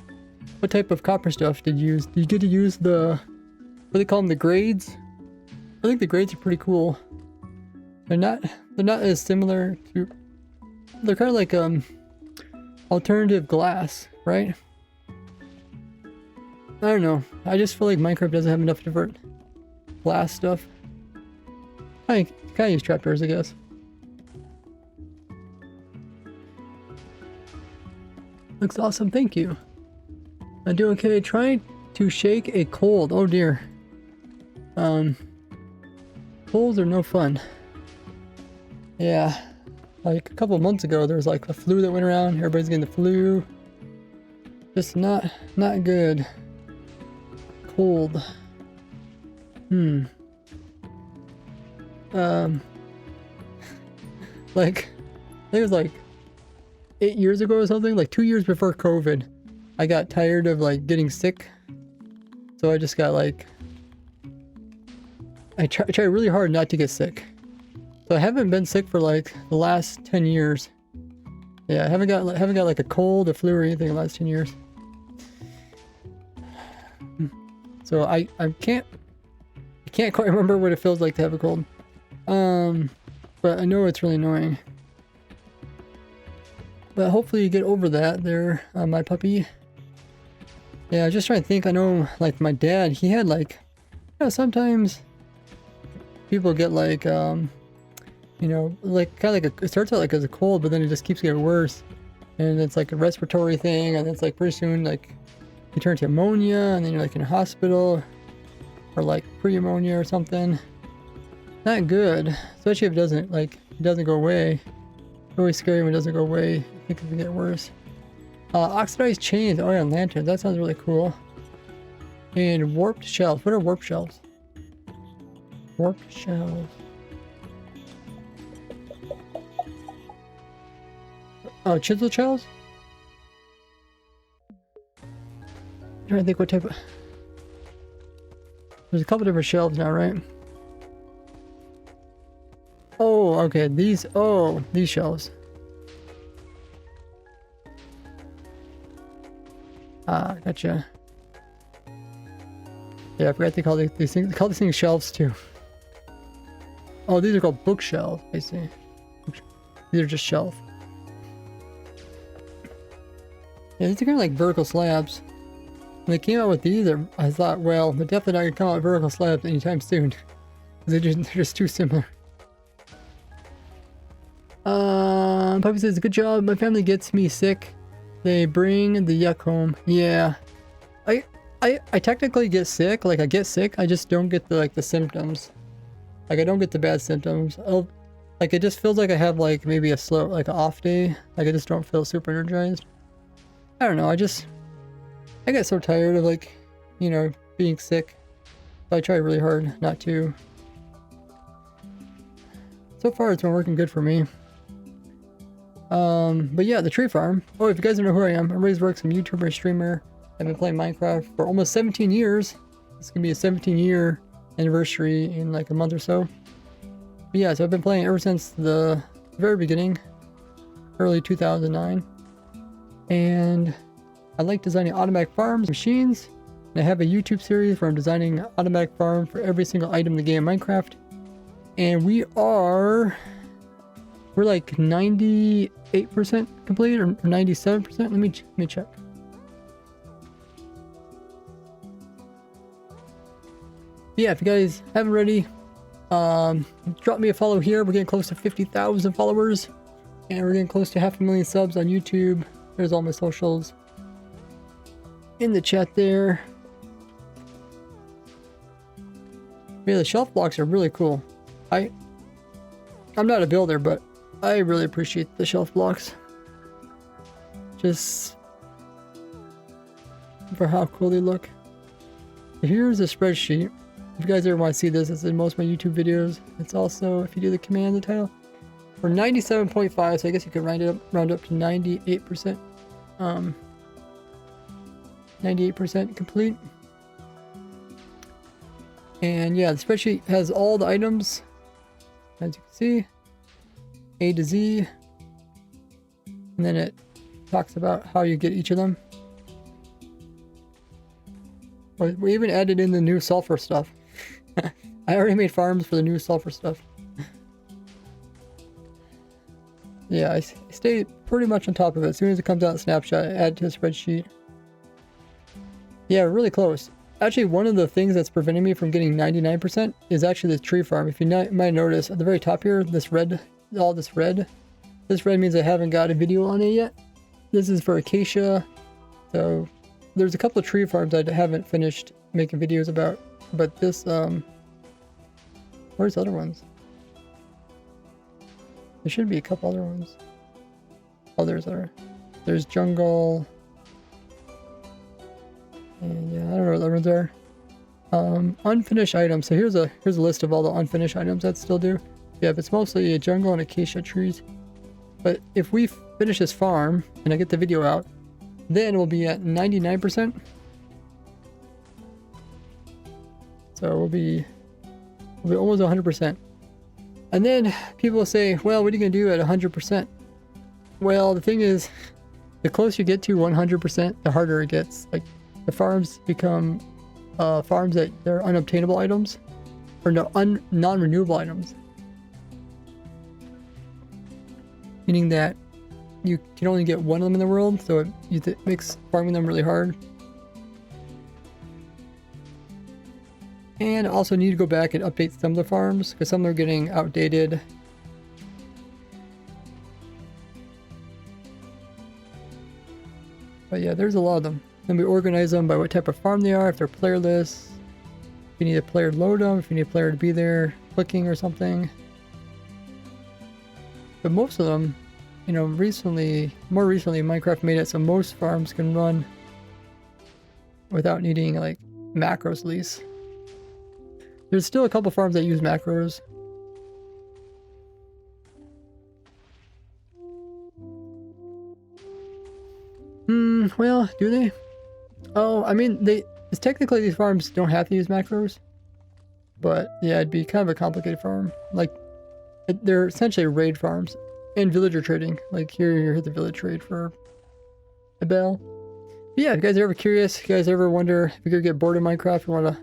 What type of copper stuff did you use? Did you get to use the, what do they call them, the grades? I think the grades are pretty cool. They're not as similar to, they're kind of like alternative glass, right? I don't know. I just feel like Minecraft doesn't have enough different glass stuff. I kind of use trapdoors, I guess. Looks awesome, thank you. I do okay. Trying to shake a cold. Oh dear. Colds are no fun. Yeah. Like a couple of months ago, there was like a flu that went around. Everybody's getting the flu. Just not good. Cold. Like, I think it was like 8 years ago or something, like 2 years before COVID, I got tired of like getting sick. So I just got like, I try really hard not to get sick. So I haven't been sick for like the last 10 years. Yeah, I haven't got like a cold, a flu or anything in the last 10 years. So I can't quite remember what it feels like to have a cold. But I know it's really annoying. But hopefully you get over that there, my puppy. Yeah, I was just trying to think. I know, like, my dad, he had, like, you know, sometimes people get, like, you know, like, kind of like it starts out, like, as a cold, but then it just keeps getting worse. And it's, like, a respiratory thing, and it's, like, pretty soon, like, you turn to pneumonia, and then you're, like, in a hospital, or, like, pre-pneumonia or something. Not good, especially if it doesn't, like, it doesn't go away. It's always scary when it doesn't go away. I think it can get worse. Oxidized chains. Oh yeah, lanterns. That sounds really cool. And warped shelves. What are warped shelves? Warped shelves. Oh, chisel shelves? I'm trying to think what type of... There's a couple different shelves now, right? Oh, okay. These shelves. Ah, gotcha. Yeah, I forgot they call these things. They call these things shelves too. Oh, these are called bookshelves. I see. These are just shelf. Yeah, these are kind of like vertical slabs. When they came out with these, I thought, well, they're definitely not gonna come out with vertical slabs anytime soon. They're just too similar. Puppy says, good job. My family gets me sick. They bring the yuck home. Yeah. I technically get sick. Like, I get sick. I just don't get the, like, the symptoms. Like, I don't get the bad symptoms. Like, it just feels like I have, like, maybe a slow, like, an off day. Like, I just don't feel super energized. I don't know. I get so tired of, like, you know, being sick. So I try really hard not to. So far, it's been working good for me. But yeah, the tree farm. Oh, if you guys don't know who I am, I'm RazeWorks. I'm a YouTuber, streamer. I've been playing Minecraft for almost 17 years. It's gonna be a 17-year anniversary in like a month or so. But yeah, so I've been playing ever since the very beginning, early 2009. And I like designing automatic farms, machines. And I have a YouTube series where I'm designing an automatic farm for every single item in the game Minecraft. And we're like 98% complete or 97%. Let me check. Yeah, if you guys haven't already, drop me a follow here. We're getting close to 50,000 followers, and we're getting close to 500,000 subs on YouTube. There's all my socials. in the chat there. Yeah, the shelf blocks are really cool. I'm not a builder, but I really appreciate the shelf blocks. Just for how cool they look. Here's a spreadsheet. If you guys ever want to see this, it's in most of my YouTube videos. It's also, if you do the command in the title, we're 97.5, so I guess you could round up to 98%. 98% complete. And yeah, the spreadsheet has all the items, as you can see, A to Z. And then it talks about how you get each of them. We even added in the new sulfur stuff. I already made farms for the new sulfur stuff. Yeah, I stay pretty much on top of it. As soon as it comes out in Snapshot, I add to the spreadsheet. Yeah, really close. Actually, one of the things that's preventing me from getting 99% is actually the tree farm. If you might notice, at the very top here, this red, all this red. This red means I haven't got a video on it yet. This is for acacia. So there's a couple of tree farms I haven't finished making videos about. But this, where's the other ones? There should be a couple other ones. Oh, there's jungle. And yeah, I don't know what the other ones are. Unfinished items. So here's a list of all the unfinished items I'd still do. Yeah, but it's mostly a jungle and acacia trees. But if we finish this farm and I get the video out, then we'll be at 99%. So we'll be almost 100%. And then people will say, well, what are you going to do at 100%? Well, the thing is, the closer you get to 100%, the harder it gets. Like, the farms become farms that they're unobtainable items, or no, non-renewable items. Meaning that you can only get one of them in the world, so it makes farming them really hard. And also need to go back and update some of the farms, because some are getting outdated. But yeah, there's a lot of them. Then we organize them by what type of farm they are, if they're playerless, if you need a player to load them, if you need a player to be there clicking or something. But most of them, you know, more recently, Minecraft made it so most farms can run without needing like macros at least. There's still a couple farms that use macros. Well, do they? Oh, I mean, technically these farms don't have to use macros. But yeah, it'd be kind of a complicated farm. Like, they're essentially raid farms and villager trading. Like here, you hit the village trade for a bell. But yeah, if you guys are ever curious, if you guys ever wonder if you're gonna get bored of Minecraft, you want to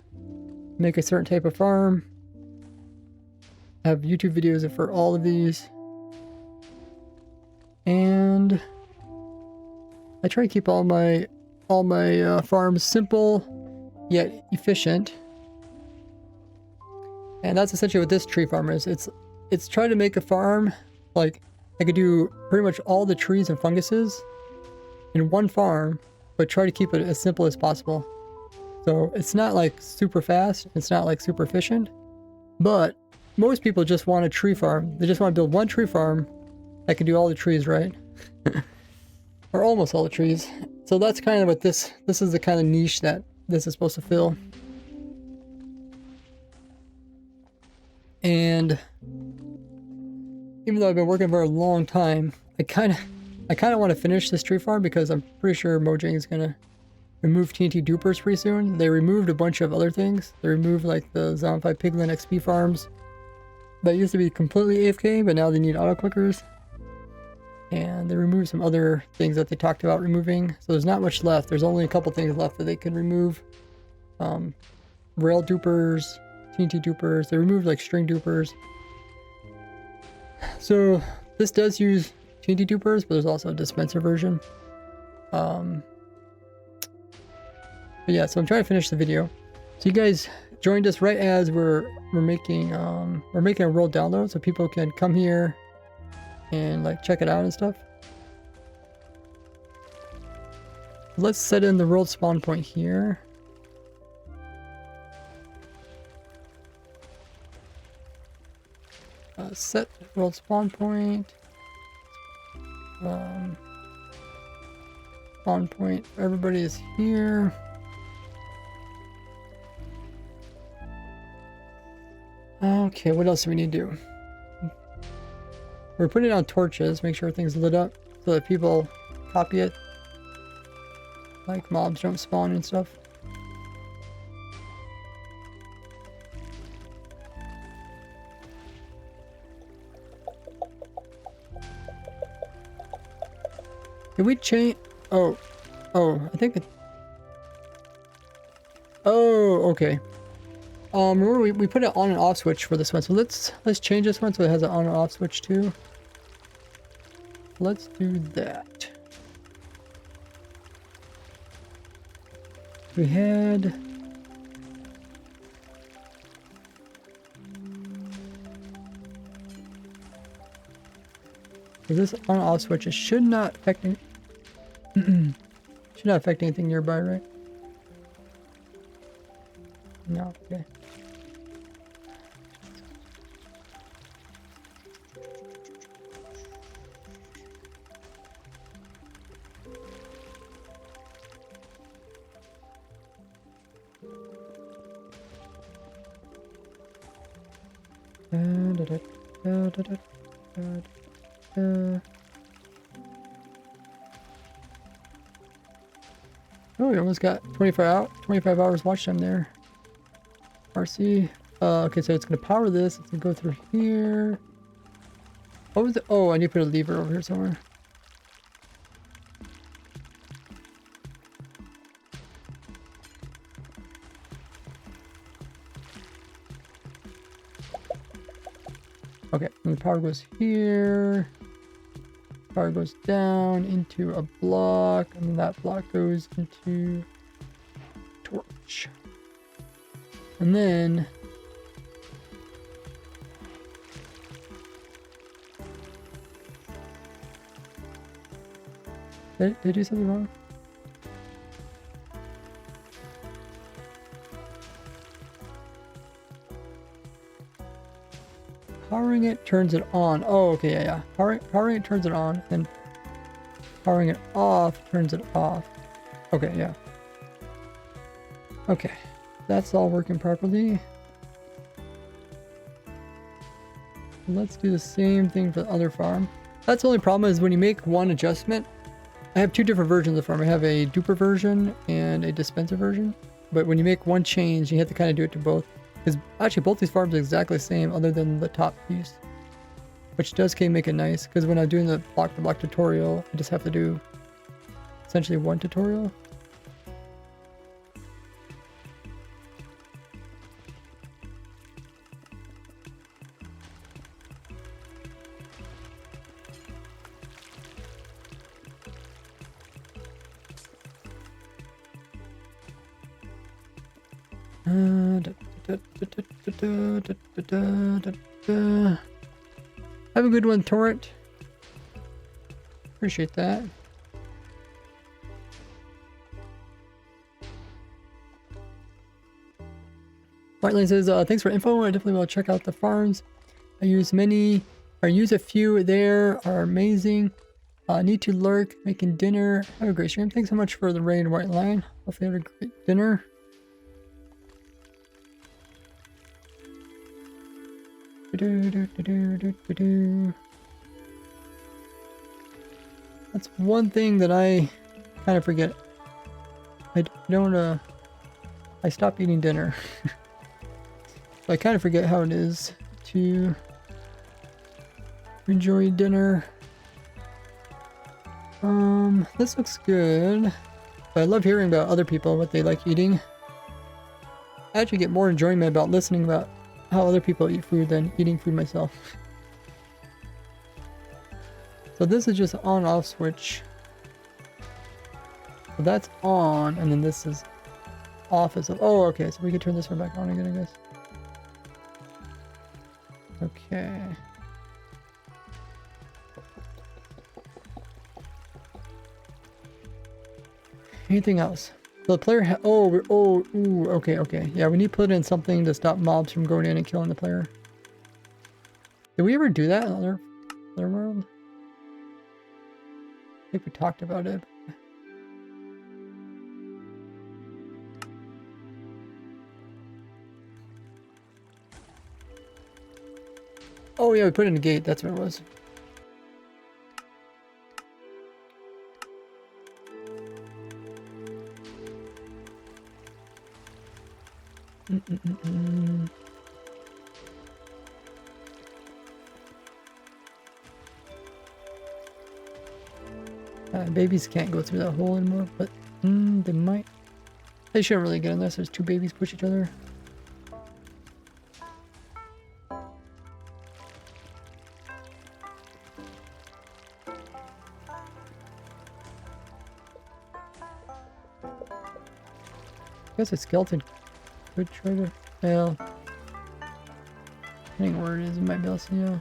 make a certain type of farm, I have YouTube videos for all of these. And I try to keep all my farms simple yet efficient. And that's essentially what this tree farm is. It's trying to make a farm like I could do pretty much all the trees and funguses in one farm, but try to keep it as simple as possible. So it's not like super fast, it's not like super efficient, but most people just want a tree farm. They just want to build one tree farm that can do all the trees, right? Or almost all the trees. So that's kind of what this is the kind of niche that this is supposed to fill. And even though I've been working for a long time, I kind of want to finish this tree farm because I'm pretty sure Mojang is gonna remove TNT dupers pretty soon. They removed a bunch of other things. They removed like the Zombify Piglin XP farms that used to be completely AFK, but now they need auto clickers. And they removed some other things that they talked about removing. So there's not much left. There's only a couple things left that they can remove. Rail dupers, TNT dupers. They removed like string dupers. So this does use TNT dupers, but there's also a dispenser version. But yeah, so I'm trying to finish the video. So you guys joined us right as we're making a world download, so people can come here and like check it out and stuff. Let's set in the world spawn point here. Set world spawn point. Spawn point. Everybody is here. Okay, what else do we need to do? We're putting on torches, make sure everything's lit up so that people copy it. Like mobs don't spawn and stuff. Did we change? Oh, I think it. Oh, okay. Remember we put an on and off switch for this one, so let's change this one so it has an on and off switch too. Let's do that. We had. So this on and off switch, it should not affect should not affect anything nearby, right? No, okay. Oh, we almost got 25 hours watch time there. RC. Okay, so it's gonna power this. It's gonna go through here. What was it? Oh, I need to put a lever over here somewhere. Okay, and the power goes here. Power goes down into a block, and then that block goes into torch. And then did I do something wrong? Powering it turns it on. Oh, okay, yeah. Powering it turns it on, and powering it off turns it off. Okay, yeah. Okay, that's all working properly. Let's do the same thing for the other farm. That's the only problem is when you make one adjustment. I have two different versions of the farm. I have a duper version and a dispenser version. But when you make one change, you have to kind of do it to both. Because actually both these farms are exactly the same other than the top piece. Which does kind of make it nice. Because when I'm doing the block to block tutorial, I just have to do essentially one tutorial. Have a good one, Torrent. Appreciate that. Whiteline says, thanks for info. I definitely will check out the farms. I use a few there, are amazing. Need to lurk, making dinner. Have a great stream. Thanks so much for the raid, Whiteline. Hopefully you have a great dinner. That's one thing that I kind of forget. I don't, I stop eating dinner. So I kind of forget how it is to enjoy dinner. This looks good. But I love hearing about other people, what they like eating. I actually get more enjoyment about listening about how other people eat food than eating food myself. So this is just on off switch. So that's on, and then this is off as well. Oh, okay, so we can turn this one back on again, I guess. Okay. Anything else? So the player okay. Yeah, we need to put in something to stop mobs from going in and killing the player. Did we ever do that in other world? I think we talked about it. Oh yeah, we put in a gate. That's what it was. Babies can't go through that hole anymore, but they might. They shouldn't really get unless there's two babies push each other. I guess a skeleton could try to. Well, depending on where it is, it might be able to see. Yeah.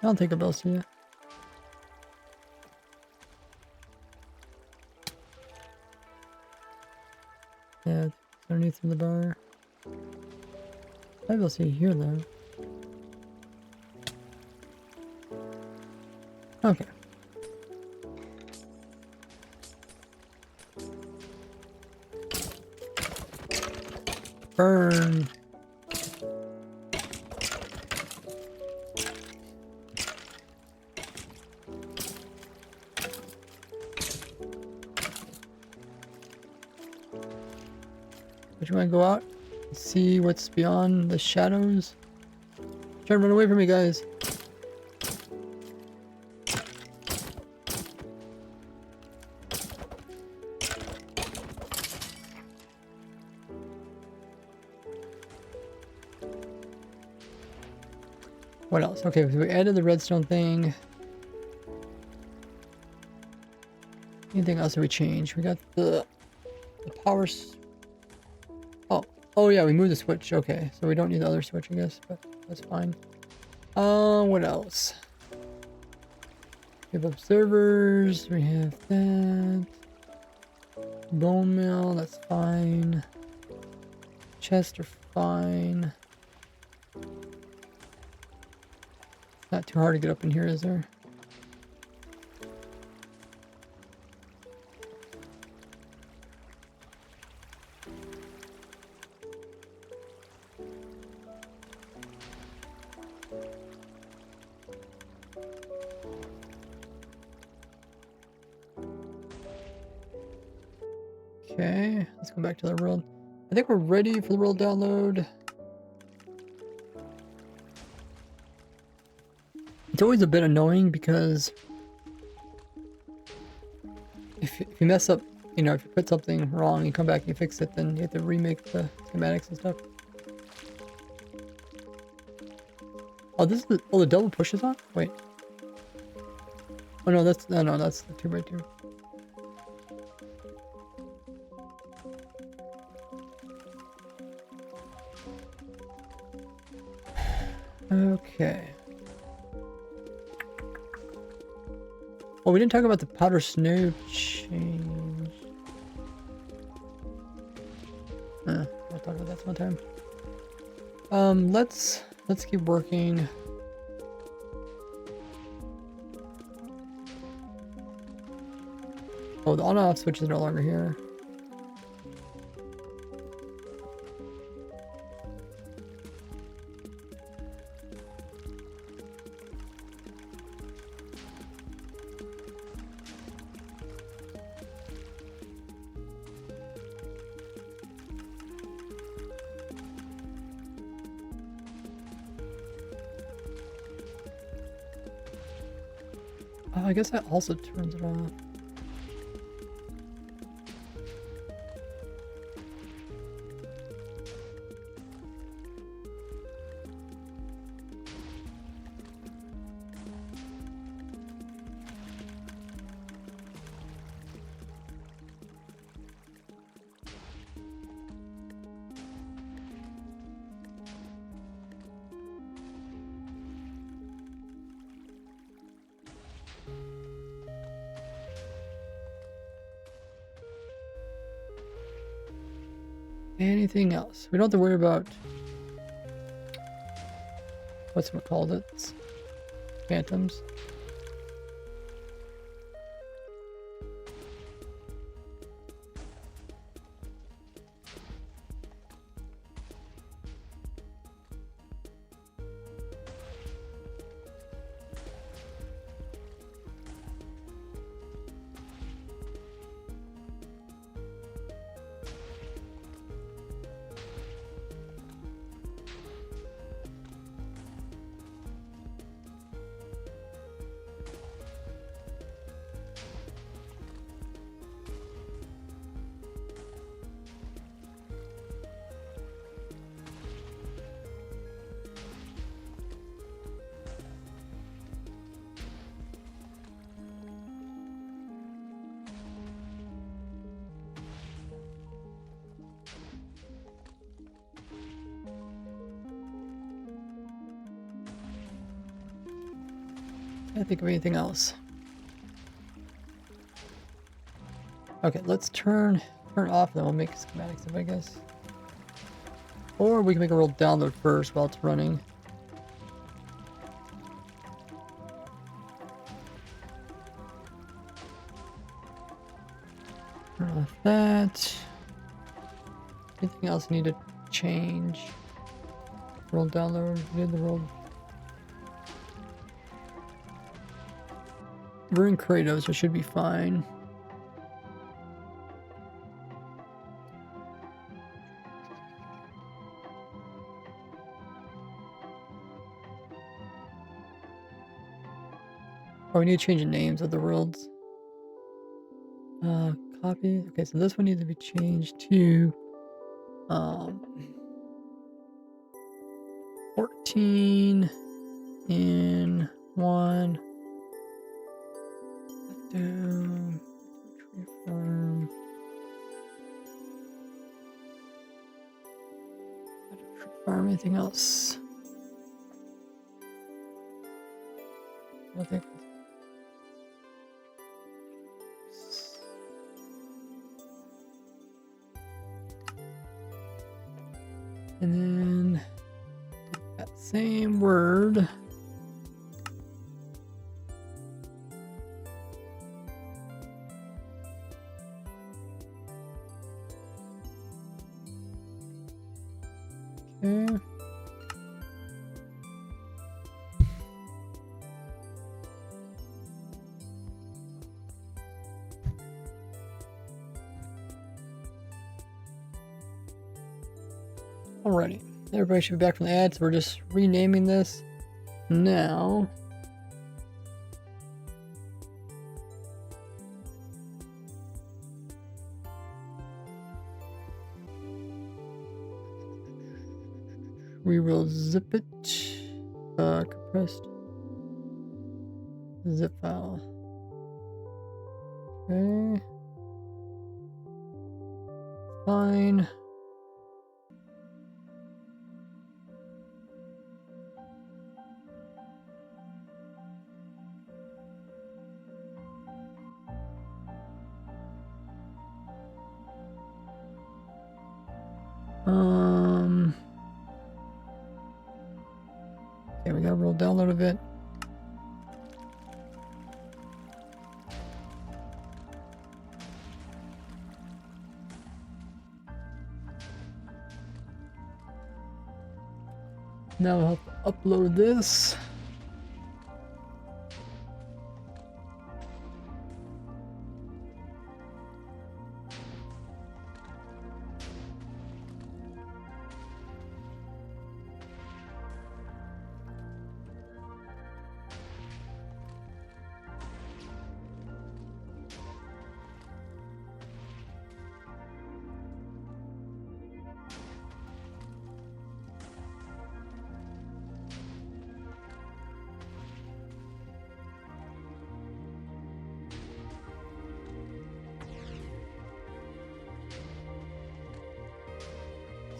I don't think I'll see it. Yeah, it's underneath in the bar. Maybe I'll see it here though. Okay. Burn. But you want to go out and see what's beyond the shadows? Try to run away from me, guys. What else? Okay, so we added the redstone thing. Anything else that we changed? We got the power. Oh yeah, we moved the switch. Okay, so we don't need the other switch, I guess, but that's fine. What else? We have observers. We have that. Bone mill. That's fine. Chests are fine. Not too hard to get up in here, is there? Okay, let's go back to the world. I think we're ready for the world download. It's always a bit annoying because if you mess up, you know, if you put something wrong, you come back and you fix it, then you have to remake the schematics and stuff. Oh, this is the double pushes on? Wait. Oh no, that's no, that's the 2x2. Okay. Oh, we didn't talk about the powder snow change. We'll talk about that sometime. Let's keep working. Oh, the on-off switch is no longer here. Oh, I guess that also turns it off. anything else. We don't have to worry about what's it called? It's phantoms. Can't think of anything else. Okay, let's turn off, then we'll make schematics of it, I guess. Or we can make a real download first while it's running. Turn off that. Anything else I need to change? Roll download, did the roll. We're in Kratos, so it should be fine. Oh, we need to change the names of the worlds. Copy. Okay, so this one needs to be changed to 14 in 1. Down. Tree farm. Tree farm. Anything else? I think. And then that same word. Okay. Alrighty, everybody should be back from the ads. We're just renaming this now. We will zip it, compressed zip file. Okay, fine. Okay, we got a real download of it. Now I'll have to upload this.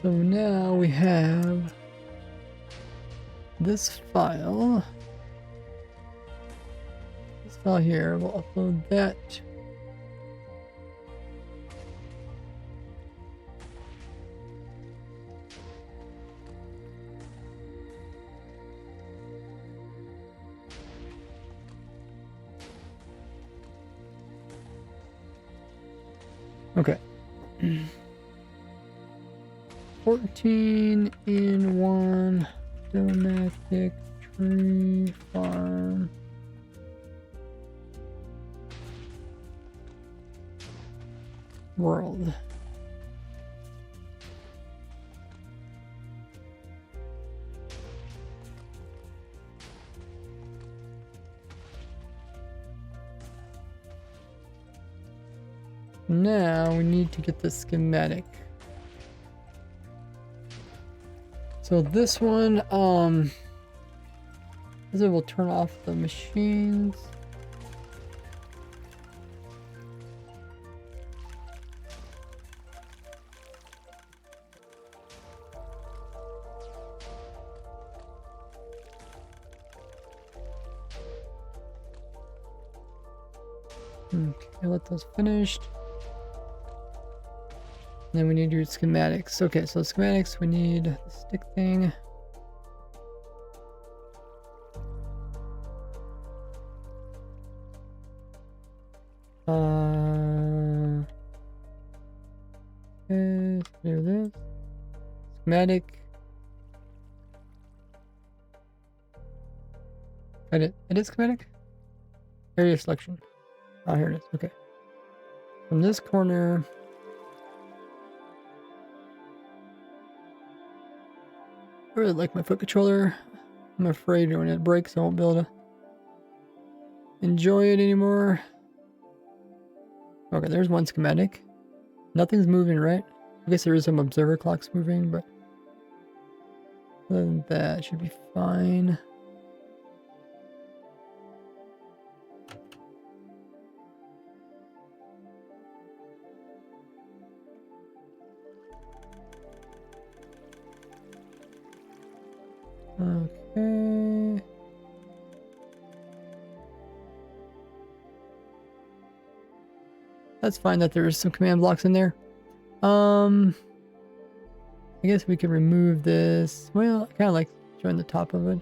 So now we have this file. This file here, we'll upload that. Okay. 14 in 1 dramatic tree farm. World. Now we need to get the schematic. So this one, this will turn off the machines. Okay, let those finished. Then we need to do schematics. Okay, so schematics, we need the stick thing. Okay, let's do this. Schematic. Edit schematic? Area selection. Oh, here it is. Okay. From this corner. I really like my foot controller. I'm afraid when it breaks, I won't be able to enjoy it anymore. Okay, there's one schematic. Nothing's moving, right? I guess there is some observer clocks moving, but other than that, should be fine. Okay. That's fine that there's some command blocks in there. I guess we can remove this. Well, I kind of like showing the top of it.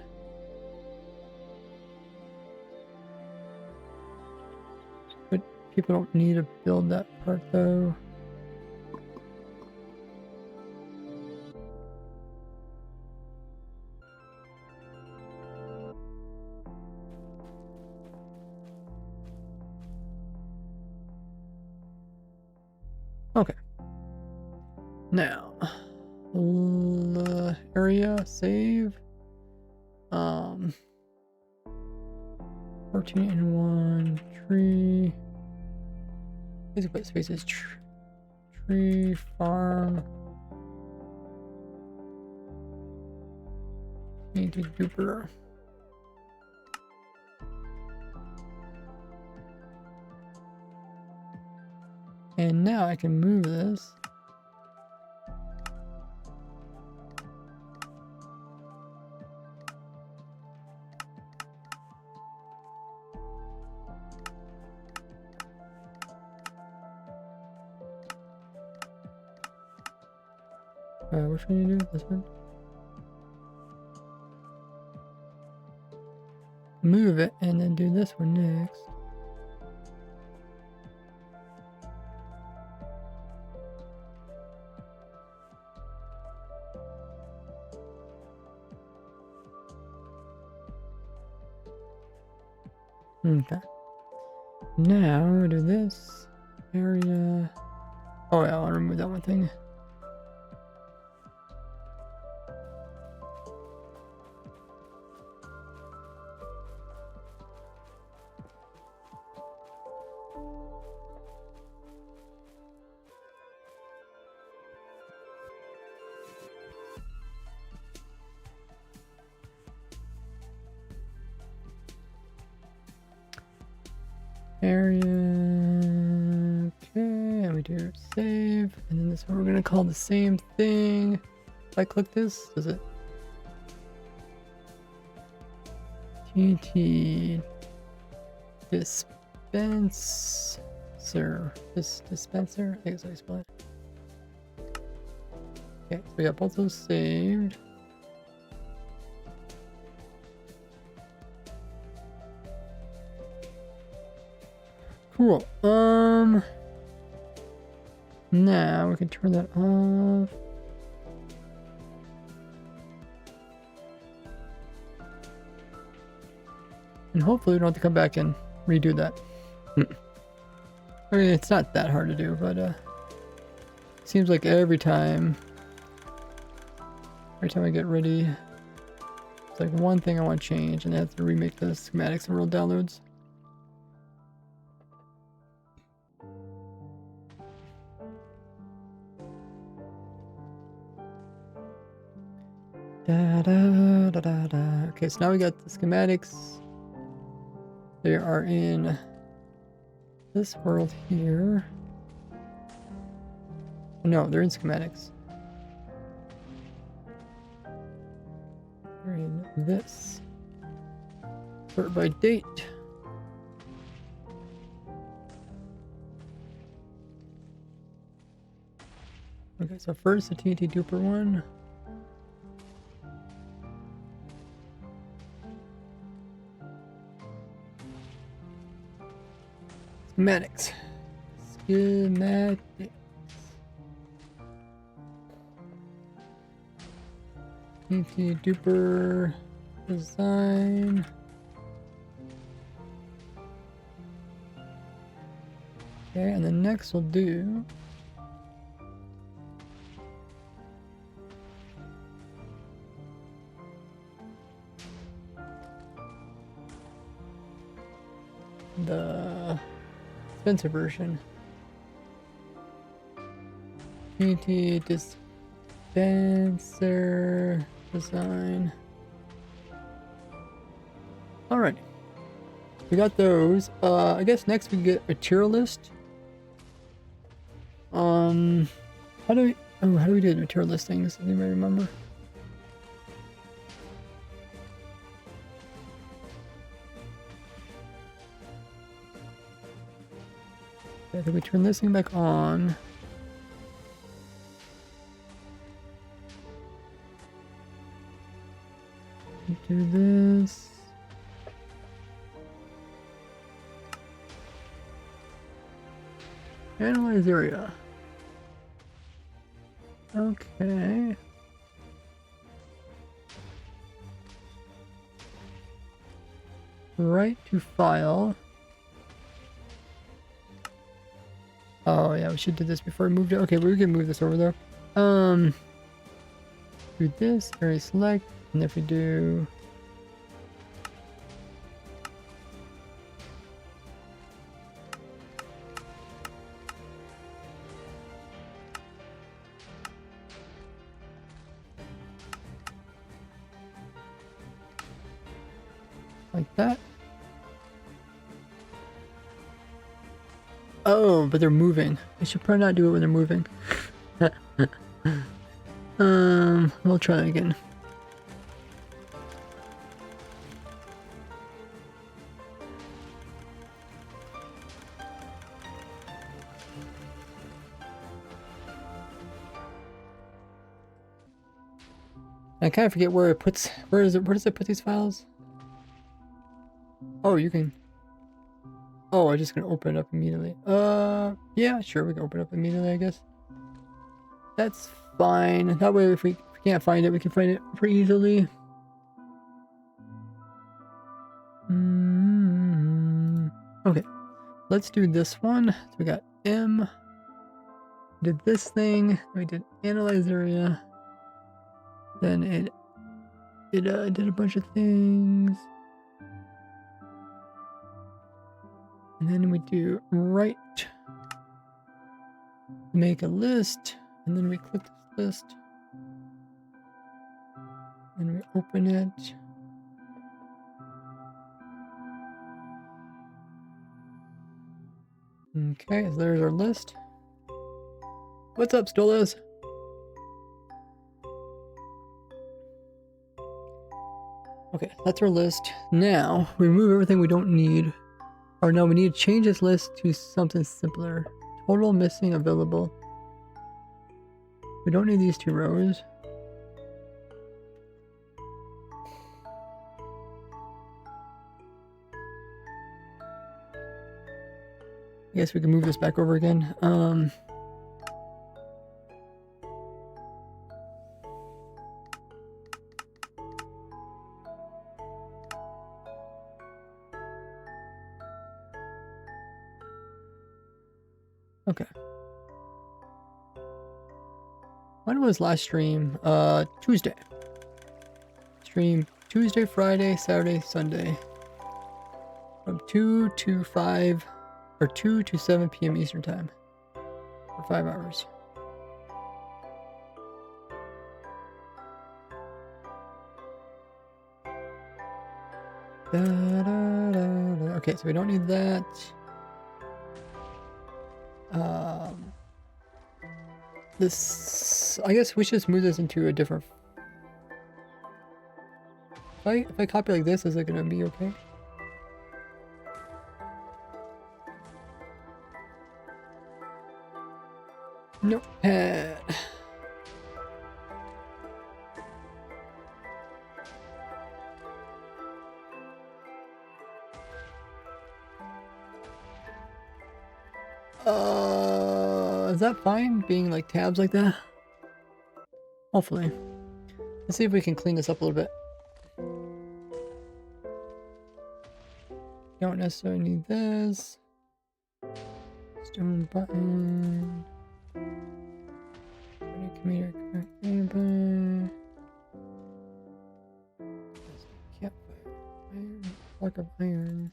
But people don't need to build that part though. Okay. Now, area save. 14 in 1 tree. Basically, spaces tree farm. Need to duper. And now I can move this. Which one you do? This one? Move it and then do this one next. Okay. Now we do this area. Oh yeah, I'll remove that one thing. Area. Okay, and we do save, and then this one we're gonna call the same thing. If I click this, does it? TT dispenser. Dispenser. I think that's how you spell it. Okay, so we got both those saved. Cool. Now we can turn that off. And hopefully we don't have to come back and redo that. I mean, it's not that hard to do, but seems like every time I get ready, it's like one thing I want to change, and I have to remake the schematics and world downloads. Da, da, da, da, da. Okay, so now we got the schematics. They are in this world here. No, they're in schematics. They're in this. Sort by date. Okay, so first the TNT duper one. Schematics. Schematics. TNT duper design. Okay, and then next we'll do the expensive version. TNT dispenser design. Alright. We got those. I guess next we get a tier list. How do we do the material listings? Does anybody remember? I think we turn this thing back on. Do this. Analyze area. Okay. Right to file. Oh yeah, we should do this before we moved it. Okay, we can move this over there. Do this, area select, and if we do like that. Oh, but they're moving. I should probably not do it when they're moving. We'll try again. I kind of forget where it puts. Where does it put these files? Oh, you can. Oh, I'm just gonna open it up immediately. Yeah, sure, we can open it up immediately, I guess. That's fine. That way, if we can't find it, we can find it pretty easily. Okay, let's do this one. So we got M. Did this thing. We did analyze area. Then it did a bunch of things. And then we do right, make a list, and then we click this list, and we open it. Okay, so there's our list. What's up, Stolas? Okay, that's our list. Now, remove everything we don't need. Or no, we need to change this list to something simpler. Total missing available. We don't need these two rows. I guess we can move this back over again. Okay. When was last stream? Tuesday. Stream Tuesday, Friday, Saturday, Sunday. From 2 to 5, or 2 to 7 p.m. Eastern Time. For 5 hours. Da, da, da, da. Okay, so we don't need that. This, I guess we should just move this into a different. If I copy like this, is it gonna be okay? Notepad. Is that fine being like tabs like that? Hopefully. Let's see if we can clean this up a little bit. Don't necessarily need this. Stone button. Computer campaign. Campfire. Iron. Block of iron.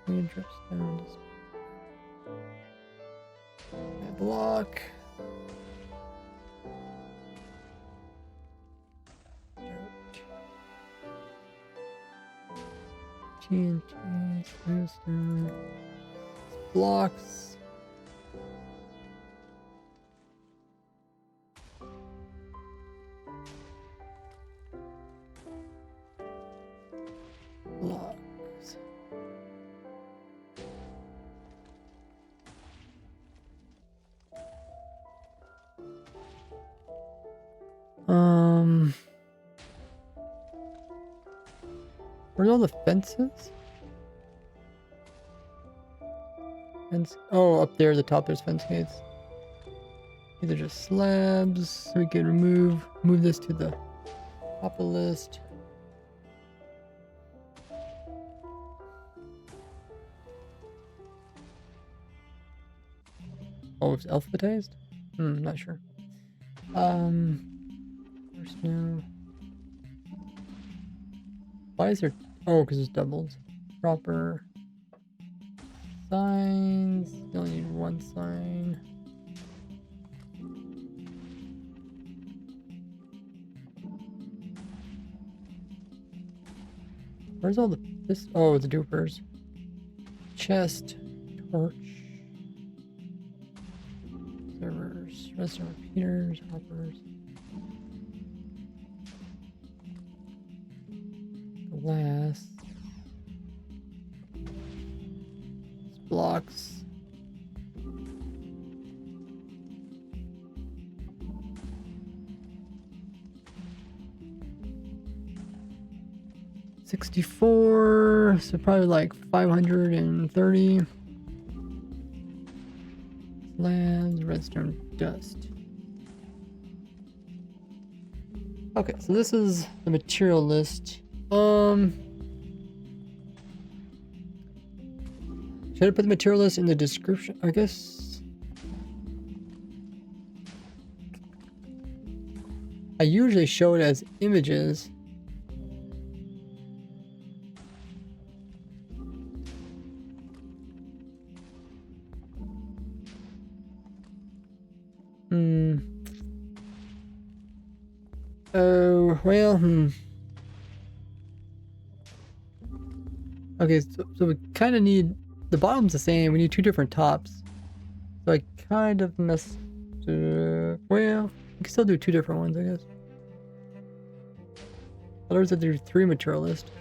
It drips down. Block. Dirt. TNT. Sandstone. Blocks. Blocks. Where's all the fences? Fence. Oh, up there at the top there's fence gates. These are just slabs. So we can move this to the top of the list. Oh, it's alphabetized? Not sure. First now. Why is there? Oh, because it's doubled. Proper signs. You only need one sign. Where's all this? Oh, the dupers. Chest, torch, servers, restaurant repeaters, hoppers, glass, blocks. $64, so probably like 530. Slabs, redstone dust. Okay, so this is the material list. Should I put the material list in the description? I guess. I usually show it as images. Oh, well, Okay, so we kind of need, the bottom's the same, we need two different tops. So I kind of messed, well, we can still do two different ones, I guess. Otherwise I do 3 material list.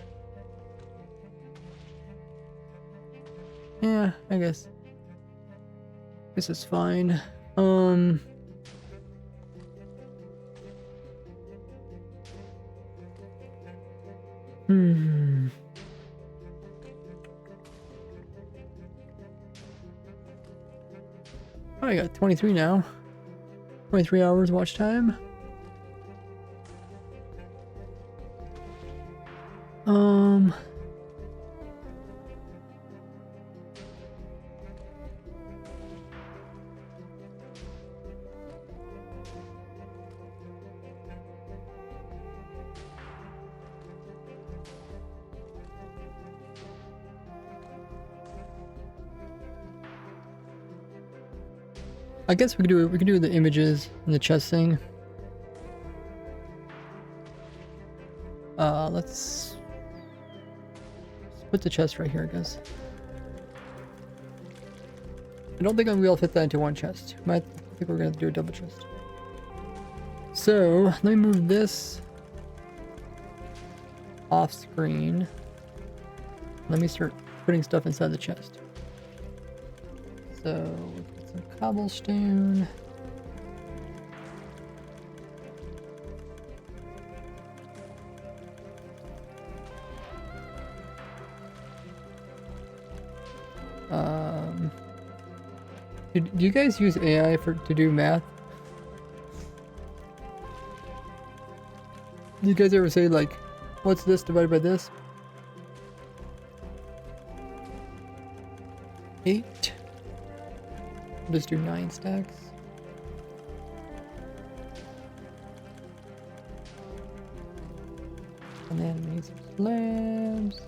Yeah, I guess. This is fine. Oh, I got 23 now. 23 hours watch time. I guess we could do the images and the chest thing. Let's put the chest right here, I guess. I don't think I'm gonna be able to fit that into one chest. I think we're gonna have to do a double chest. So let me move this off screen. Let me start putting stuff inside the chest. So we'll put some cobblestone. Do you guys use AI to do math? Do you guys ever say like, what's this divided by this? 8. We'll just do 9 stacks. And then we need some slabs.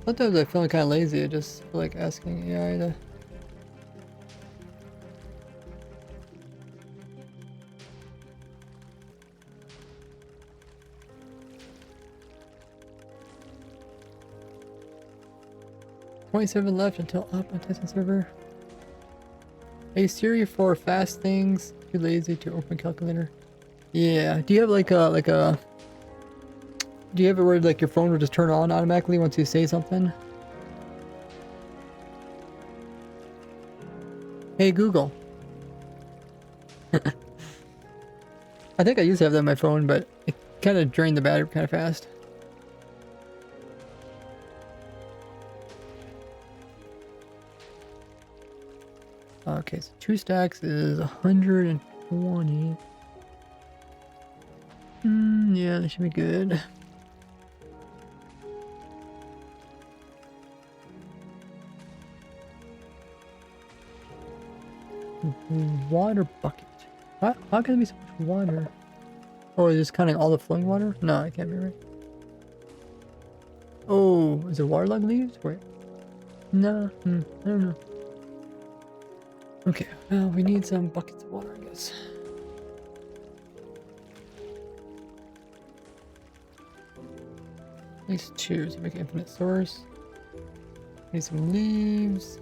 Sometimes I feel kind of lazy. I just feel like asking AI to. $27 left until up on testing server. Hey Siri, for fast things, too lazy to open calculator. Yeah. Do you have do you have it where like your phone will just turn on automatically once you say something? Hey Google. I think I used to have that on my phone, but it kind of drained the battery kind of fast. Okay, so 2 stacks is 120. Yeah, that should be good. Water bucket. How can there be so much water? Oh, is this counting all the flowing water? No, it can't be right. Oh, is it waterlogged leaves? Wait. No, I don't know. Okay, well, we need some buckets of water, I guess. At least 2, so make an infinite source. Need some leaves.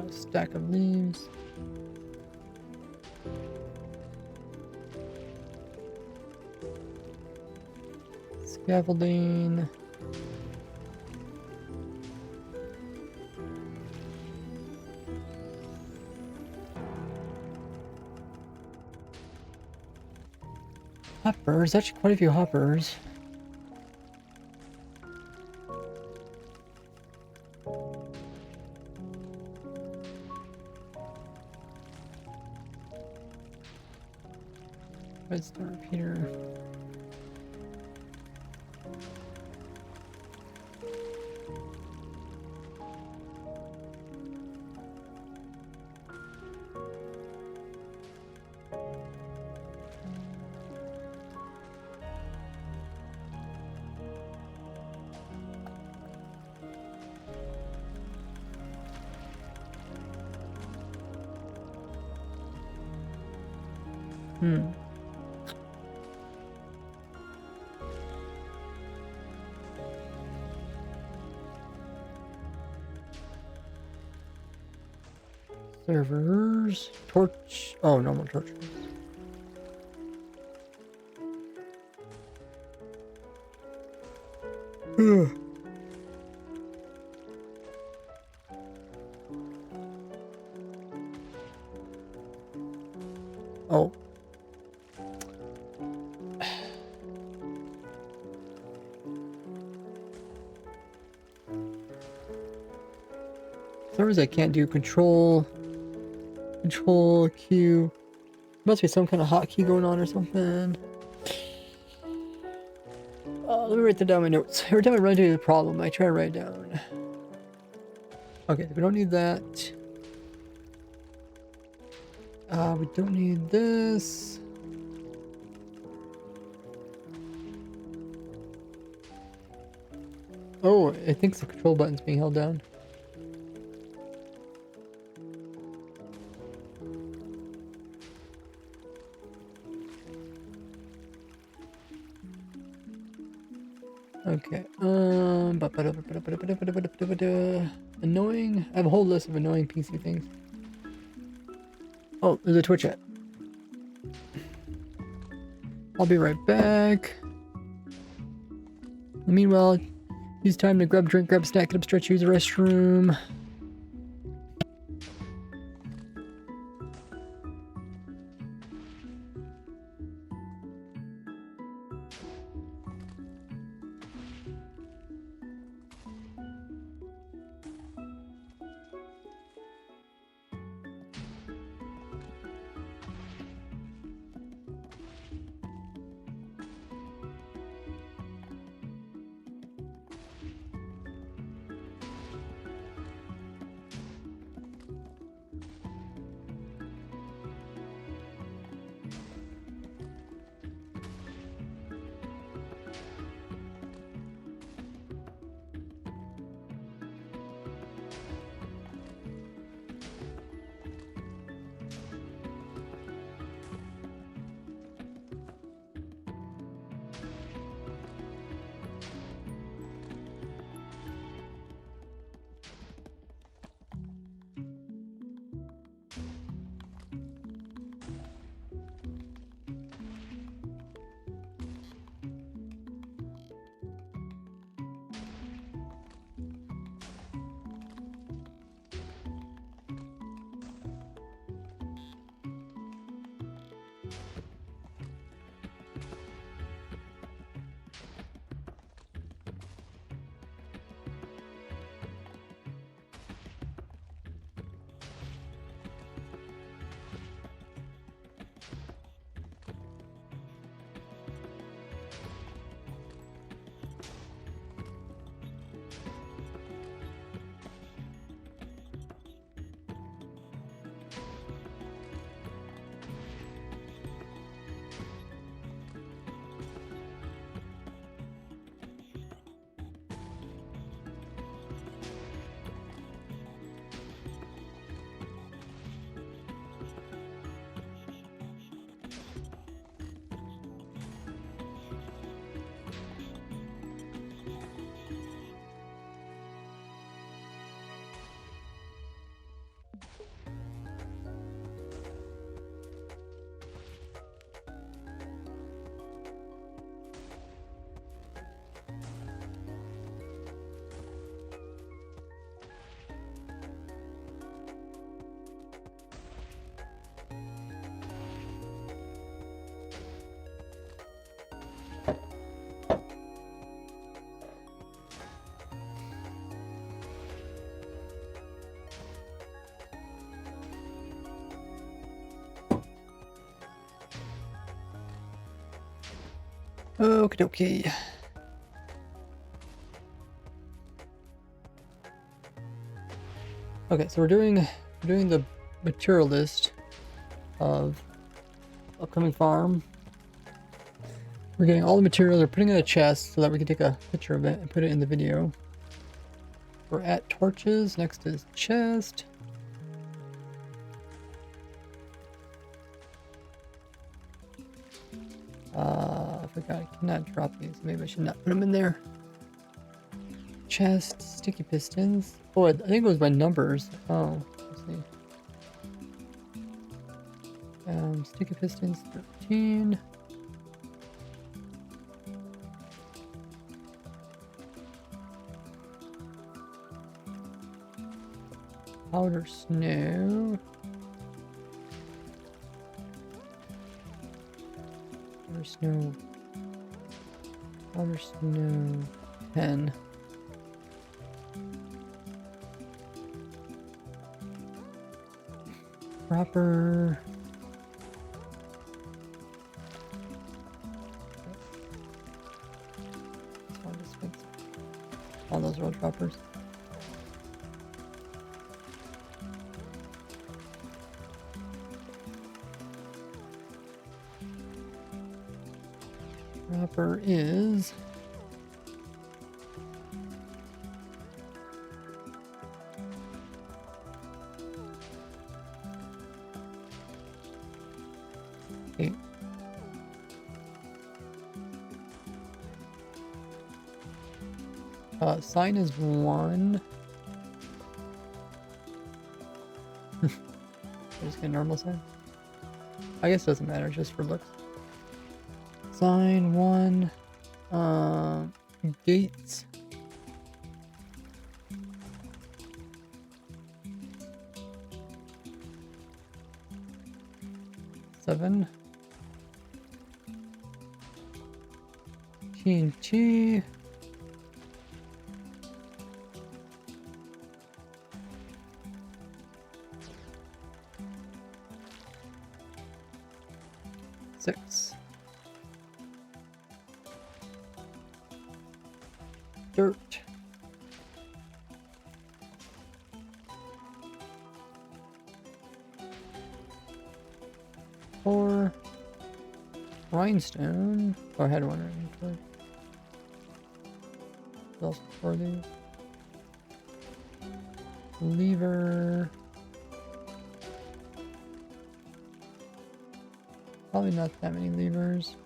A stack of leaves. Scaffolding. Hoppers, actually quite a few hoppers. Redstone repeater. Servers. Torch. Oh, no more torches. Oh. Servers I can't do. Control Q. Must be some kind of hotkey going on or something. Let me write that down in my notes. Every time I run into a problem, I try to write it down. Okay, we don't need that. We don't need this. Oh, it thinks the control button's being held down. Okay. Annoying. I have a whole list of annoying PC things. Oh, there's a Twitch chat. I'll be right back. Meanwhile, use time to grab a drink, grab a snack, get up, stretch, use the restroom. Okie dokie. Okay, so we're doing the material list of upcoming farm. We're getting all the materials, we're putting it in a chest so that we can take a picture of it and put it in the video. We're at torches, next is chest. I forgot I cannot drop these. Maybe I should not put them in there. Chest, sticky pistons. Oh, I think it was by numbers. Oh, let's see. Sticky pistons 13. Powder snow. Powder snow. Powder snow 10. Proper. All those road droppers. Dropper is 8. Sign is 1. Just get normal sign. I guess it doesn't matter, just for looks. Sign 1. Gates. Seven. TNT. Six. Dirt. Four. Rhinestone. Oh, I had one right. What else for these? Lever. Probably not that many levers.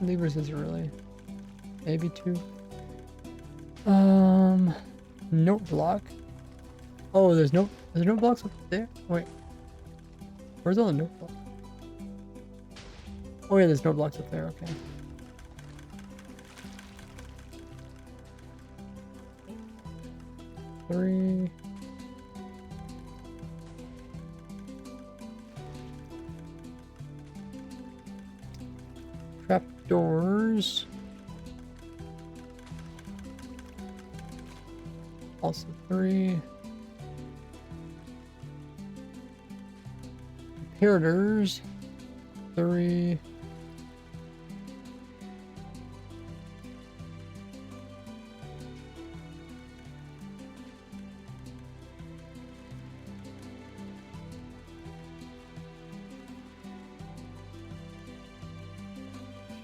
Levers isn't really. Maybe 2. Note block. Oh, there's no blocks up there? Wait. Where's all the note blocks? Oh yeah, there's no blocks up there, okay. Three. Trapdoors. Also 3. Comparators. 3.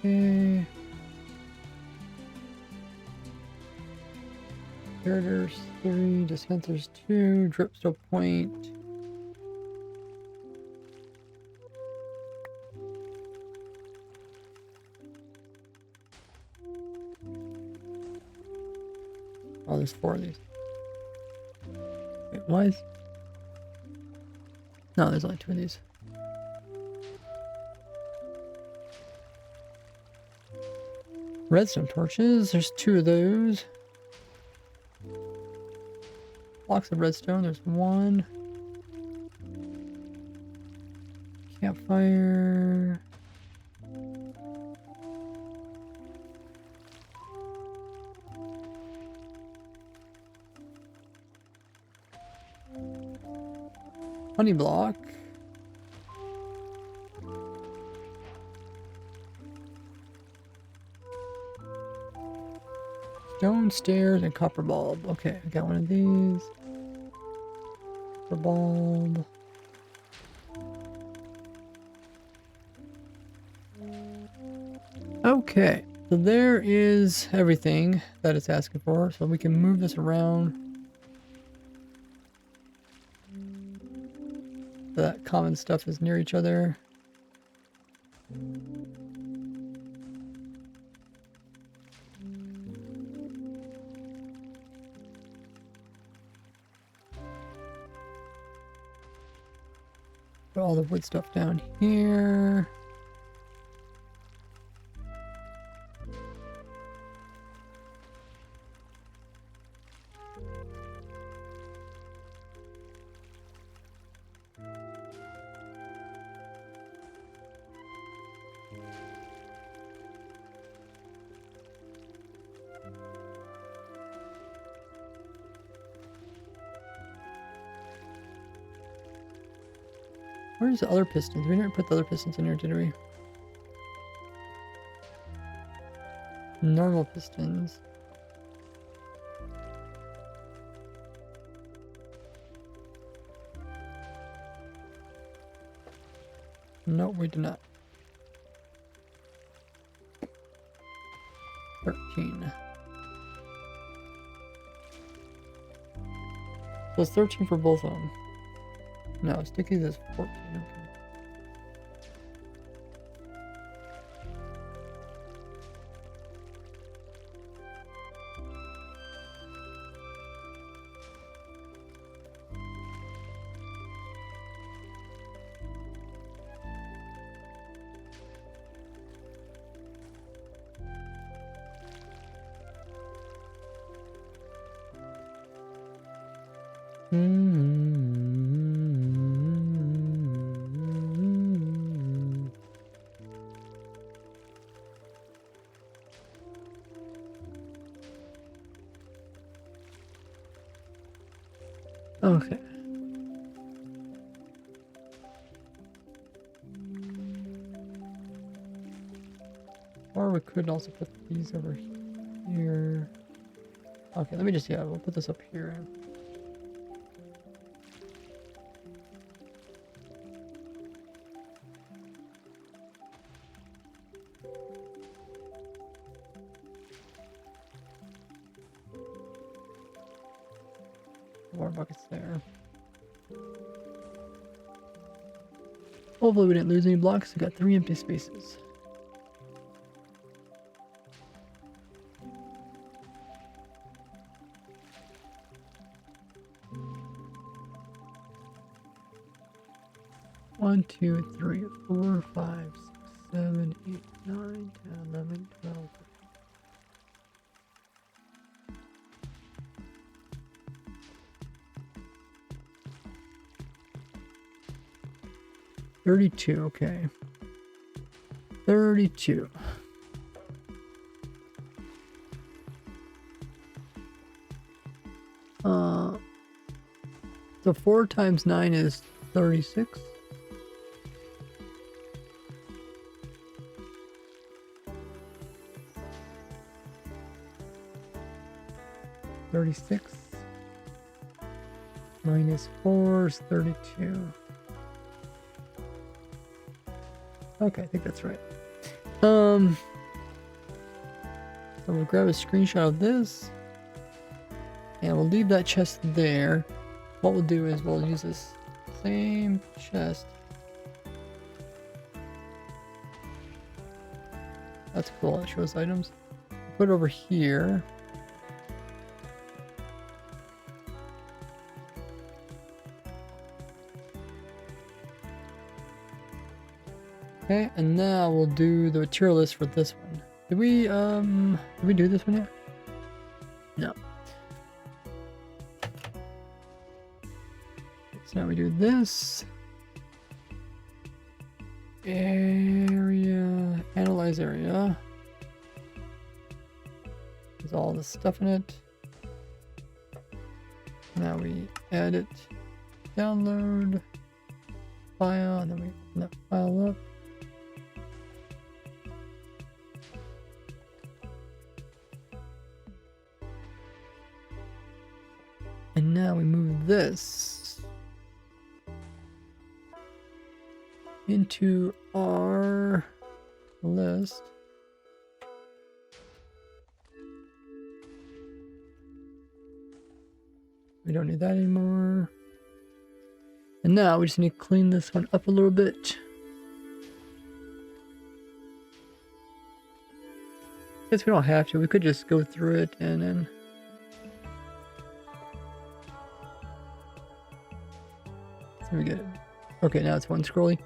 Okay. Comparators 3. Dispensers 2. Dripstone point. Oh, there's 4 of these. Wait, why is... No, there's only 2 of these. Redstone torches, there's 2 of those. Blocks of redstone, there's 1. Campfire. Honey block. Stone stairs and copper bulb. Okay, I got one of these. Copper bulb. Okay, so there is everything that it's asking for. So we can move this around. So that common stuff is near each other. Put all the wood stuff down here. Where's the other pistons? We didn't put the other pistons in here, did we? Normal pistons. No, we do not. 13. So it's 13 for both of them. No, stickies is 14. Okay. Okay. Or we could also put these over here. Okay, let me just, yeah, we'll put this up here. Water buckets there. Hopefully we didn't lose any blocks. We got 3 empty spaces. One, 2, 3, 4, 5, 6, 7, 8, 9, 10, 11, 12. 32, okay. 32. So 4 times 9 is 36. Minus 4 is 32. Okay, I think that's right. So we'll grab a screenshot of this. And we'll leave that chest there. What we'll do is we'll use this same chest. That's cool, it shows items. Put it over here. Okay, and now we'll do the material list for this one. Did we do this one yet? No. So now we do this. Area, analyze area. There's all the stuff in it. Now we add it, download, file, and then we open that file up. And now we move this into our list. We don't need that anymore. And now we just need to clean this one up a little bit. Guess we don't have to. We could just go through it and then. So we get it. Okay, now it's one scrolly.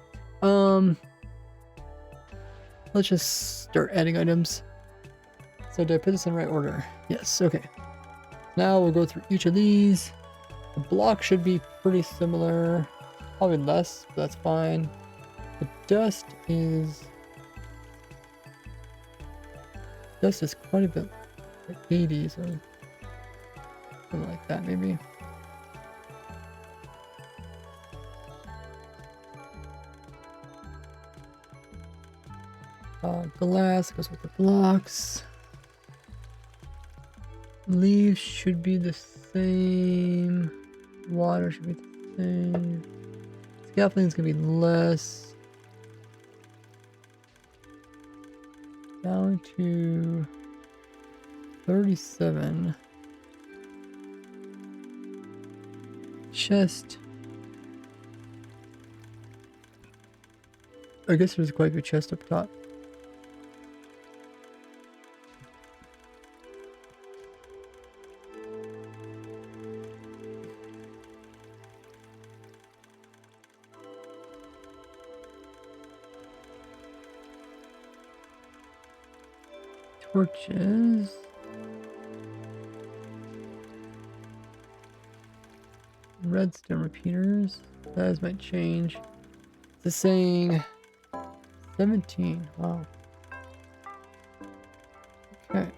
Let's just start adding items. So did I put this in the right order? Yes, okay. Now we'll go through each of these. The block should be pretty similar. Probably less, but that's fine. The dust is quite a bit, like 80s or something like that maybe. Glass goes with the blocks. Leaves should be the same. Water should be the same. Scaffolding is going to be less. Down to 37. Chest I guess there's quite a few chests up top. Torches. Redstone repeaters. That might change. It's saying 17. Wow. Okay.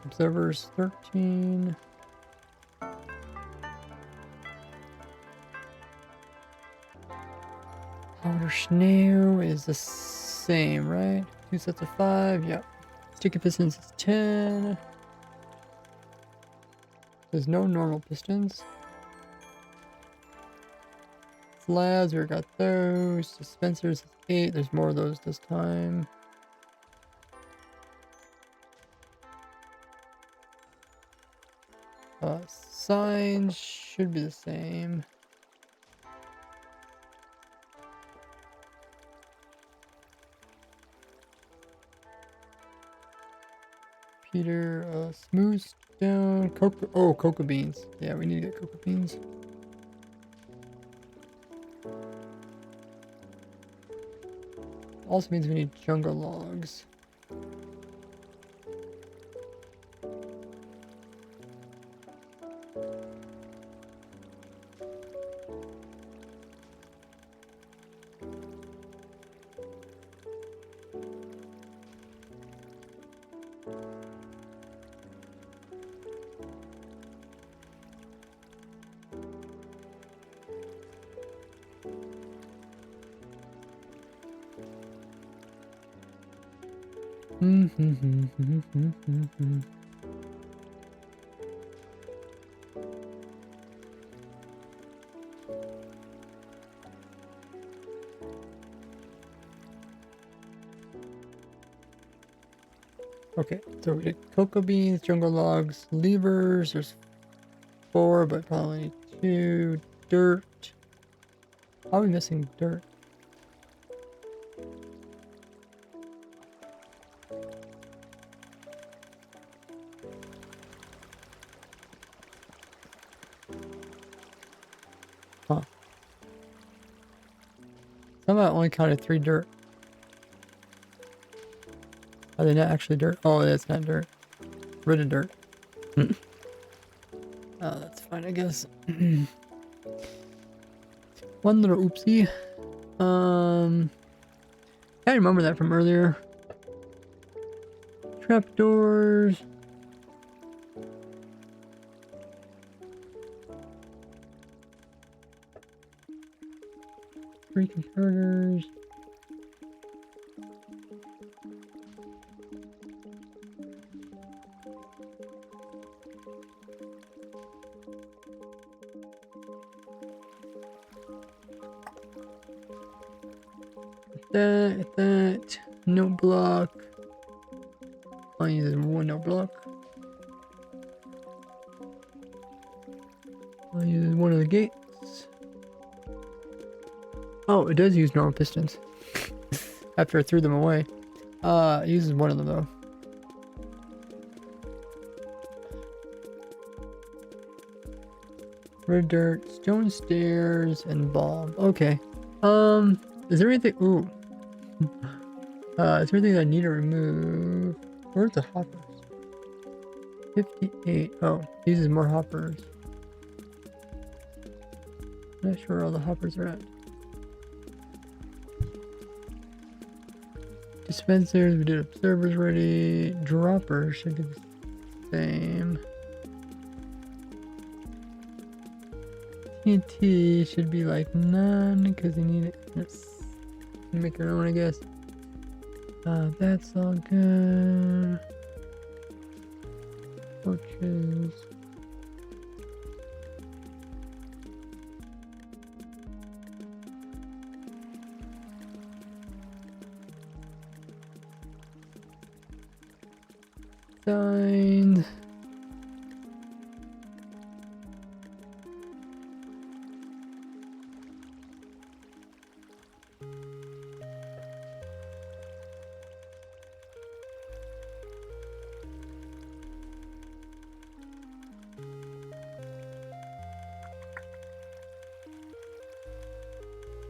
Observers 13. Powder snail is the same, right? 2 sets of 5. Yep. Sticky pistons is 10. There's no normal pistons. Slabs, we got those. Dispensers is 8. There's more of those this time. Signs should be the same. Peter, smooth stone, cocoa beans. Yeah, we need to get cocoa beans. Also means we need jungle logs. Okay, so we get cocoa beans, jungle logs, levers. There's 4, but probably 2. Dirt. How are we missing dirt? Huh. Somehow I only counted 3 dirt. Are they not actually dirt? Oh, that's not dirt. Rid of dirt. Oh, that's fine, I guess. One little oopsie. I remember that from earlier. Trapdoors. Three converters. That. No block. I'll use one no block. I'll use one of the gates. Oh, it does use normal pistons. After I threw them away. It uses one of them though. Red dirt, stone stairs, and bulb. Okay. Is there anything? Ooh. Is there anything that I need to remove? Where's the hoppers? 58. Oh, uses more hoppers. Not sure where all the hoppers are at. Dispensers, we did observers ready. Droppers should be the same. TNT should be like none because you need it. Yes. Make your own, I guess. That's all good. Torches. Signs.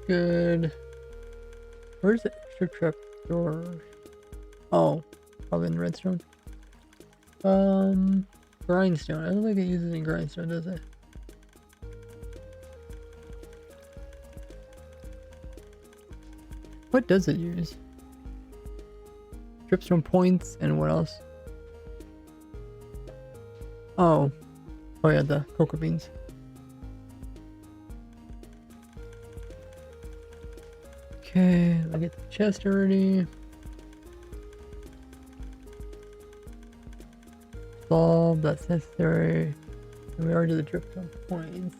good. Where's the extra trap door? Oh, probably in the redstone. Grindstone. I don't think it uses any grindstone, does it? What does it use? Dripstone points and what else? Oh. Oh yeah, the cocoa beans. Okay, I'll get the chest already. Solve, that's necessary. And we already did the dripstone points.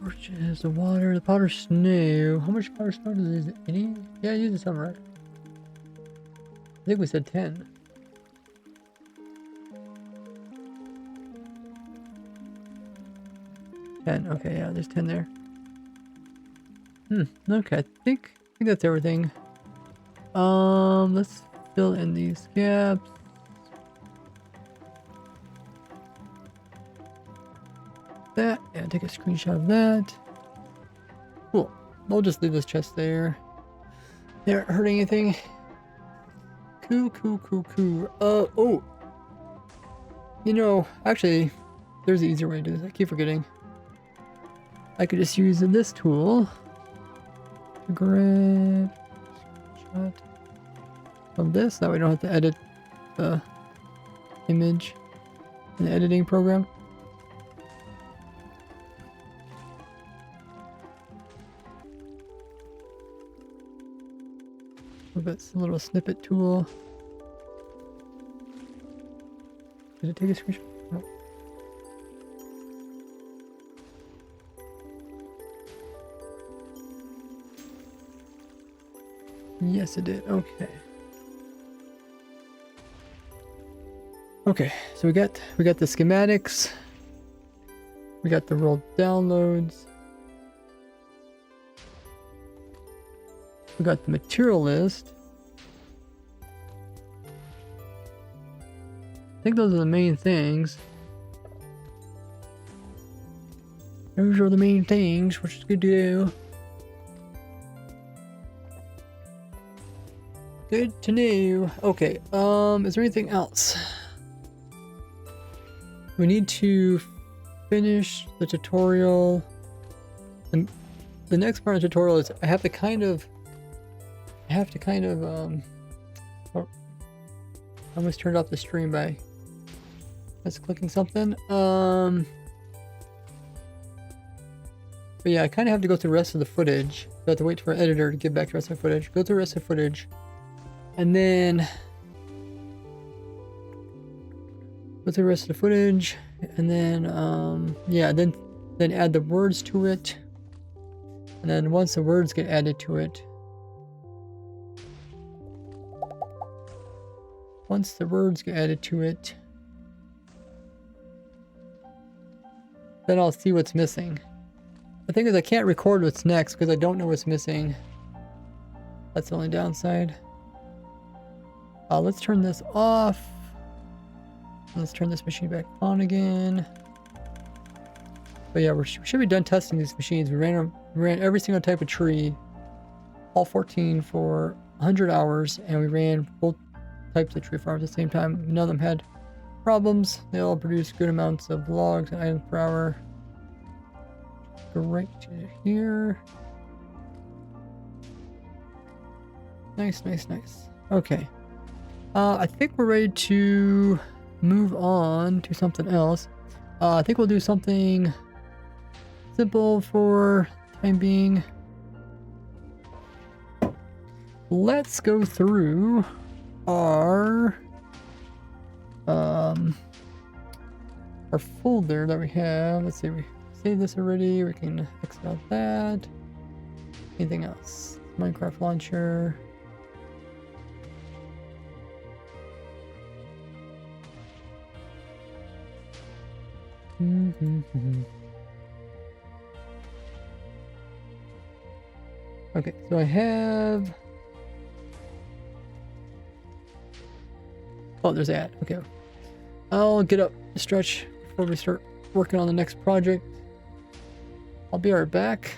Torches, the water, the powder snow. How much powder snow does it use? Any? Yeah, it uses some, right? I think we said 10. Okay, yeah, there's 10 there. Okay, I think that's everything. Let's fill in these gaps. That, and take a screenshot of that. Cool. We'll just leave this chest there. They aren't hurting anything. Cool. Oh. You know, actually, there's an easier way to do this. I keep forgetting. I could just use this tool to grab screenshot of this. That way I don't have to edit the image in the editing program. It's a little snippet tool. Did it take a screenshot? No. Yes, it did. Okay. Okay, so we got the schematics. We got the world downloads. We got the material list. I think those are the main things. Those are the main things, which is good to do. Good to know. Okay, is there anything else? We need to finish the tutorial. And the next part of the tutorial is I have to kind of oh, I almost turned off the stream by just clicking something. But yeah, I kind of have to go through the rest of the footage. I have to wait for an editor to get back to the rest of the footage. Go through the rest of the footage. And then go through the rest of the footage. And then yeah, then add the words to it. And then once the words get added to it, then I'll see what's missing. The thing is I can't record what's next because I don't know what's missing. That's the only downside. Let's turn this off. Let's turn this machine back on again. But yeah, we should be done testing these machines. We ran every single type of tree, all 14 for 100 hours, and we ran both types of tree farms at the same time. None of them had problems. They all produced good amounts of logs and items per hour. Go right to here. Nice. Okay. I think we're ready to move on to something else. I think we'll do something simple for time being. Let's go through our folder that we have. Let's see, we saved this already. We can exit out that. Anything else? Minecraft launcher. Okay, so I have. Oh, there's that. Okay. I'll get up, stretch before we start working on the next project. I'll be right back.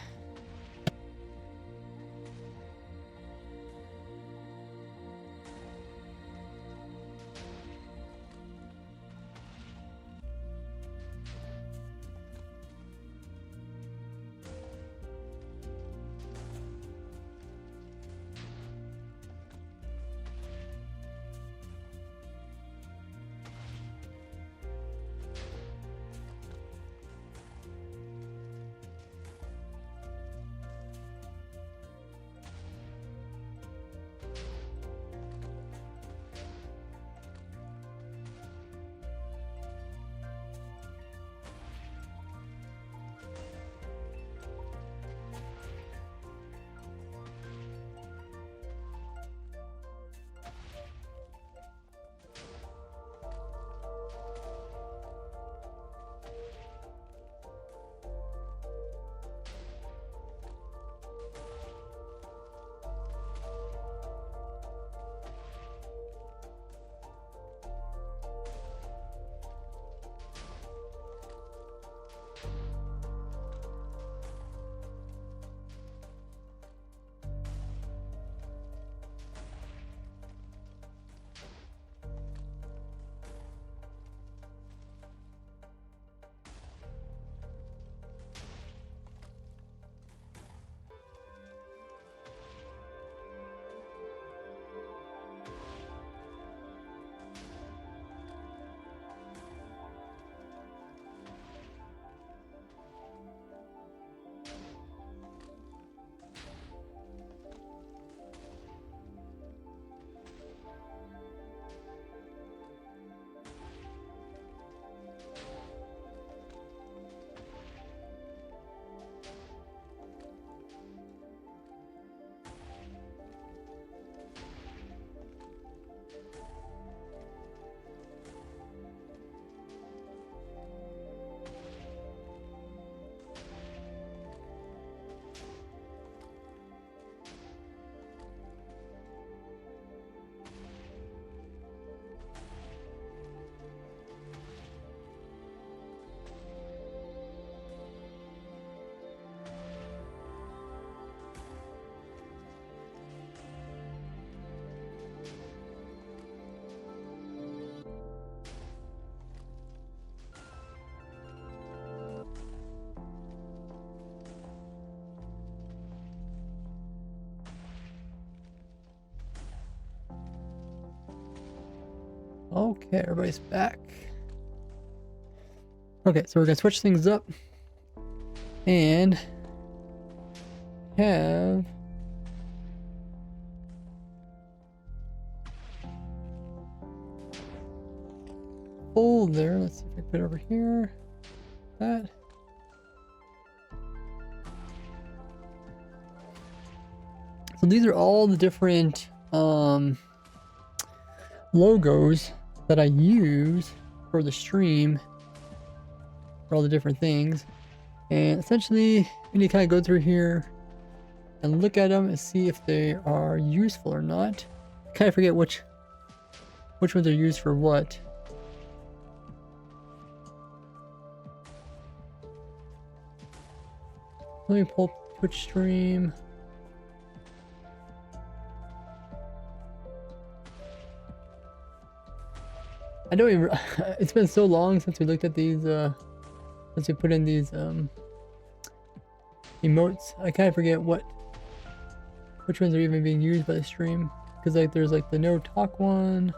Okay, everybody's back. Okay, so we're gonna switch things up and have fold there. Let's see if I can put it over here. That. So these are all the different logos that I use for the stream, for all the different things. And essentially, we need to kind of go through here and look at them and see if they are useful or not. I kind of forget which ones are used for what. Let me pull Twitch stream. I don't even. It's been so long since we looked at these. Since we put in these emotes, I kind of forget which ones are even being used by the stream. Because like there's like the no talk one.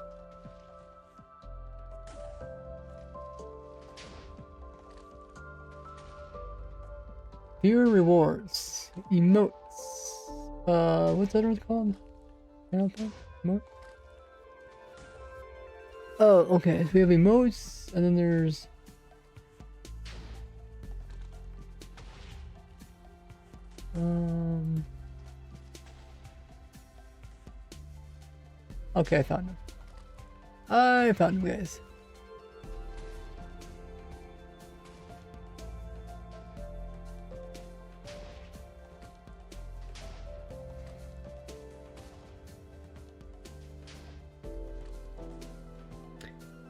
Viewer rewards, emotes. What's that one called? Emote. Oh, okay. So we have emotes, and then there's okay, I found them. I found them, guys.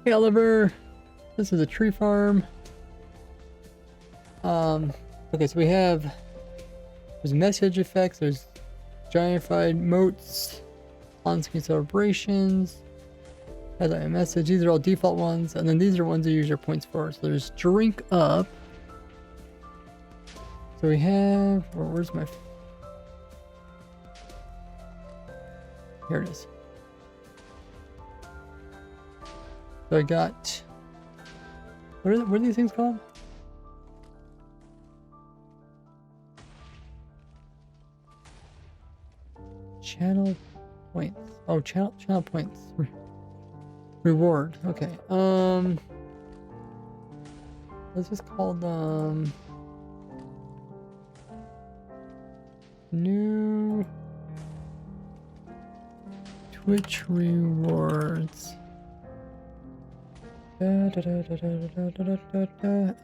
Hey Oliver, this is a tree farm. Okay, so we have, there's message effects, there's giantified motes, on-screen celebrations, headline message. These are all default ones, and then these are ones you use your points for. So there's drink up. So we have, or where's my, here it is. So I got, what are these things called? Channel points. Oh, channel points. Reward. Okay. Let's just call them new Twitch rewards. And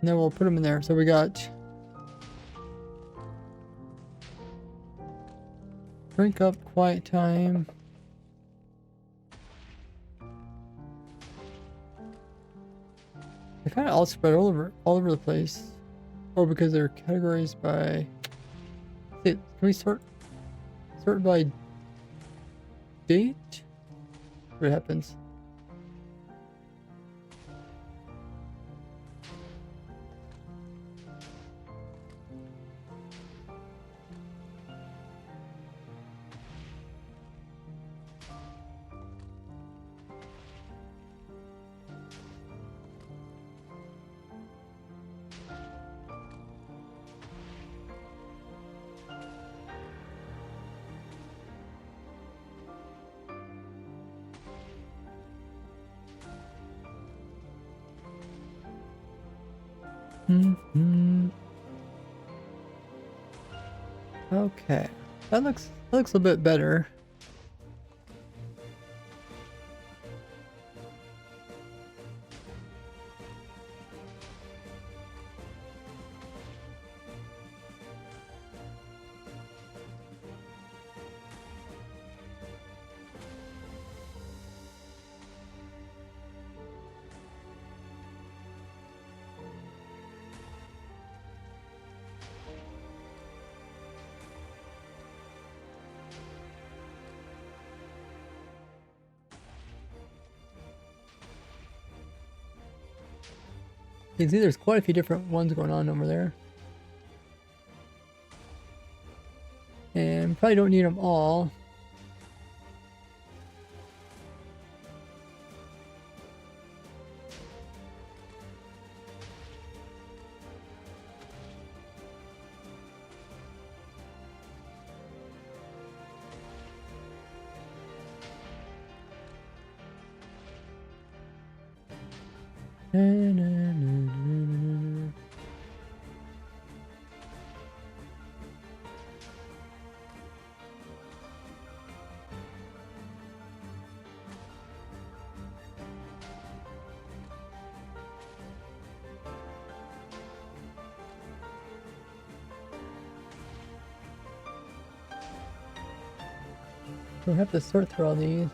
then we'll put them in there. So we got drink up, quiet time. They're kind of all spread all over the place. Oh, because they're categorized by. Can we sort by date? What happens? Okay, that looks a bit better. You can see there's quite a few different ones going on over there. And probably don't need them all. We'll have to sort through all these.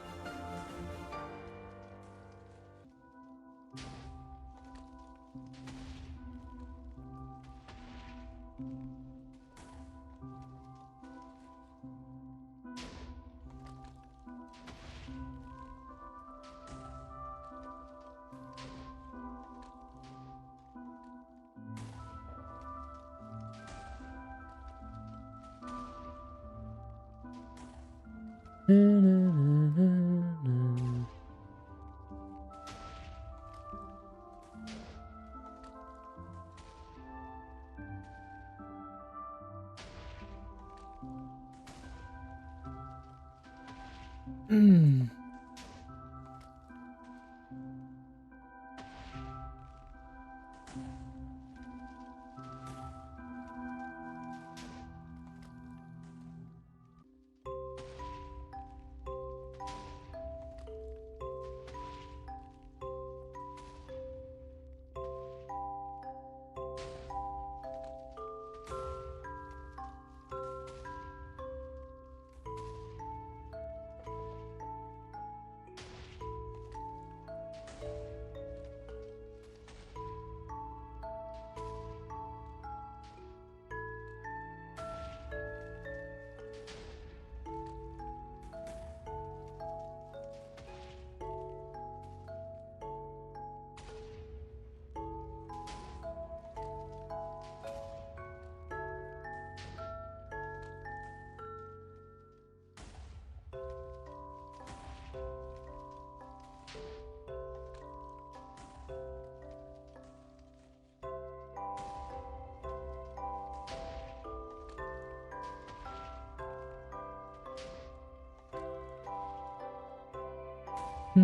Try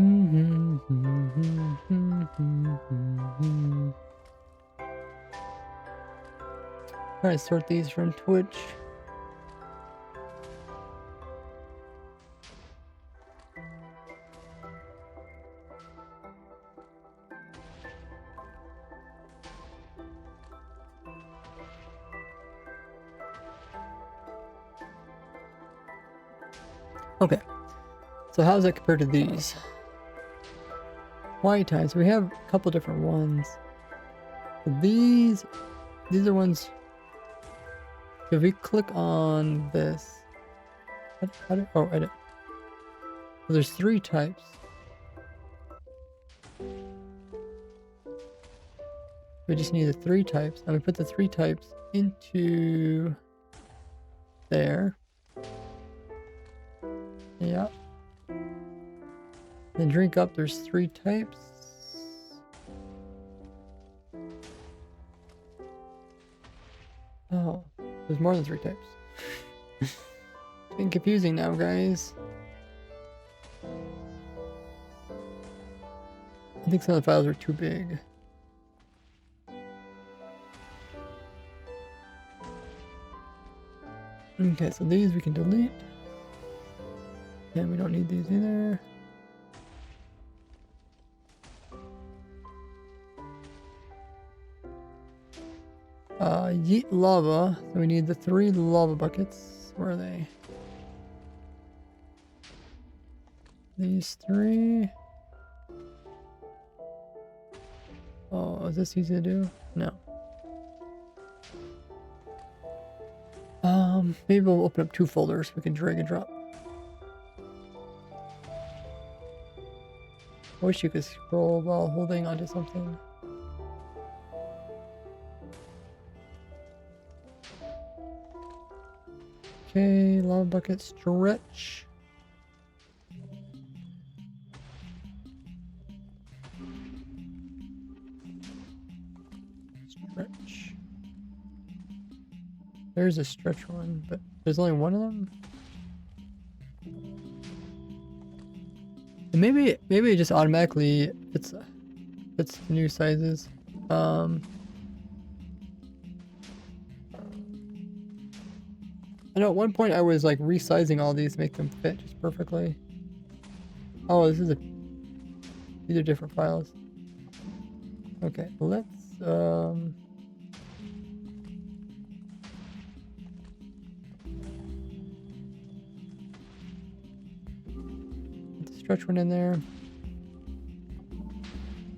to sort these from Twitch. Okay, so how's that compared to these? White ties, we have a couple different ones. These are ones. If we click on this, oh, edit. So there's 3 types. We just need the 3 types, and we put the 3 types into there. Yeah. Then drink up, there's 3 types. Oh, there's more than 3 types. It's getting confusing now, guys. I think some of the files are too big. Okay, so these we can delete. And we don't need these either. Yeet lava. So we need the 3 lava buckets. Where are they? These 3. Oh, is this easy to do? No. Maybe we'll open up 2 folders. We can drag and drop. I wish you could scroll while holding onto something. Okay, lava bucket stretch. Stretch. There's a stretch one, but there's only one of them. And maybe it just automatically fits the new sizes. I know at one point I was like resizing all these to make them fit just perfectly. Oh, these are different files. Okay, let's put the stretch one in there.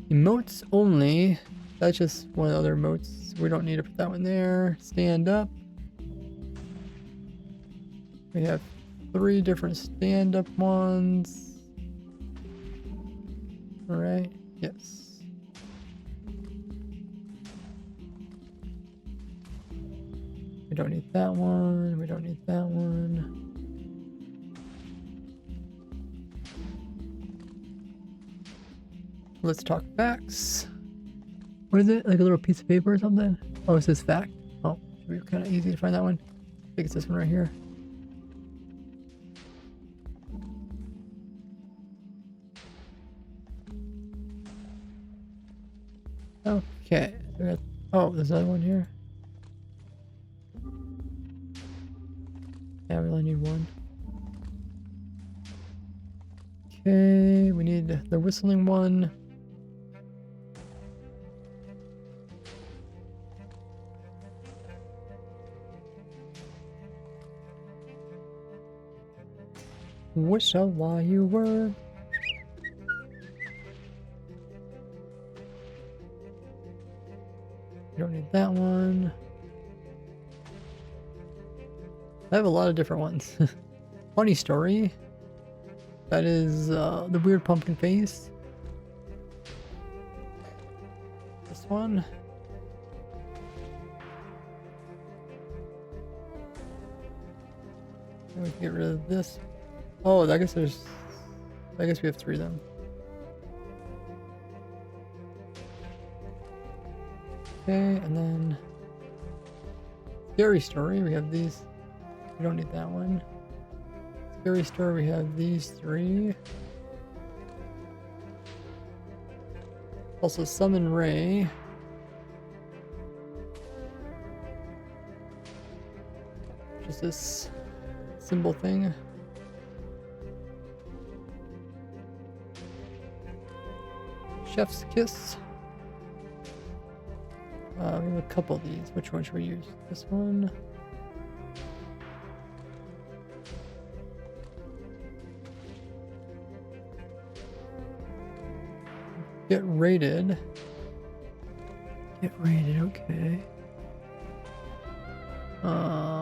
Emotes only. That's just one of the other emotes. We don't need to put that one there. Stand up. We have 3 different stand-up ones. All right. Yes. We don't need that one. We don't need that one. Let's talk facts. What is it? Like a little piece of paper or something? Oh, it says fact. Oh, should be kind of easy to find that one. I think it's this one right here. Okay. Oh, there's another one here. Yeah, we only need one. Okay, we need the whistling one. Whistle while you work. You don't need that one. I have a lot of different ones. Funny story. That is the weird pumpkin face. This one. And we can get rid of this. Oh, I guess we have 3 of them. Okay, and then scary story, we have these. We don't need that one. Scary story, we have these 3. Also summon Ray. Just this symbol thing. Chef's Kiss. We have a couple of these. Which one should we use? This one. Get rated. Get rated, okay.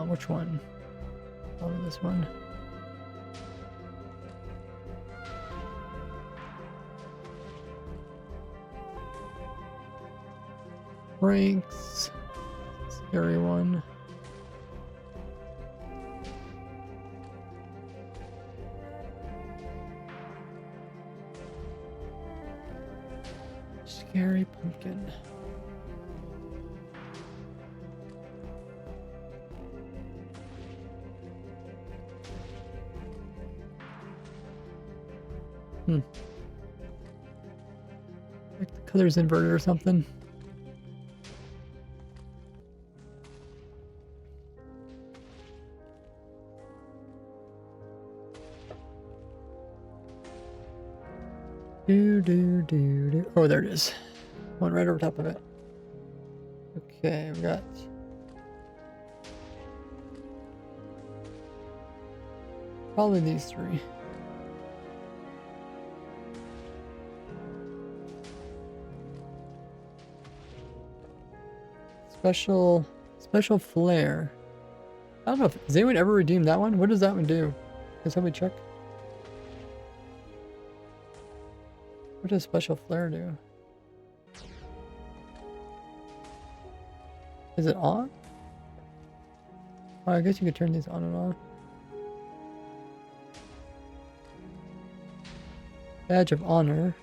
Which one? Probably this one. Ranks. Scary one. Scary pumpkin. Like the color's inverted or something. Do. Oh, there it is. One right over top of it. Okay, we got probably these three. Special flare. I don't know if has anyone ever redeemed that one? What does that one do? Can somebody check? What does special flare do? Is it on? Oh, I guess you could turn these on and off. Badge of honor.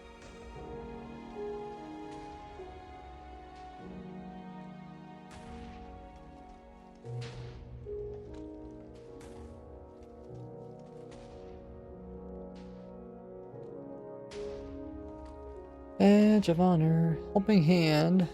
Badge of honor. Helping hand.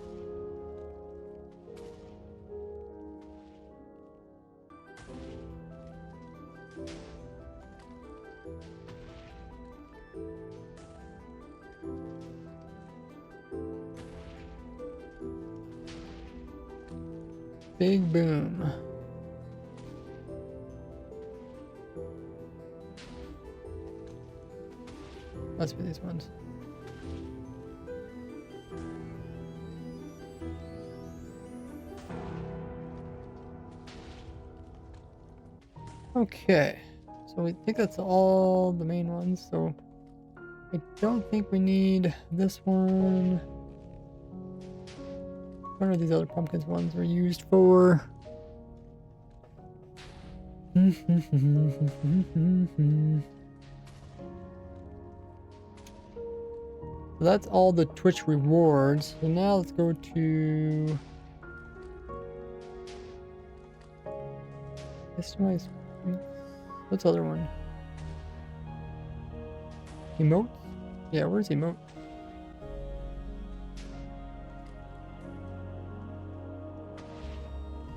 Big boom. Must be these ones. Okay, so we think that's all the main ones, so I don't think we need this one. What are these other pumpkins ones were used for? So that's all the Twitch rewards. So now let's go to customize. What's the other one? Emotes? Yeah, where's emote?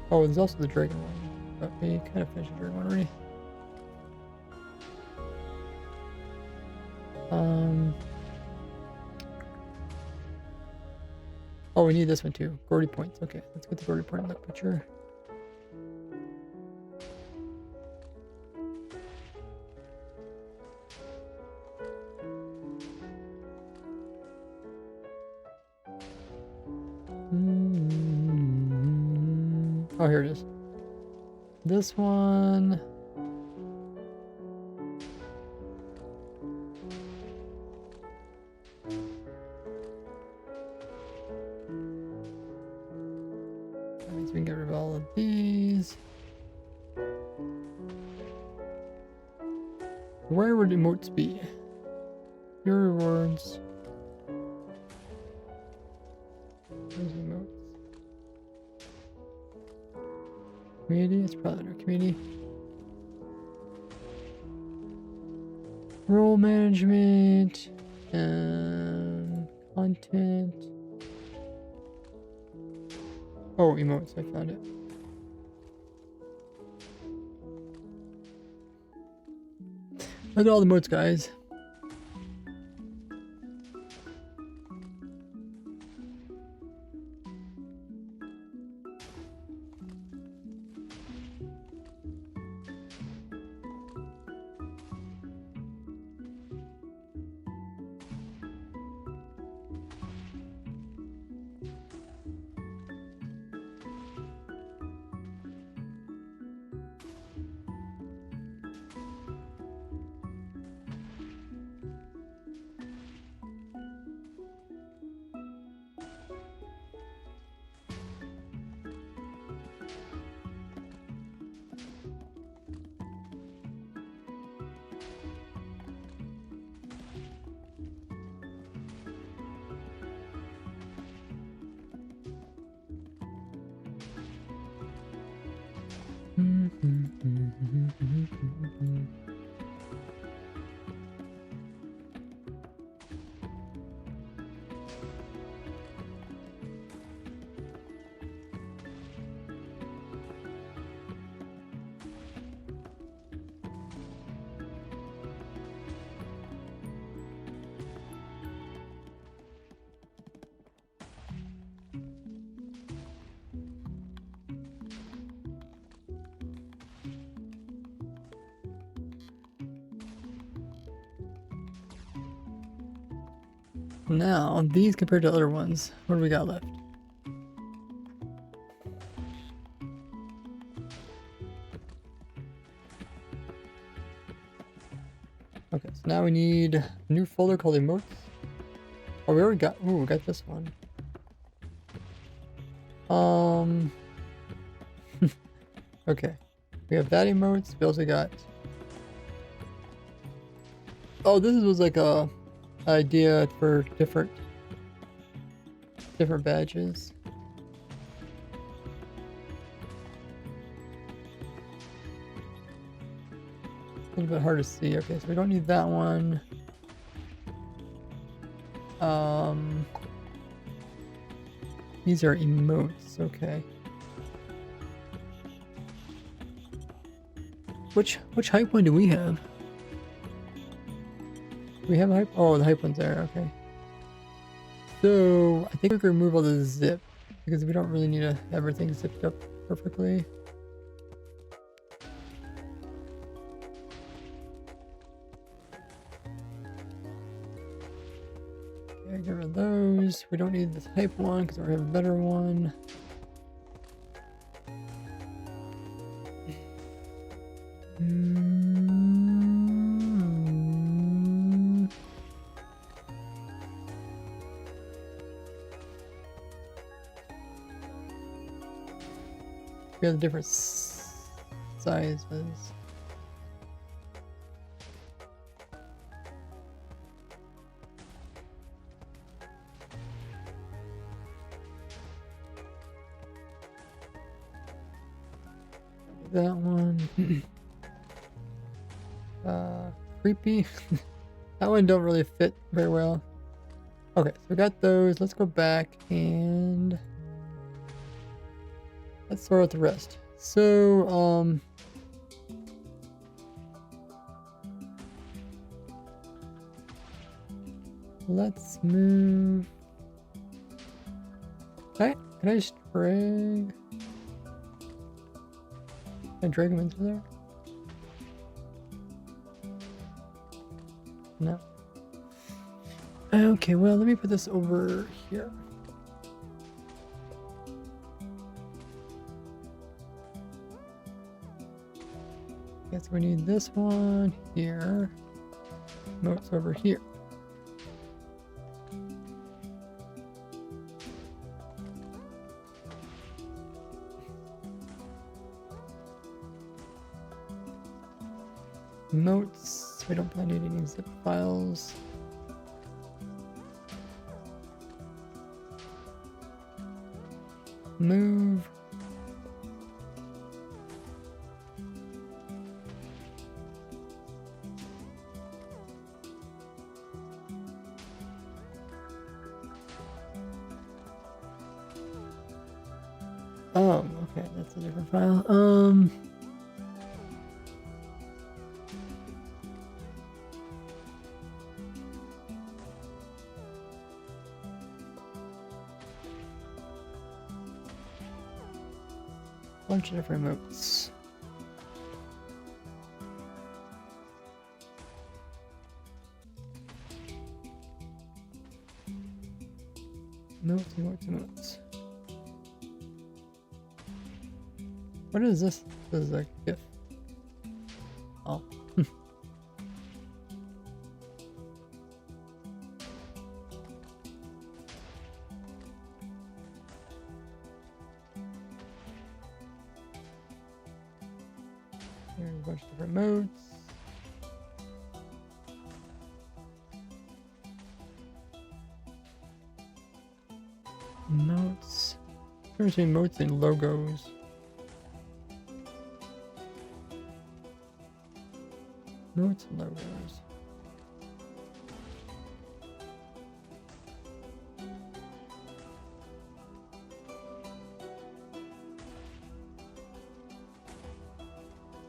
Oh, there's also the dragon one. But we kind of finished the dragon one already. Oh, we need this one too. Gordy points. Okay, let's get the Gordy point in the picture. Oh, here it is. This one. That means we can get rid of all of these. Where would emotes be? Your rewards. Where's emotes? Community? It's probably under community. Role management. Content. Oh, emotes, I found it. Look at all the emotes, guys. Now, these compared to other ones, what do we got left? Okay, so now we need a new folder called emotes. Oh, we already got, ooh, we got this one. Okay, we have that emotes. We also got, oh, this was like a idea for different badges. A little bit hard to see. Okay, so we don't need that one. These are emotes. Okay. Which hype one do we have? We have a hype? Oh, the hype one's there. Okay. So I think we can remove all the zip because we don't really need to have everything zipped up perfectly. Okay, get rid of those. We don't need the type one because we have a better one. We have the different sizes. That one. Creepy. That one don't really fit very well. Okay, so we got those. Let's go back and let's sort out the rest. So, let's move. Can I just drag? Can I drag them into there? No. Okay, well, let me put this over here. Guess we need this one here. Notes over here. Notes. We don't need any zip files. Move. Oh, okay, that's a different file. Bunch of different emotes. Emotes. What is this? This is a GIF. Oh. Here's a bunch of different modes. Emotes. There's emotes and logos. Emotes and logos.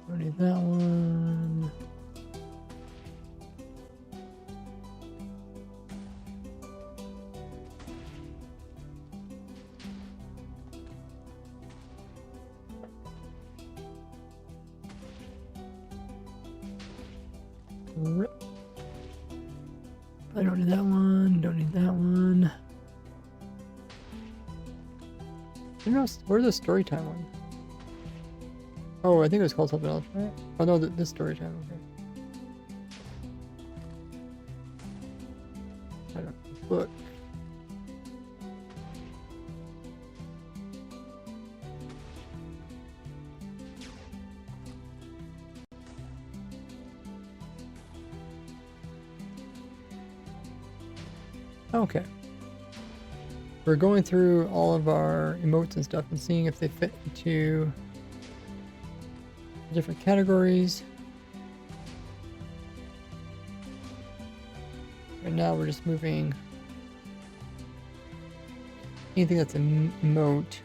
Don't need that one. Rip. I don't need that one. Don't need that one. Where's the story time one? Oh, I think it was called something else, right? Oh no, this story time. Okay. I don't book. Okay. We're going through all of our emotes and stuff and seeing if they fit into different categories. Right now we're just moving anything that's an emote.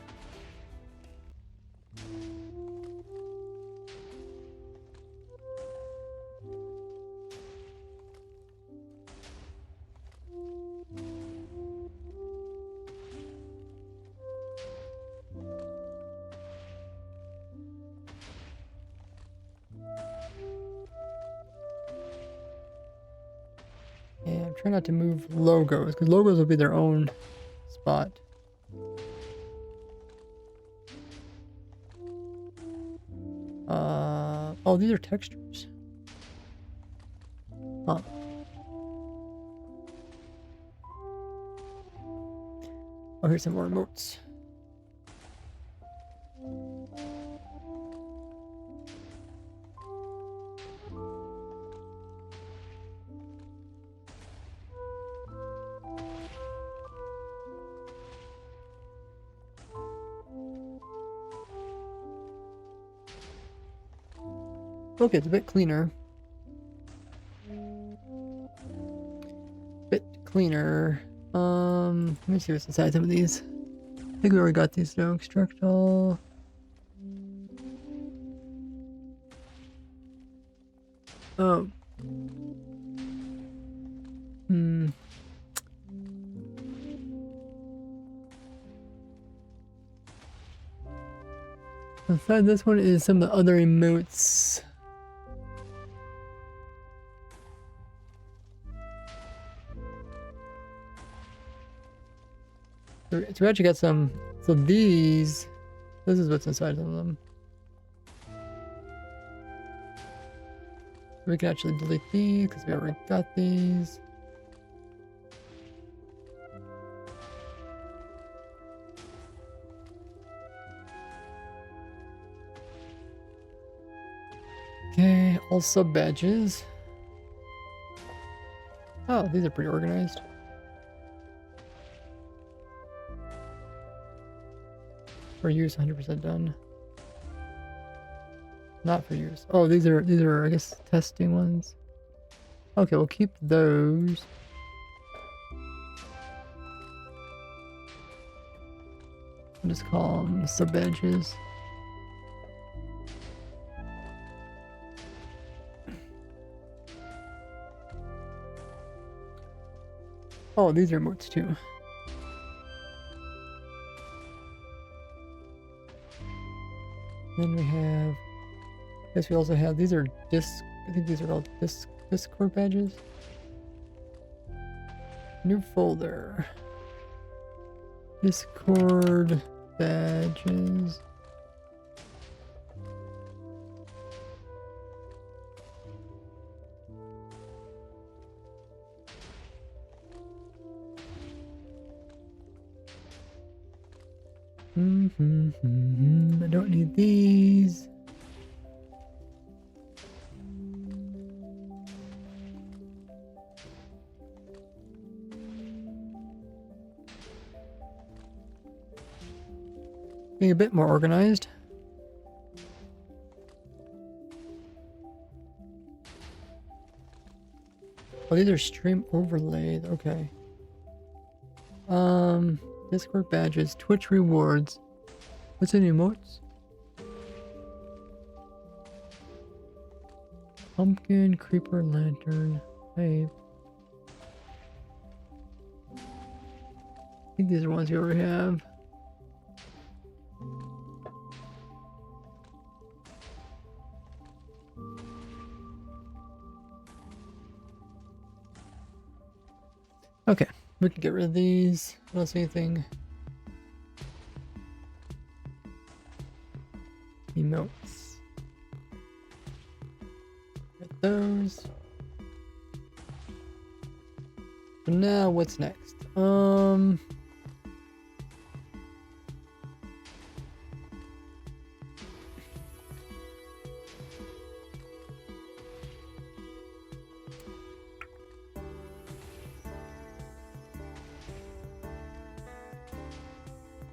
And try not to move logos, because logos will be their own spot. Oh, these are textures. Huh. Oh, here's some more emotes. Okay, it's a bit cleaner. Let me see what's inside some of these. I think we already got these though. Extract all. Oh. Inside this one is some of the other emotes. So we actually got some. So this is what's inside of them. We can actually delete these because we already got these. Okay, all sub badges. Oh, these are pretty organized. For use, 100% done. Not for use. Oh, these are I guess testing ones. Okay, we'll keep those. I'll just call them sub badges. Oh, these are emotes too. Then we have, I guess we also have, these are I think these are all Discord badges. New folder. Discord badges. I don't need these. Being a bit more organized. Oh, these are stream overlaid. Okay. Discord badges, Twitch rewards. What's in emotes? Pumpkin, creeper, lantern, babe. I think these are ones you already have. Okay, we can get rid of these. What else? Anything? Emotes. Get those. So now what's next?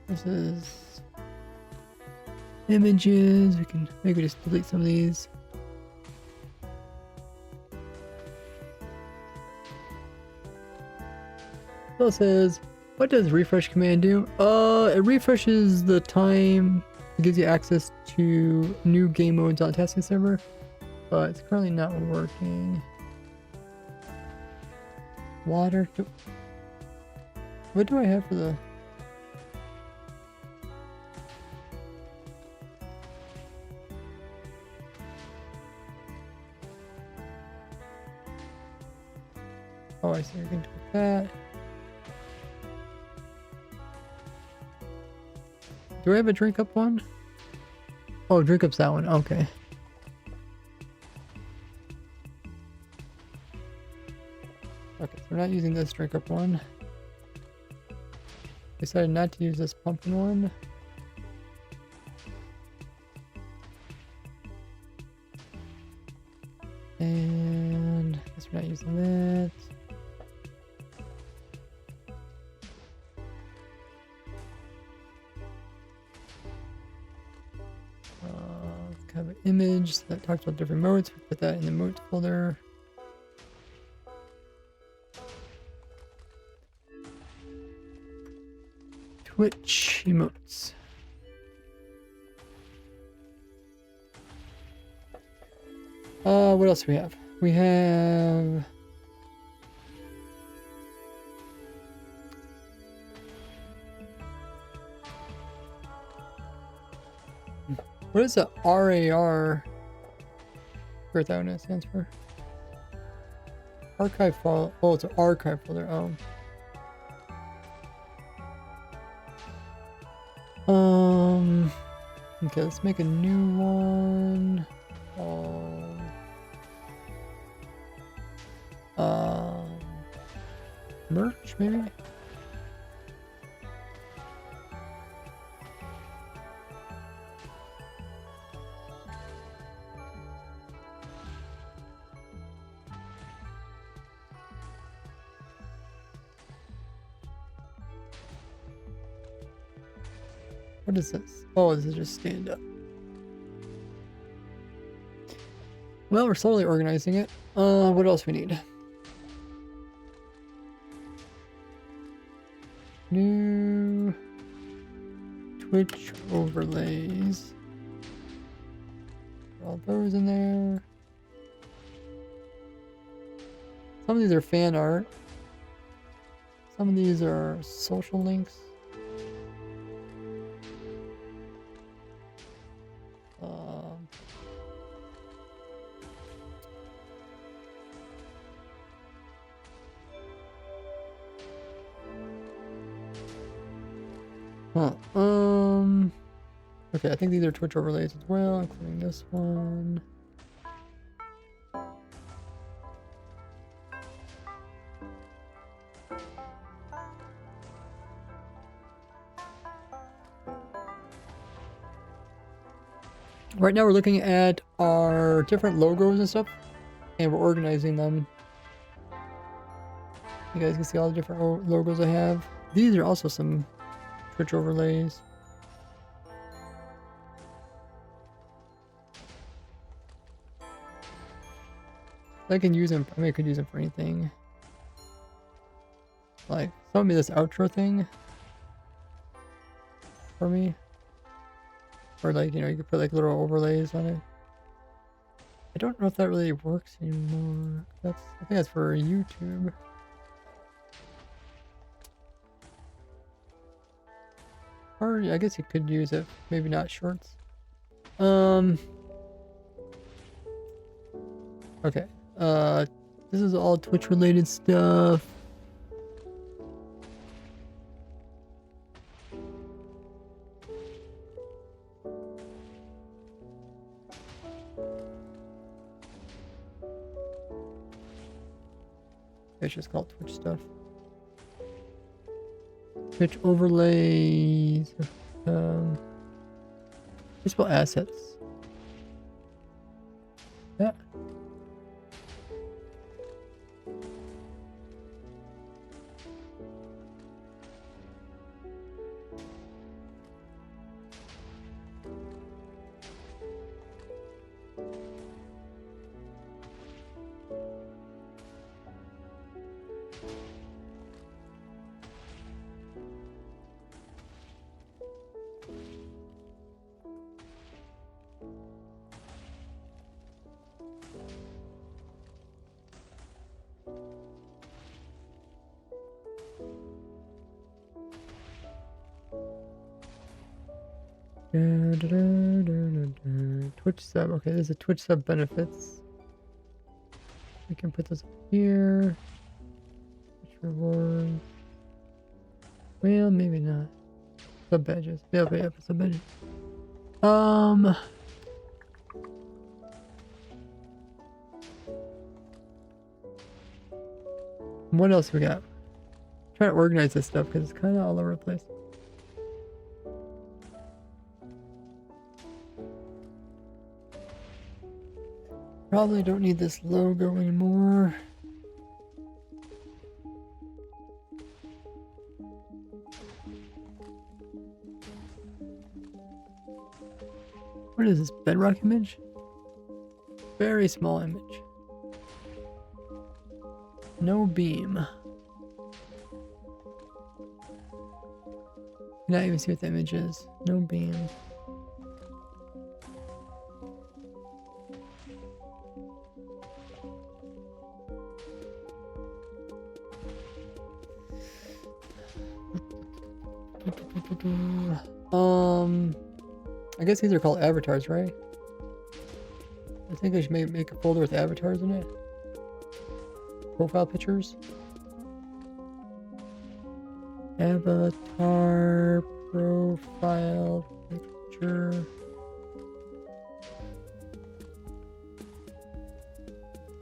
This is images. We can maybe just delete some of these. So it says, what does refresh command do? It refreshes the time. It gives you access to new game modes on testing server, but it's currently not working. Water. What do I have for the? Oh, I see. I can do that. Do I have a drink up one? Oh, drink up's that one. Okay. Okay, so we're not using this drink up one. Decided not to use this pumpkin one. And I guess we're not using that. Kind of an image that talks about different modes. We put that in the mode folder. Twitch emotes. What else do we have? We have what is the RAR? I forget what that stands for. Archive file. Oh, it's an archive folder. Oh. Okay, let's make a new one. Merch, maybe? What is this? Oh, this is just stand up. Well, we're slowly organizing it. What else we need? New Twitch overlays. All those in there. Some of these are fan art. Some of these are social links. Okay, I think these are Twitch overlays as well, including this one. Right now we're looking at our different logos and stuff, and we're organizing them. You guys can see all the different logos I have. These are also some Twitch overlays. I can use them. I mean, I could use them for anything. Like, show me this outro thing for me. Or like, you know, you could put like little overlays on it. I don't know if that really works anymore. I think that's for YouTube. Or I guess you could use it, maybe not shorts. Okay. This is all Twitch related stuff. It's just called Twitch stuff. Twitch overlays. Useful assets. Yeah. Twitch sub. Okay, there's a Twitch sub benefits. We can put this up here. Twitch rewards. Well, maybe not. Sub badges. Yeah, sub badges. What else we got? Try to organize this stuff because it's kind of all over the place. Probably don't need this logo anymore. What is this, bedrock image? Very small image. No beam. Cannot even see what the image is. No beam. I guess these are called avatars, right? I think I should make a folder with avatars in it. Profile pictures. Avatar profile picture.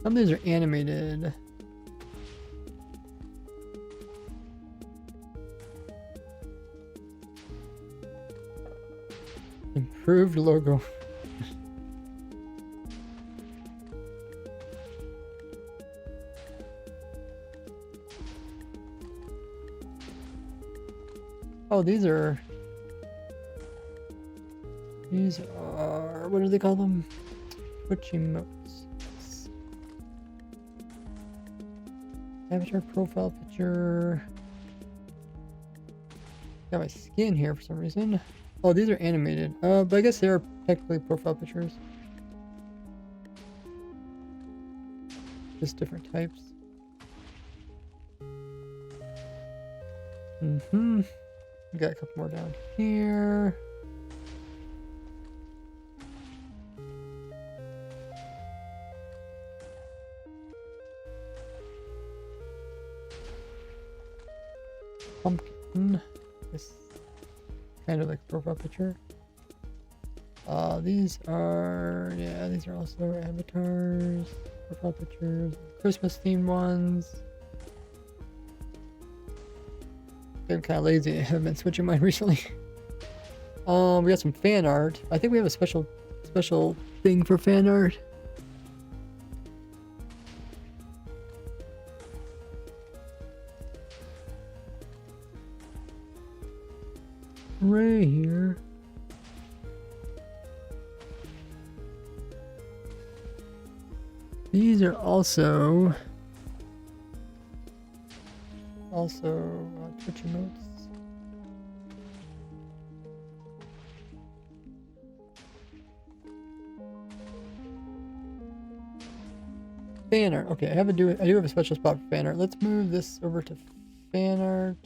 Some of these are animated. Improved logo. Oh, these are, what do they call them? Twitch emotes. Avatar profile picture. Got my skin here for some reason. Oh, these are animated. But I guess they are technically profile pictures. Just different types. We got a couple more down here. Pumpkin. This kind of like profile picture. These are also avatars, profile pictures, Christmas themed ones. I'm kind of lazy. I haven't been switching mine recently. We got some fan art. I think we have a special thing for fan art. Right here. These are also Twitch emotes. Fan art. Okay, I do have a special spot for fan art. Let's move this over to fan art.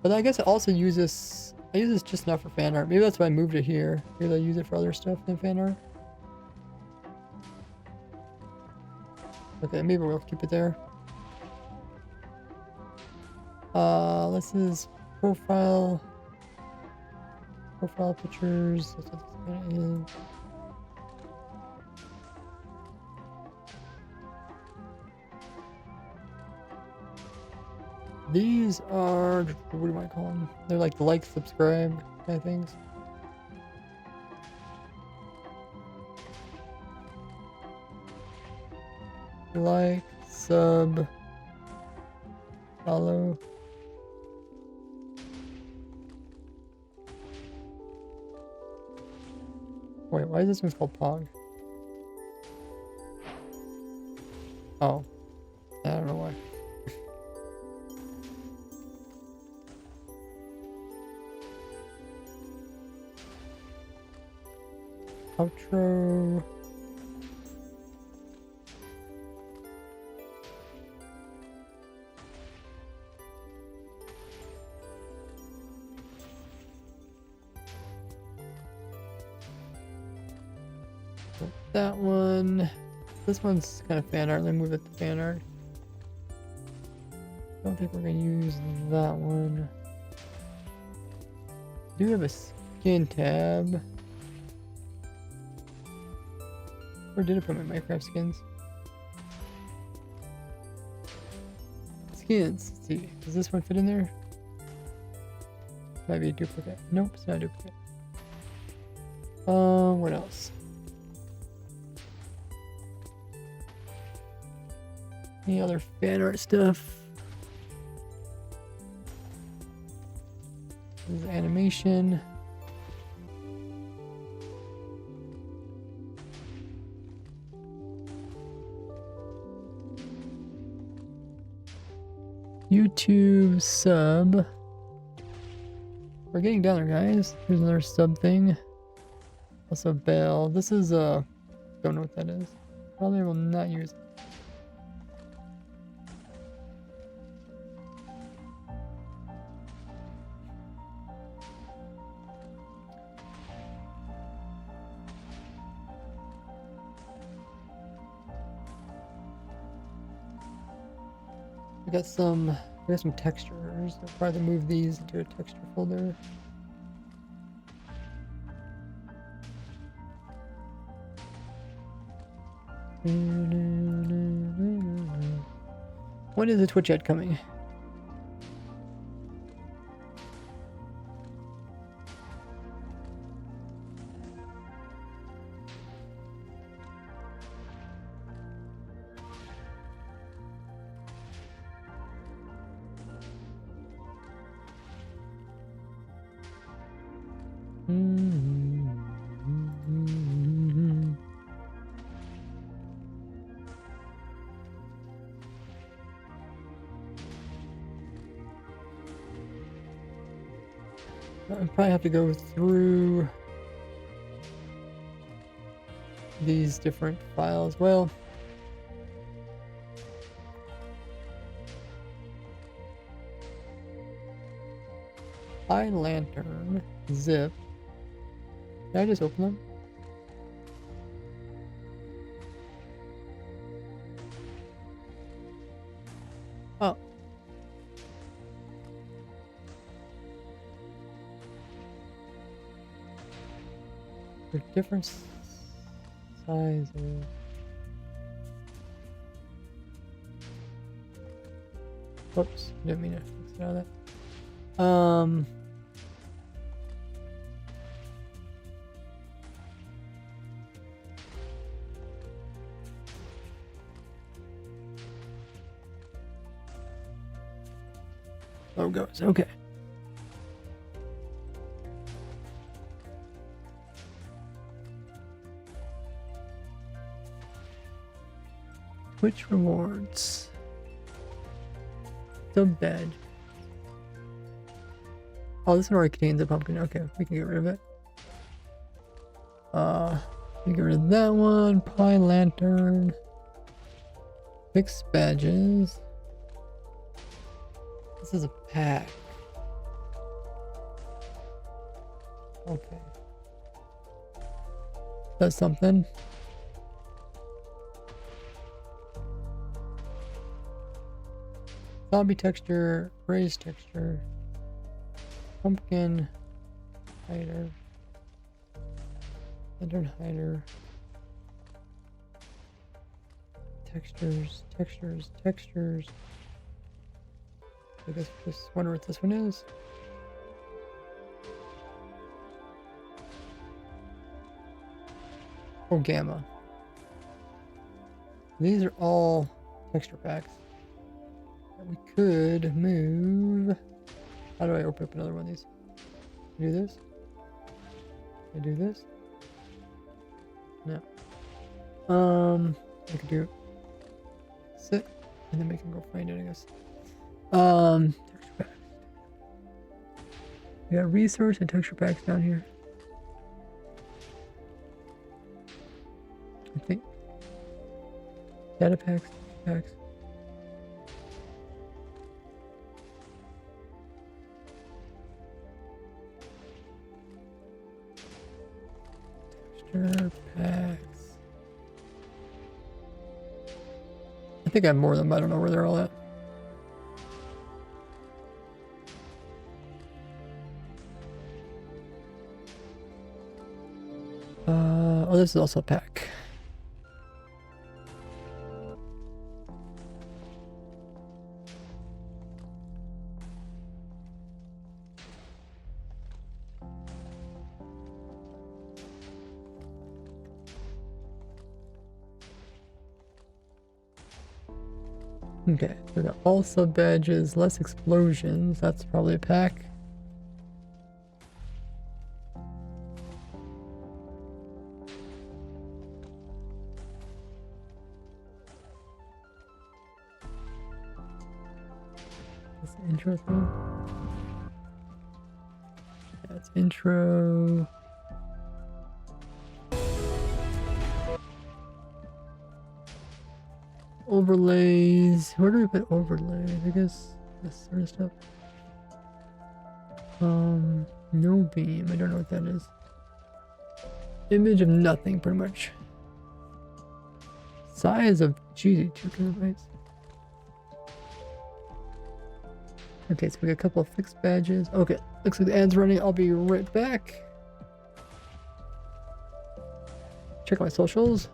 But I guess I also use this. I use this just enough for fan art. Maybe that's why I moved it here. Maybe I use it for other stuff than fan art. Okay, maybe we'll keep it there. This is profile pictures. That's what this is. These are, what do I call them? They're like the like, subscribe kind of things. Like, sub, follow. Wait, why is this one called Pog? Oh, I don't know why. Outro. That one. This one's kind of fan art. Let me move it to fan art. Don't think we're gonna use that one. Do have a skin tab. Where did I put my Minecraft skins? Skins. Let's see. Does this one fit in there? Might be a duplicate. Nope, it's not a duplicate. What else? Any other fan art stuff? This is animation. YouTube sub. We're getting down there, guys. Here's another sub thing. Also bell. This is don't know what that is. Probably will not use it. We got some textures. I'll probably move these into a texture folder. When is the Twitch ad coming? probably have to go through these different files. Well, High Lantern, zip. Can I just open them? Oh. They're different sizes. Whoops, didn't mean to fix it out of that. Oh, goes. Okay. Twitch rewards. Sub badge. Oh, this one already contains a pumpkin. Okay, we can get rid of it. We get rid of that one. Pie lantern. Fix badges. This is a pack. Okay. That's something. Zombie texture, raised texture, pumpkin hider, lantern hider, textures. I guess just wonder what this one is. Oh, gamma. These are all texture packs that we could move. How do I open up another one of these? Do this? I do this? No. I could do sit, and then we can go find it, I guess. Texture packs. We got resource and texture packs down here. I think. Data packs, packs. Texture packs. I think I have more of them, but I don't know where they're all at. Oh, this is also a pack. Okay, we got all sub badges, less explosions. That's probably a pack. That's the intro thing. That's intro. Overlays. Where do we put overlays? I guess this sort of stuff. No beam. I don't know what that is. Image of nothing, pretty much. Size of cheesy 2 kilobytes. Okay, so we got a couple of fixed badges. Okay, looks like the ad's running. I'll be right back. Check my socials.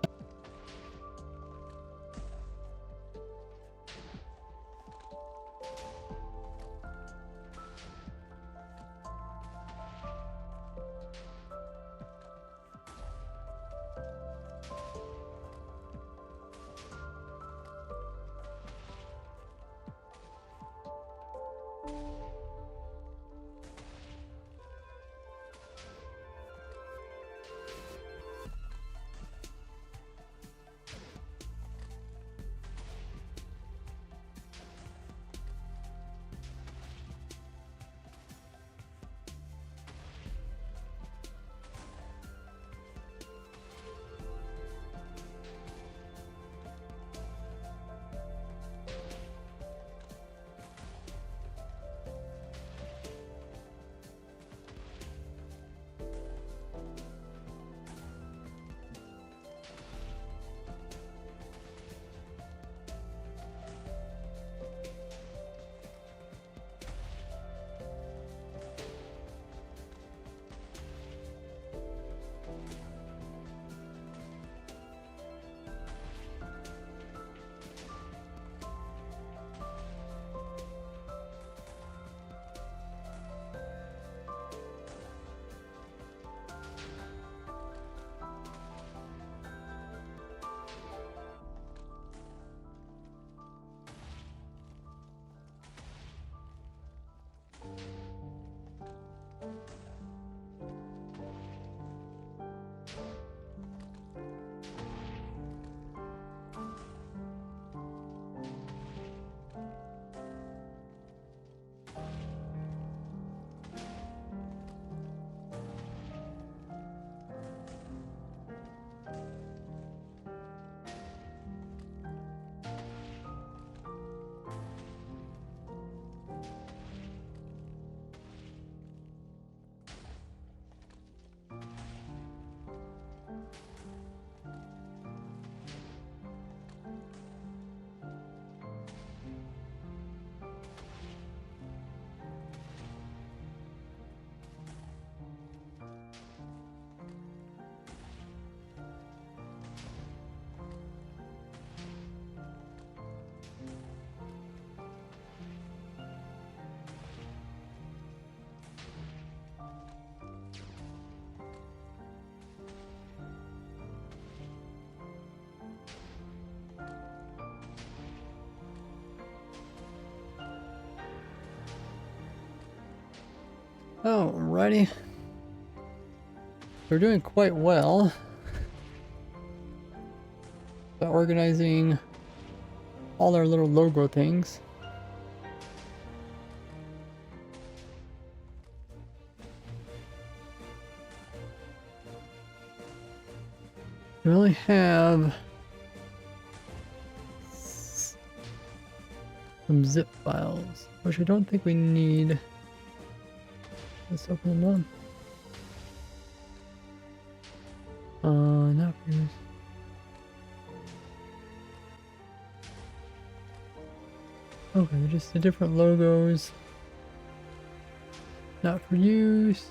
Alrighty. We're doing quite well by organizing all our little logo things. We only have some zip files, which I don't think we need. Let's open them up. Not for use. Okay, they're just the different logos. Not for use.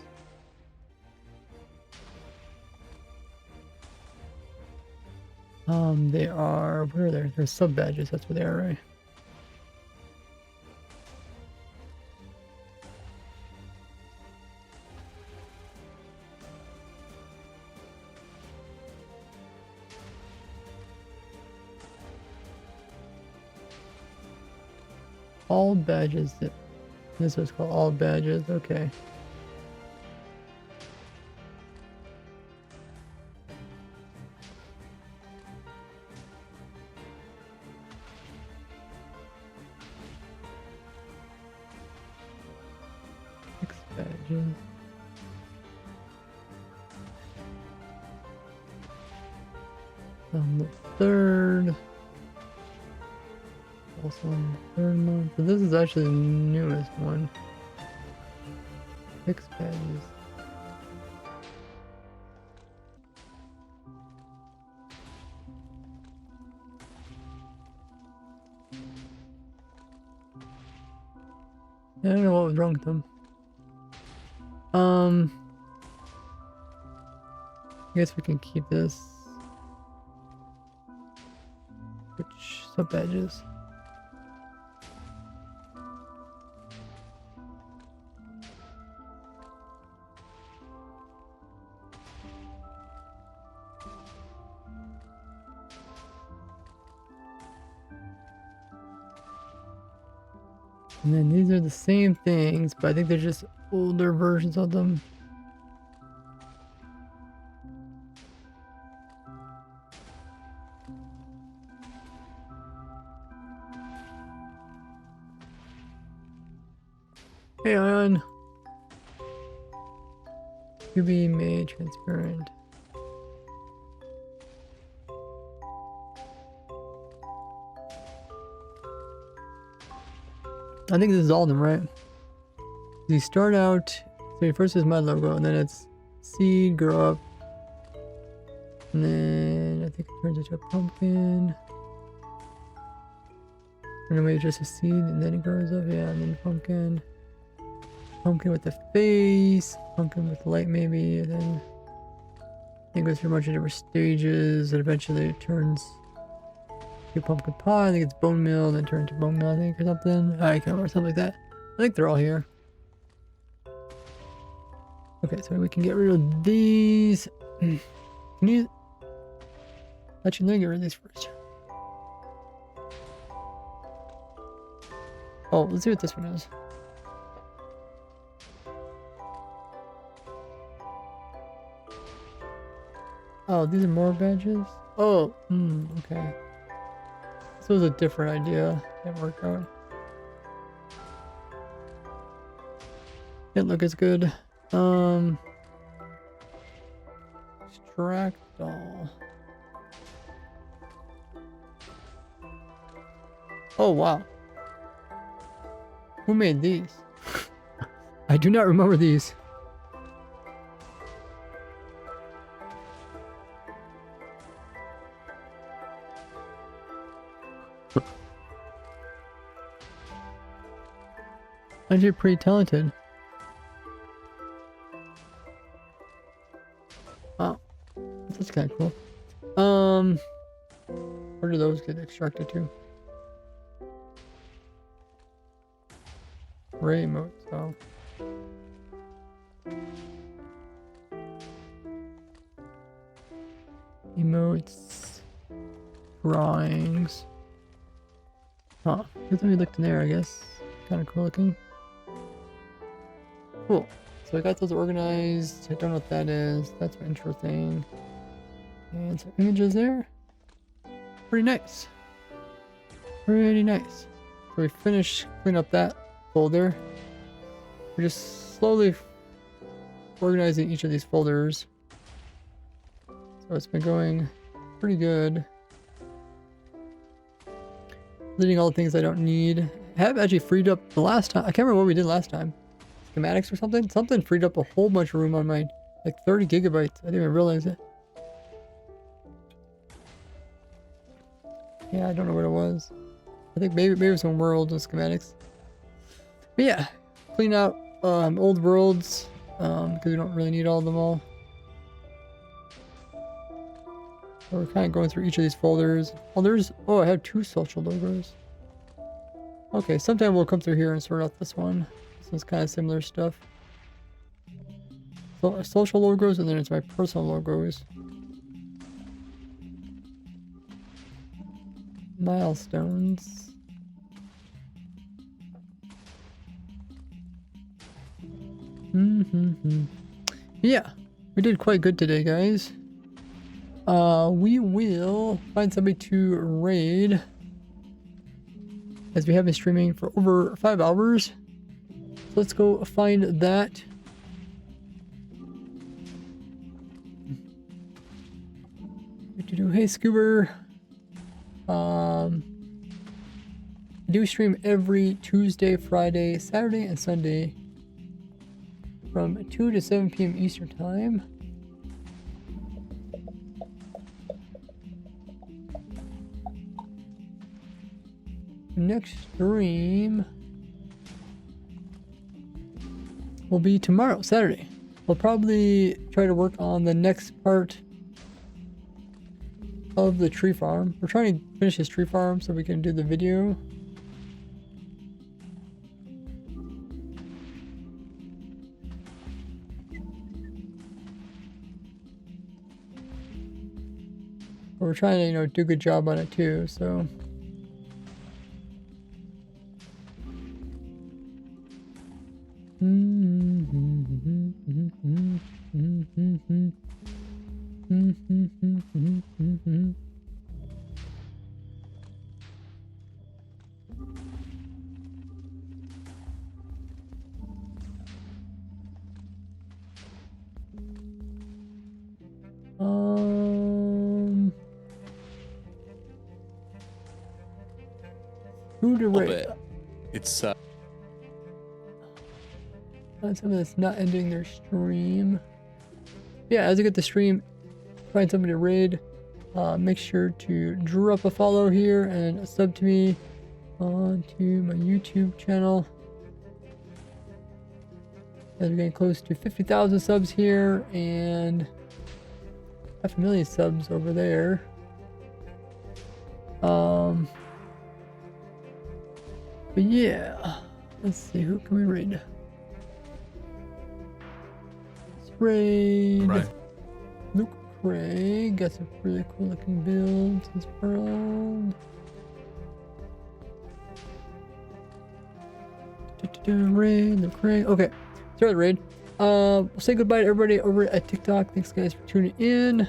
They are, where are they? They're sub badges, that's what they are, right? All badges. This is called all badges. Okay. Six badges. On the third. Also on the third month. So this is actually the newest one. 6 badges. I don't know what was wrong with them. I guess we can keep this. Which sub badges? And then these are the same things, but I think they're just older versions of them. Hey, on. To be made transparent. I think this is all of them, right? You start out, so first is my logo, and then it's seed, grow up, and then I think it turns into a pumpkin. Or no, maybe just a seed, and then it grows up, yeah, and then pumpkin. Pumpkin with the face, pumpkin with light maybe, and then it goes through a bunch of different stages, and eventually it turns to pumpkin pie. I think it's bone meal, then turn into bone meal, I think, or something. I can't remember, something like that. I think they're all here. Okay, so we can get rid of these. Can you let me get rid of these first? Oh, let's see what this one is. Oh, these are more badges? Oh, okay. This was a different idea. Didn't work out. Didn't look as good. Extract all. Oh, wow. Who made these? I do not remember these. You're pretty talented. Oh, that's kind of cool. Where do those get extracted to? Ray emotes. Oh. Emotes. Drawings. Huh. Here's what we looked in there, I guess. Kind of cool looking. Cool. So I got those organized. I don't know what that is. That's my intro thing. And some images there. Pretty nice. Pretty nice. So we finished cleaning up that folder. We're just slowly organizing each of these folders. So it's been going pretty good. Deleting all the things I don't need. I have actually freed up the last time. I can't remember what we did last time. Schematics or something? Something freed up a whole bunch of room on my, like 30 gigabytes. I didn't even realize it. Yeah, I don't know what it was. I think maybe some worlds and schematics. But yeah, clean out old worlds because we don't really need all of them all. So we're kind of going through each of these folders. Oh, I have 2 social logos. Okay, sometime we'll come through here and sort out this one. This one's kind of similar stuff. So social logos, and then it's my personal logos. Milestones. Yeah, we did quite good today, guys. We will find somebody to raid, as we have been streaming for over 5 hours. So let's go find that. Hey Scuba. I do stream every Tuesday, Friday, Saturday, and Sunday from 2 to 7 p.m. Eastern Time. Next stream will be tomorrow, Saturday. We'll probably try to work on the next part of the tree farm. We're trying to finish this tree farm so we can do the video. But we're trying to, you know, do a good job on it too, so. Who to rate? It's Find someone that's not ending their stream. Yeah, as I get the stream, find somebody to raid. Make sure to drop a follow here and a sub to me onto my YouTube channel. As we're getting close to 50,000 subs here and 500,000 subs over there. But yeah, let's see, who can we raid? Let's raid right. Luke Craig. Got some really cool looking builds in this world. Raid Luke Craig. Okay, start the raid. We'll say goodbye to everybody over at TikTok. Thanks guys for tuning in.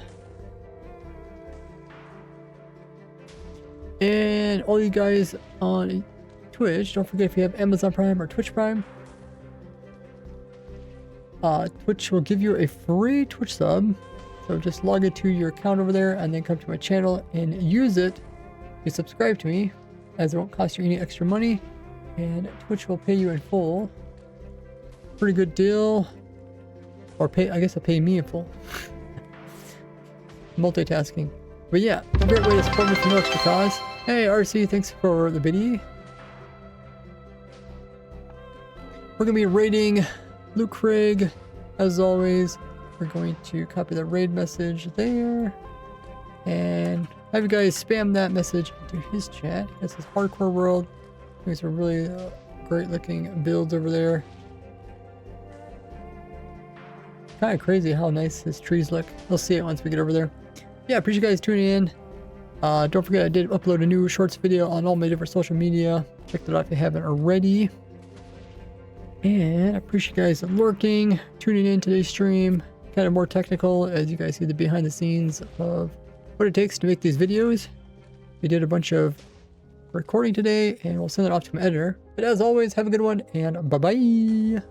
And all you guys on Twitch, don't forget if you have Amazon Prime or Twitch Prime, Twitch will give you a free Twitch sub. So just log into your account over there and then come to my channel and use it to subscribe to me, as it won't cost you any extra money and Twitch will pay you in full. Pretty good deal. Or pay, I guess they'll pay me in full. Multitasking. But yeah, a great way to support me for no extra cost. Hey RC, thanks for the biddy. We're going to be raiding Luke Craig. As always, we're going to copy the raid message there. And have you guys spam that message into his chat. That's his hardcore world. There's some really great looking builds over there. Kind of crazy how nice his trees look. We'll see it once we get over there. Yeah, appreciate you guys tuning in. Don't forget I did upload a new shorts video on all my different social media. Check that out if you haven't already. And I appreciate you guys lurking, tuning in today's stream. Kind of more technical as you guys see the behind the scenes of what it takes to make these videos. We did a bunch of recording today and we'll send it off to my editor. But as always, have a good one and bye-bye.